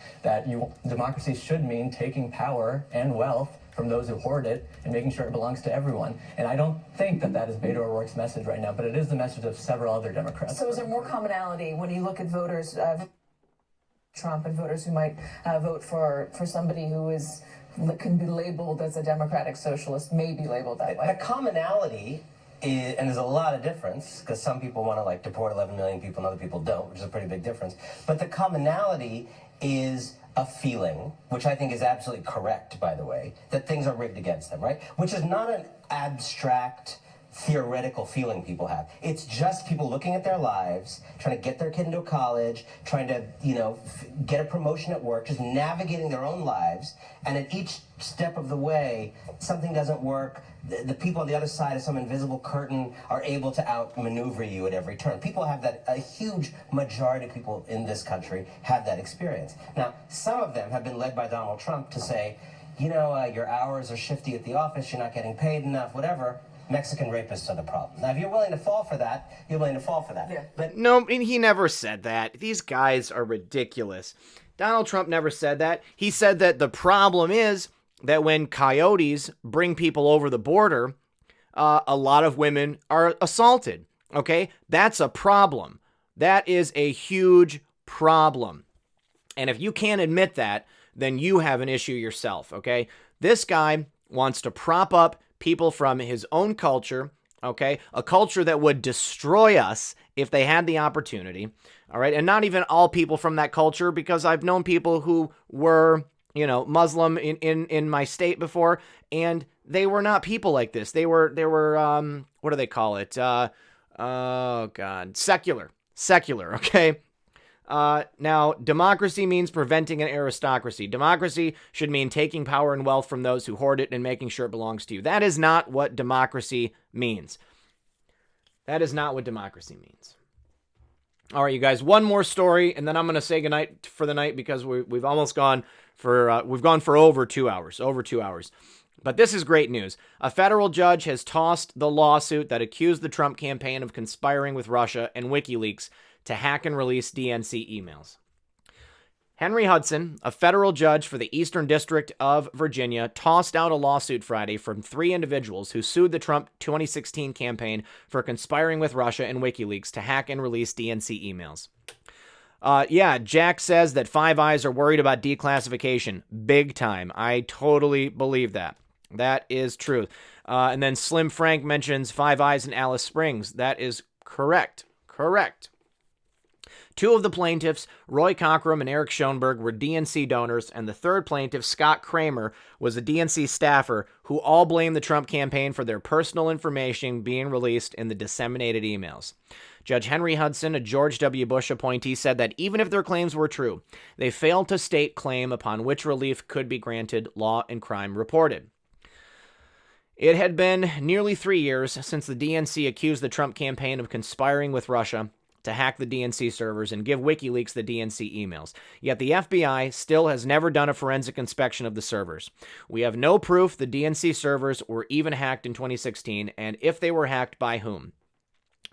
Democracy should mean taking power and wealth from those who hoard it and making sure it belongs to everyone. And I don't think that is Beto O'Rourke's message right now, but it is the message of several other Democrats. So is there more commonality when you look at voters, Trump and voters who might vote for somebody who can be labeled as a democratic socialist, may be labeled that way? The commonality is, and there's a lot of difference, because some people want to deport 11 million people and other people don't, which is a pretty big difference. But the commonality is a feeling, which I think is absolutely correct, by the way, that things are rigged against them, right? Which is not an abstract theoretical feeling people have. It's just people looking at their lives, trying to get their kid into college, trying to, get a promotion at work, just navigating their own lives. And at each step of the way, something doesn't work. The people on the other side of some invisible curtain are able to outmaneuver you at every turn. People have that, a huge majority of people in this country have that experience. Now, some of them have been led by Donald Trump to say, your hours are shifty at the office, you're not getting paid enough, whatever. Mexican rapists are the problem. Now, if you're willing to fall for that, you're willing to fall for that. Yeah. But no, he never said that. These guys are ridiculous. Donald Trump never said that. He said that the problem is that when coyotes bring people over the border, a lot of women are assaulted. Okay? That's a problem. That is a huge problem. And if you can't admit that, then you have an issue yourself. Okay? This guy wants to prop up people from his own culture, okay? A culture that would destroy us if they had the opportunity, all right? And not even all people from that culture, because I've known people who were, Muslim in my state before, and they were not people like this. They were what do they call it? Oh God, secular, okay? Now, democracy means preventing an aristocracy. Democracy should mean taking power and wealth from those who hoard it and making sure it belongs to you. That is not what democracy means. That is not what democracy means. All right, you guys, one more story, and then I'm going to say goodnight for the night because we've almost gone for, we've gone for over 2 hours, But this is great news. A federal judge has tossed the lawsuit that accused the Trump campaign of conspiring with Russia and WikiLeaks to hack and release DNC emails. Henry Hudson, a federal judge for the Eastern District of Virginia, tossed out a lawsuit Friday from 3 individuals who sued the Trump 2016 campaign for conspiring with Russia and WikiLeaks to hack and release DNC emails. Jack says that Five Eyes are worried about declassification. Big time. I totally believe that. That is true. And then Slim Frank mentions Five Eyes in Alice Springs. That is correct. Correct. 2 of the plaintiffs, Roy Cockrum and Eric Schoenberg, were DNC donors, and the third plaintiff, Scott Kramer, was a DNC staffer who all blamed the Trump campaign for their personal information being released in the disseminated emails. Judge Henry Hudson, a George W. Bush appointee, said that even if their claims were true, they failed to state claim upon which relief could be granted, Law and Crime reported. It had been nearly 3 years since the DNC accused the Trump campaign of conspiring with Russia to hack the DNC servers and give WikiLeaks the DNC emails. Yet the FBI still has never done a forensic inspection of the servers. We have no proof the DNC servers were even hacked in 2016, and if they were hacked, by whom.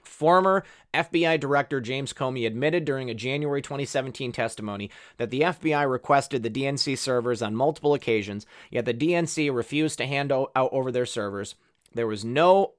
Former FBI Director James Comey admitted during a January 2017 testimony that the FBI requested the DNC servers on multiple occasions, yet the DNC refused to hand out over their servers. There was no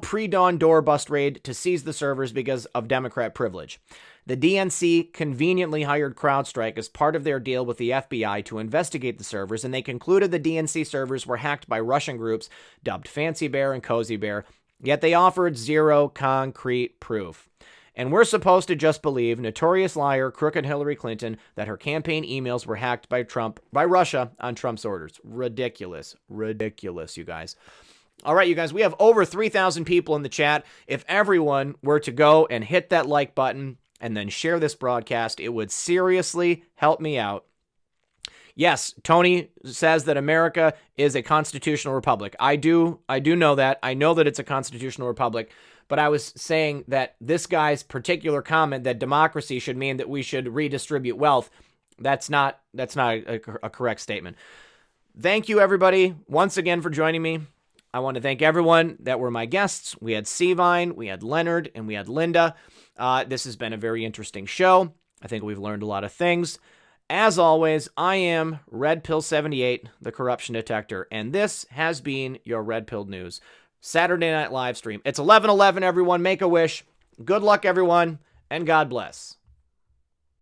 pre-dawn door bust raid to seize the servers because of Democrat privilege. The DNC conveniently hired CrowdStrike as part of their deal with the FBI to investigate the servers, and they concluded the DNC servers were hacked by Russian groups dubbed Fancy Bear and Cozy Bear, yet they offered zero concrete proof. And we're supposed to just believe notorious liar, crooked Hillary Clinton, that her campaign emails were hacked by Russia on Trump's orders. Ridiculous, you guys. All right, you guys, we have over 3,000 people in the chat. If everyone were to go and hit that like button and then share this broadcast, it would seriously help me out. Yes, Tony says that America is a constitutional republic. I do know that. I know that it's a constitutional republic, but I was saying that this guy's particular comment that democracy should mean that we should redistribute wealth, that's not a correct statement. Thank you, everybody, once again for joining me. I want to thank everyone that were my guests. We had Cvine, we had Leonard, and we had Linda. This has been a very interesting show. I think we've learned a lot of things. As always, I am Red Pill 78, the corruption detector, and this has been your Red Pill News Saturday Night Livestream. It's 11/11, everyone. Make a wish. Good luck, everyone, and God bless.